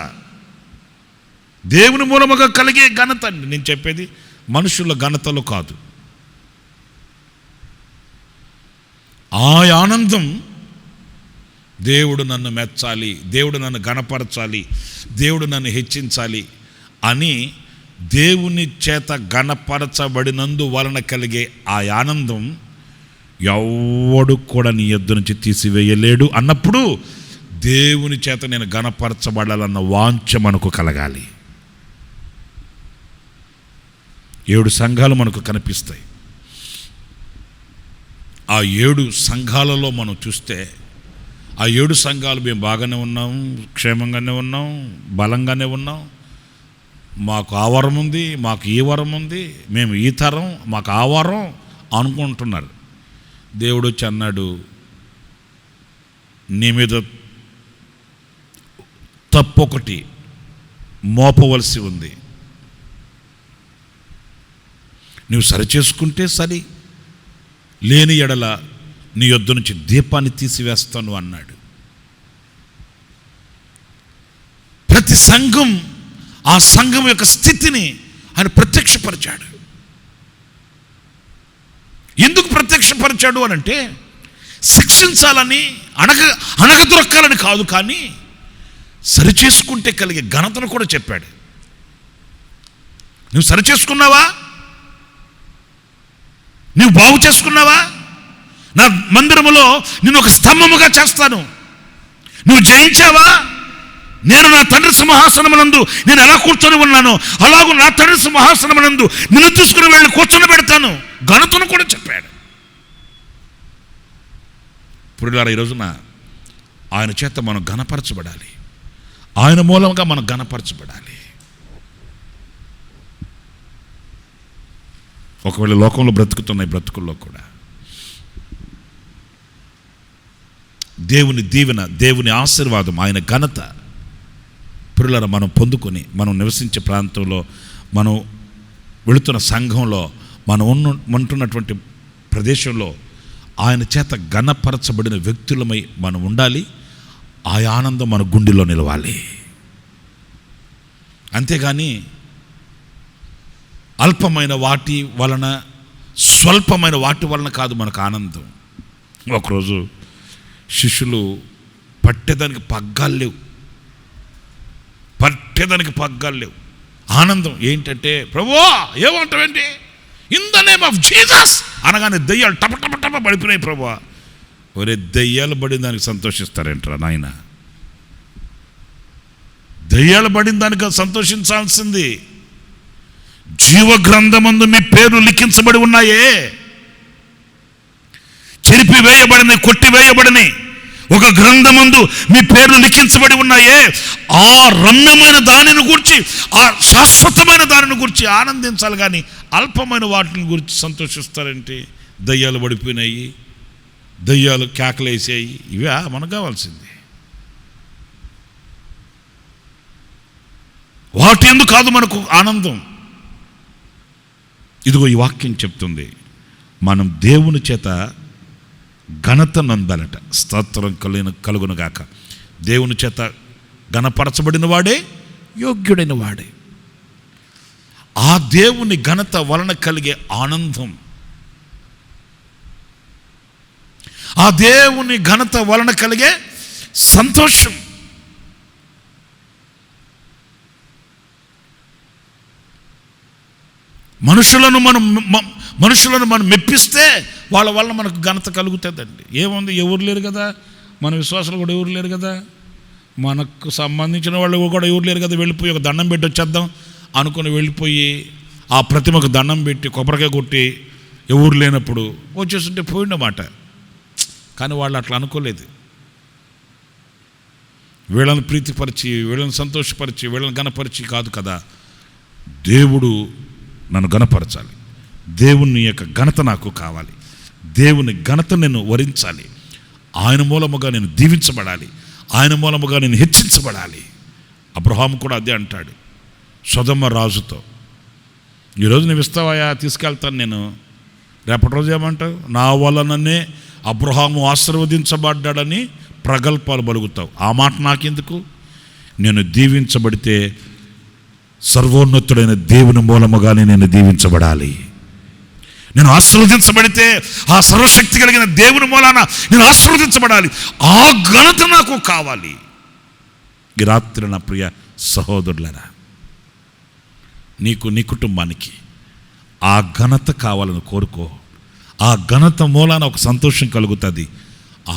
దేవుని మూలముగా కలిగే ఘనత అండి నేను చెప్పేది, మనుషుల ఘనతలు కాదు. ఆ ఆనందం, దేవుడు నన్ను మెచ్చాలి, దేవుడు నన్ను ఘనపరచాలి, దేవుడు నన్ను హెచ్చించాలి అని దేవుని చేత ఘనపరచబడినందు వలన కలిగే ఆ ఆనందం ఎవడు కూడా నీ యొద్ద నుంచి తీసివేయలేడు అన్నప్పుడు దేవుని చేత నేను ఘనపరచబడాలన్న వాంఛ మనకు కలగాలి. 7 సంఘాలు మనకు కనిపిస్తాయి. ఆ 7 సంఘాలలో మనం చూస్తే, ఆ 7 సంఘాలు మేము బాగానే ఉన్నాం, క్షేమంగానే ఉన్నాం, బలంగానే ఉన్నాం, మాకు ఆ వరం ఉంది, మాకు ఈ వరం ఉంది, మేము ఈ తరం, మాకు ఆ వరం అనుకుంటున్నారు. దేవుడు వచ్చి అన్నాడు, నీ మీద తప్పొకటి మోపవలసి ఉంది. నువ్వు సరిచేసుకుంటే సరి, లేని ఎడల నీ యొద్ద నుంచి దీపాన్ని తీసివేస్తాను అన్నాడు. ప్రతి సంఘం ఆ సంఘం యొక్క స్థితిని ఆయన ప్రత్యక్షపరిచాడు. ఎందుకు ప్రత్యక్షపరిచాడు అనంటే శిక్షించాలని, అణగదొరక్కాలని కాదు, కానీ సరిచేసుకుంటే కలిగే ఘనతను కూడా చెప్పాడు. నువ్వు సరిచేసుకున్నావా? నువ్వు బాగు చేసుకున్నావా? నా మందిరములో నిన్ను ఒక స్తంభముగా చేస్తాను. నువ్వు జయించావా? నేను నా తండ్రి సింహాసనమునందు నేను ఎలా కూర్చొని ఉన్నానో అలాగూ నా తండ్రి సింహాసనమునందు నిన్ను తీసుకుని వెళ్ళి కూర్చొని పెడతాను. ఘనతను కూడా చెప్పాడు. ఇప్పుడు ఈ రోజున ఆయన చేత మనం ఘనపరచబడాలి, ఆయన మూలంగా మనం ఘనపరచబడాలి. ఒకవేళ లోకంలో బ్రతుకుతున్న బ్రతుకుల్లో కూడా దేవుని దీవెన, దేవుని ఆశీర్వాదం, ఆయన ఘనత పిల్లల మనం పొందుకొని, మనం నివసించే ప్రాంతంలో, మనం వెళుతున్న సంఘంలో, మనం ఉంటున్నటువంటి ప్రదేశంలో ఆయన చేత ఘనపరచబడిన వ్యక్తులమై మనం ఉండాలి. ఆ ఆనందం మన గుండెలో నిలవాలి. అంతేగాని అల్పమైన వాటి వలన, స్వల్పమైన వాటి వలన కాదు మనకు ఆనందం. ఒకరోజు శిష్యులు పట్టేదానికి పగ్గాలు లేవు, ఆనందం ఏంటంటే, ప్రభువా ఏమంటావేంటి, in the name of Jesus అనగానే దెయ్యాలు టప టప టప పడిపోయినాయి. ప్రభువా, ఒరే దెయ్యాలు పడిన దానికి సంతోషిస్తారేంట్రా నాయన? దెయ్యాలు పడిన దానికి సంతోషించాల్సింది జీవ గ్రంథమందు మీ పేర్లు లిఖించబడి ఉన్నాయే, చెరిపి వేయబడిన, కొట్టి వేయబడిన ఒక గ్రంథమందు మీ పేర్లు లిఖించబడి ఉన్నాయే. ఆ రమ్యమైన దానిని గురించి, ఆ శాశ్వతమైన దానిని గురించి ఆనందించాలి, కానీ అల్పమైన వాటిని గురించి సంతోషిస్తారంటే దయ్యాలు పడిపోయినాయి, దయ్యాలు కేకలేసాయి, ఇవే మనకు కావాల్సింది. వాటి ఎందుకు కాదు మనకు ఆనందం. ఇదిగో ఈ వాక్యం చెప్తుంది, మనం దేవుని చేత ఘనత నందాలట. స్తోత్రం కలుగును గాక. దేవుని చేత ఘనపరచబడిన వాడే యోగ్యుడైన వాడే. ఆ దేవుని ఘనత వలన కలిగే ఆనందం, ఆ దేవుని ఘనత వలన కలిగే సంతోషం, మనుషులను మనం మెప్పిస్తే వాళ్ళ వల్ల మనకు ఘనత కలుగుతుందండి. ఏముంది, ఎవరు లేరు కదా, మన విశ్వాసాలు కూడా ఎవరు లేరు కదా, మనకు సంబంధించిన వాళ్ళు కూడా ఎవరు లేరు కదా, వెళ్ళిపోయి ఒక దండం పెట్టి వచ్చేద్దాం అనుకుని వెళ్ళిపోయి ఆ ప్రతిమకు దండం పెట్టి కొబ్బరికాయ కొట్టి ఎవరు లేనప్పుడు వచ్చేస్తుంటే పోయినమాట. కానీ వాళ్ళు అట్లా అనుకోలేదు. వీళ్ళని ప్రీతిపరిచి, వీళ్ళని సంతోషపరిచి, వీళ్ళని ఘనపరిచి కాదు కదా, దేవుడు నన్ను ఘనపరచాలి, దేవుని యొక్క ఘనత నాకు కావాలి, దేవుని ఘనత నేను వరించాలి, ఆయన మూలముగా నేను దీవించబడాలి, ఆయన మూలముగా నేను హెచ్చించబడాలి. అబ్రహాము కూడా అదే అంటాడు సొదొమ రాజుతో, ఈరోజు నువ్వు ఇస్తావా, తీసుకెళ్తాను నేను, రేపటి రోజు ఏమంటావు, నా వలననే అబ్రహాము ఆశీర్వదించబడ్డాడని ప్రగల్భాలు పలుకుతావు. ఆ మాట నాకెందుకు? నేను దీవించబడితే సర్వోన్నతుడైన దేవుని మూలముగానే నేను దీవించబడాలి. నేను ఆశీర్వదించబడితే ఆ సర్వశక్తి కలిగిన దేవుని మూలాన నేను ఆశీర్వదించబడాలి. ఆ ఘనత నాకు కావాలి. ఈ రాత్రి నా ప్రియ సహోదరులరా, నీకు, నీ కుటుంబానికి ఆ ఘనత కావాలని కోరుకో. ఆ ఘనత మూలాన ఒక సంతోషం కలుగుతుంది.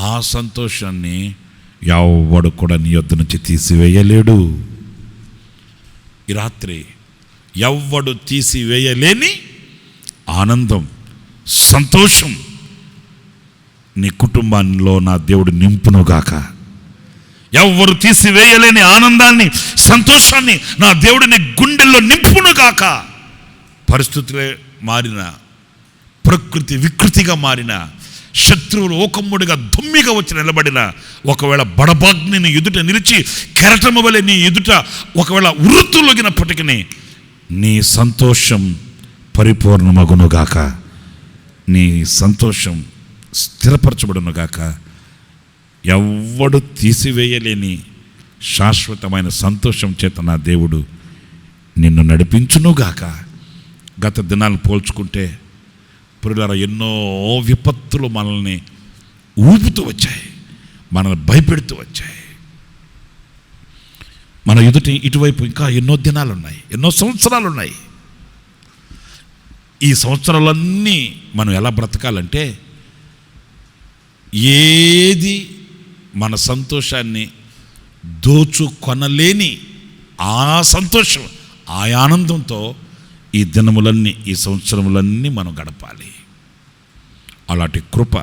ఆ సంతోషాన్ని ఎవడు కూడా నీ యొద్ద నుంచి తీసివేయలేడు. ఈ రాత్రి ఎవ్వడు తీసివేయలేని ఆనందం, సంతోషం నీ కుటుంబంలో నా దేవుడు నింపునుగాక. ఎవ్వరు తీసివేయలేని ఆనందాన్ని, సంతోషాన్ని నా దేవుడు నీ గుండెల్లో నింపునుగాక. పరిస్థితులే మారిన, ప్రకృతి వికృతిగా మారిన, శత్రువులు ఓకమ్ముడిగా దుమ్మిగా వచ్చి నిలబడిన, ఒకవేళ బడబాగ్ని ఎదుట నిలిచి కెరటము వలె నీ ఎదుట ఒకవేళ ఉరుతులొగినప్పటికీ నీ సంతోషం పరిపూర్ణమగునుగాక, నీ సంతోషం స్థిరపరచబడునుగాక. ఎవ్వడు తీసివేయలేని శాశ్వతమైన సంతోషం చేత నా దేవుడు నిన్ను నడిపించునుగాక. గత దినాలను పోల్చుకుంటే ప్రియులారా, ఎన్నో విపత్తులు మనల్ని ఊపుతూ వచ్చాయి, మనల్ని భయపెడుతూ వచ్చాయి. మన ఇటువైపు ఇంకా ఎన్నో దినాలు ఉన్నాయి, ఎన్నో సంవత్సరాలు ఉన్నాయి. ఈ సంవత్సరాలన్నీ మనం ఎలా బ్రతకాలంటే, ఏది మన సంతోషాన్ని దోచుకొనలేని ఆ సంతోషం, ఆ ఆనందంతో ఈ దినములన్నీ, ఈ సంవత్సరములన్నీ మనం గడపాలి. అలాంటి కృప,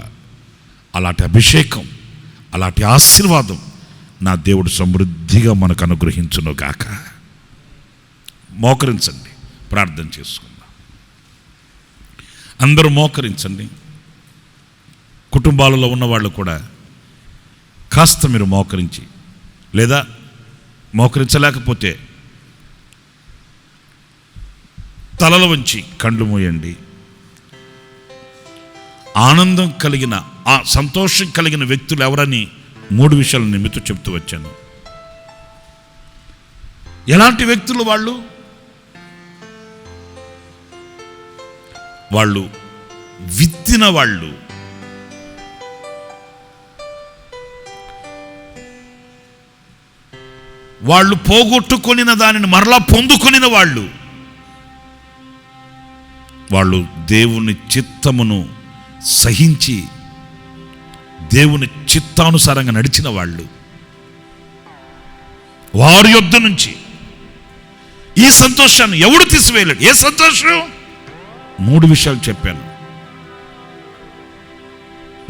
అలాంటి అభిషేకం, అలాంటి ఆశీర్వాదం నా దేవుడు సమృద్ధిగా మనకు అనుగ్రహించునుగాక. మోకరించండి, ప్రార్థన చేసుకుందాం. అందరూ మోకరించండి. కుటుంబాలలో ఉన్నవాళ్ళు కూడా కాస్త మీరు మోకరించి, లేదా మోకరించలేకపోతే తలలు వంచి కళ్ళు మూయండి. ఆనందం కలిగిన, ఆ సంతోషం కలిగిన వ్యక్తులు ఎవరని 3 విషయాలు నేను మీతో చెప్తూ వచ్చాను. ఎలాంటి వ్యక్తులు వాళ్ళు? వాళ్ళు విత్తిన వాళ్ళు, వాళ్ళు పోగొట్టుకొనిన దానిని మరలా పొందుకొనిన వాళ్ళు, వాళ్ళు దేవుని చిత్తమును సహించి దేవుని చిత్తానుసారంగా నడిచిన వాళ్ళు. వారి యొద్ద నుంచి ఈ సంతోషాన్ని ఎవడు తీసివేయలేడు. ఏ సంతోషం? 3 విషయాలు చెప్పాను.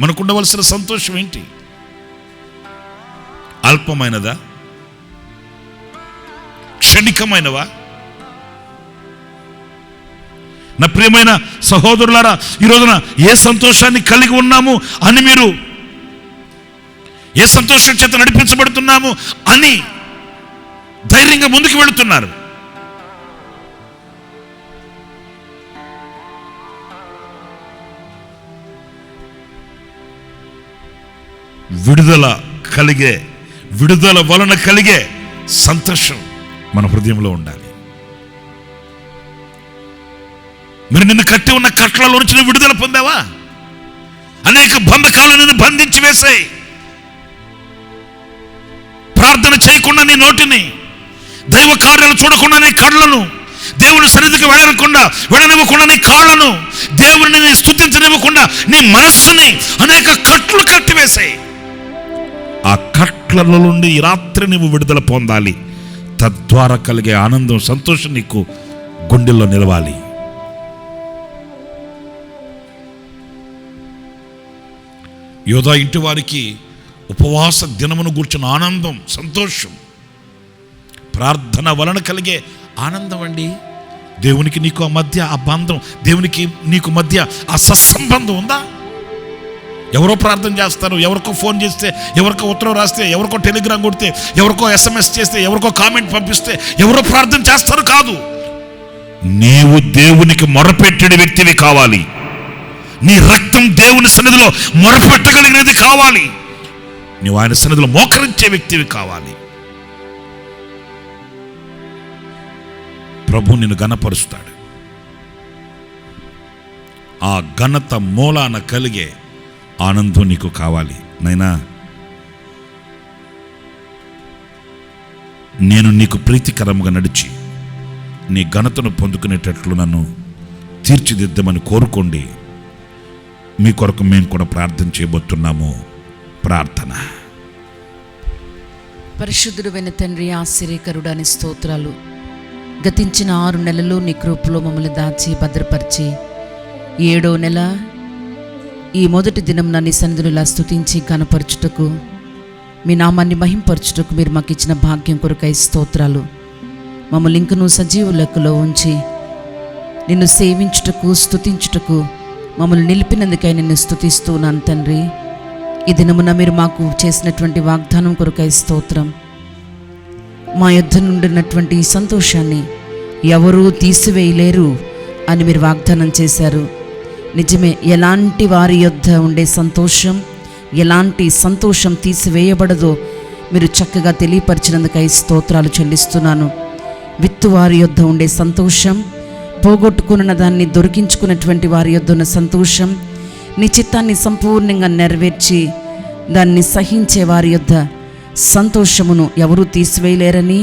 మనకు ఉండవలసిన సంతోషం ఏంటి? అల్పమైనదా? క్షణికమైనవా? నా ప్రియమైన సహోదరులారా, ఈ రోజున ఏ సంతోషాన్ని కలిగి ఉన్నాము అని, మీరు ఏ సంతోషం చేత నడిపించబడుతున్నాము అని ధైర్యంగా ముందుకు వెళుతున్నారు? విడుదల వలన కలిగే సంతోషం మన హృదయంలో ఉండాలి. మరి నిన్ను కట్టి ఉన్న కట్లలో నుంచి నువ్వు విడుదల పొందావా? అనేక బంధకాలు నిన్ను బంధించి వేశాయి. ప్రార్థన చేయకుండా నీ నోటిని, దైవ కార్యాలు చూడకుండా నీ కళ్ళను, దేవుని సన్నిధికి వెళ్ళనివ్వకుండా నీ కాళ్ళను, దేవుని స్తుతించనివ్వకుండా నీ మనస్సుని అనేక కట్లు కట్టివేశాయి. ఆ కట్లలో నుండి ఈ రాత్రి నువ్వు విడుదల పొందాలి. తద్వారా కలిగే ఆనందం, సంతోషం నీకు గుండెల్లో నిలవాలి. యోధా ఇంటి వారికి ఉపవాస దినమును గూర్చిన ఆనందం, సంతోషం, ప్రార్థన వలన కలిగే ఆనందం అండి. దేవునికి నీకు ఆ మధ్య ఆ బంధం, దేవునికి నీకు మధ్య ఆ సత్సంబంధం ఉందా? ఎవరో ప్రార్థన చేస్తారు, ఎవరికో ఫోన్ చేస్తే, ఎవరికో ఉత్తరం రాస్తే, ఎవరికో టెలిగ్రామ్ కొడితే, ఎవరికో SMS చేస్తే, ఎవరికో కామెంట్ పంపిస్తే ఎవరో ప్రార్థన చేస్తారు. కాదు, నీవు దేవునికి మొరపెట్టే వ్యక్తివి కావాలి. నీ రక్తం దేవుని సన్నిధిలో మొరపెట్టగలిగినది కావాలి. నీవు ఆయన సన్నిధిలో మోకరించే వ్యక్తివి కావాలి. ప్రభు నిన్ను ఘనపరుస్తాడు. ఆ ఘనత మూలాన కలిగే ఆనందం నీకు కావాలి. నైనా, నేను నీకు ప్రీతికరంగా నడిచి నీ ఘనతను పొందుకునేటట్లు నన్ను తీర్చిదిద్దమని కోరుకోండి. మీ కొరకు మేము కూడా ప్రార్థన చేయబోతున్నాము. ప్రార్థన. పరిశుద్ధుడైన తండ్రి, ఆశ్చర్యకరుడు అని స్తోత్రాలు. గతించిన 6 నెలలు నీ కృపలో మమ్మల్ని దాచి భద్రపరిచి 7వ నెల ఈ మొదటి దినం నీ సన్నిధిలో ఇలా స్తుతించి ఘనపరచుటకు, మీ నామాన్ని మహింపరచుటకు మీరు మాకు ఇచ్చిన భాగ్యం కొరకై స్తోత్రాలు. మమ్మల్ని ఇంకనూ సజీవ లెక్కలో ఉంచి నిన్ను సేవించుటకు, స్తుతించుటకు మమ్మల్ని నిలిపినందుకై నిన్ను స్తుతిస్తున్నాను తండ్రి. ఈ దినమున మీరు మాకు చేసినటువంటి వాగ్దానం కొరకై స్తోత్రం. మా యొద్ద నుండినటువంటి ఈ సంతోషాన్ని ఎవరూ తీసివేయలేరు అని మీరు వాగ్దానం చేశారు. నిజమే, ఎలాంటి వారి యొద్ద ఉండే సంతోషం, ఎలాంటి సంతోషం తీసివేయబడదో మీరు చక్కగా తెలియపరిచినందుకై స్తోత్రాలు చెల్లిస్తున్నాను. విత్తువారి యొద్ద ఉండే సంతోషం, పోగొట్టుకున్న దాన్ని దొరికించుకున్నటువంటి వారి యొద్ద ఉన్న సంతోషం, నీ చిత్తాన్ని సంపూర్ణంగా నెరవేర్చి దాన్ని సహించే వారి యొద్ద సంతోషమును ఎవరూ తీసివేయలేరని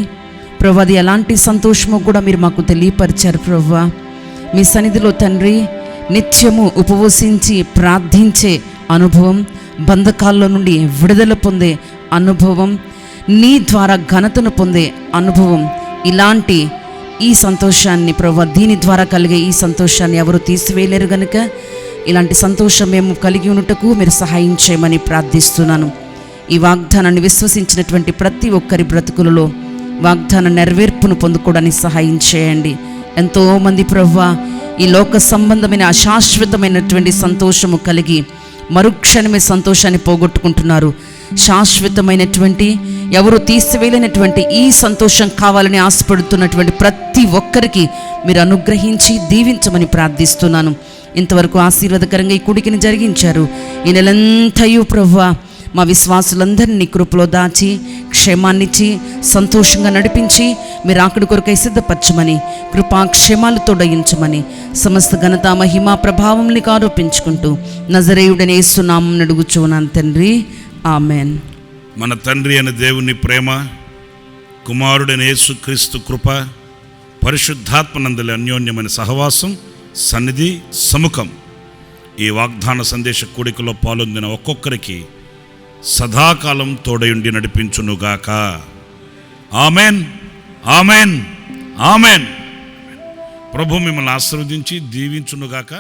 ప్రభు, అది ఎలాంటి సంతోషమో కూడా మీరు మాకు తెలియపరిచారు ప్రభు. మీ సన్నిధిలో తండ్రి నిత్యము ఉపవసించి ప్రార్థించే అనుభవం, బంధకాల్లో నుండి విడుదల పొందే అనుభవం, నీ ద్వారా ఘనతను పొందే అనుభవం, ఇలాంటి ఈ సంతోషాన్ని ప్రభు, దీని ద్వారా కలిగే ఈ సంతోషాన్ని ఎవరు తీసివేయలేరు గనుక ఇలాంటి సంతోషం మేము కలిగి ఉన్నటకు మీరు సహాయం చేయమని ప్రార్థిస్తున్నాను. ఈ వాగ్దానాన్ని విశ్వసించినటువంటి ప్రతి ఒక్కరి బ్రతుకులలో వాగ్దాన నెరవేర్పును పొందుకోవడానికి సహాయం చేయండి. ఎంతోమంది ప్రభువా ఈ లోక సంబంధమైన అశాశ్వతమైనటువంటి సంతోషము కలిగి మరుక్షణమే సంతోషాన్ని పోగొట్టుకుంటున్నారు. శాశ్వతమైనటువంటి ఎవరు తీసివేయలేనటువంటి ఈ సంతోషం కావాలని ఆశపడుతున్నటువంటి ప్రతి ఒక్కరికి మీరు అనుగ్రహించి దీవించమని ప్రార్థిస్తున్నాను. ఇంతవరకు ఆశీర్వాదకరంగా ఈ కూడికని జరిగించారు. ఈ నెలంతయు ప్రభువా మా విశ్వాసులందరినీ కృపలో దాచి క్షేమాన్నిచ్చి సంతోషంగా నడిపించి మీరు ఆకడి కొరకై సిద్ధపరచమని, కృపాక్షేమాలతో దయించమని, సమస్త ఘనత మహిమా ప్రభావంని ఆరోపించుకుంటూ నజరేయుడనే యేసు నామమున అడుగుచున్నాను తండ్రి, ఆమెన్. మన తండ్రి అయిన దేవుని ప్రేమ, కుమారుడైన యేసుక్రీస్తు కృప, పరిశుద్ధాత్మనందలి అన్యోన్యమైన సహవాసం, సన్నిధి, సముఖం ఈ వాగ్దాన సందేశ కూడికలో పాల్గొందిన ఒక్కొక్కరికి సదాకాలం తోడయుండి నడిపించునుగాక. Amen, amen, amen. ప్రభు మిమ్మల్ని ఆశీర్వదించి దీవించునుగాక.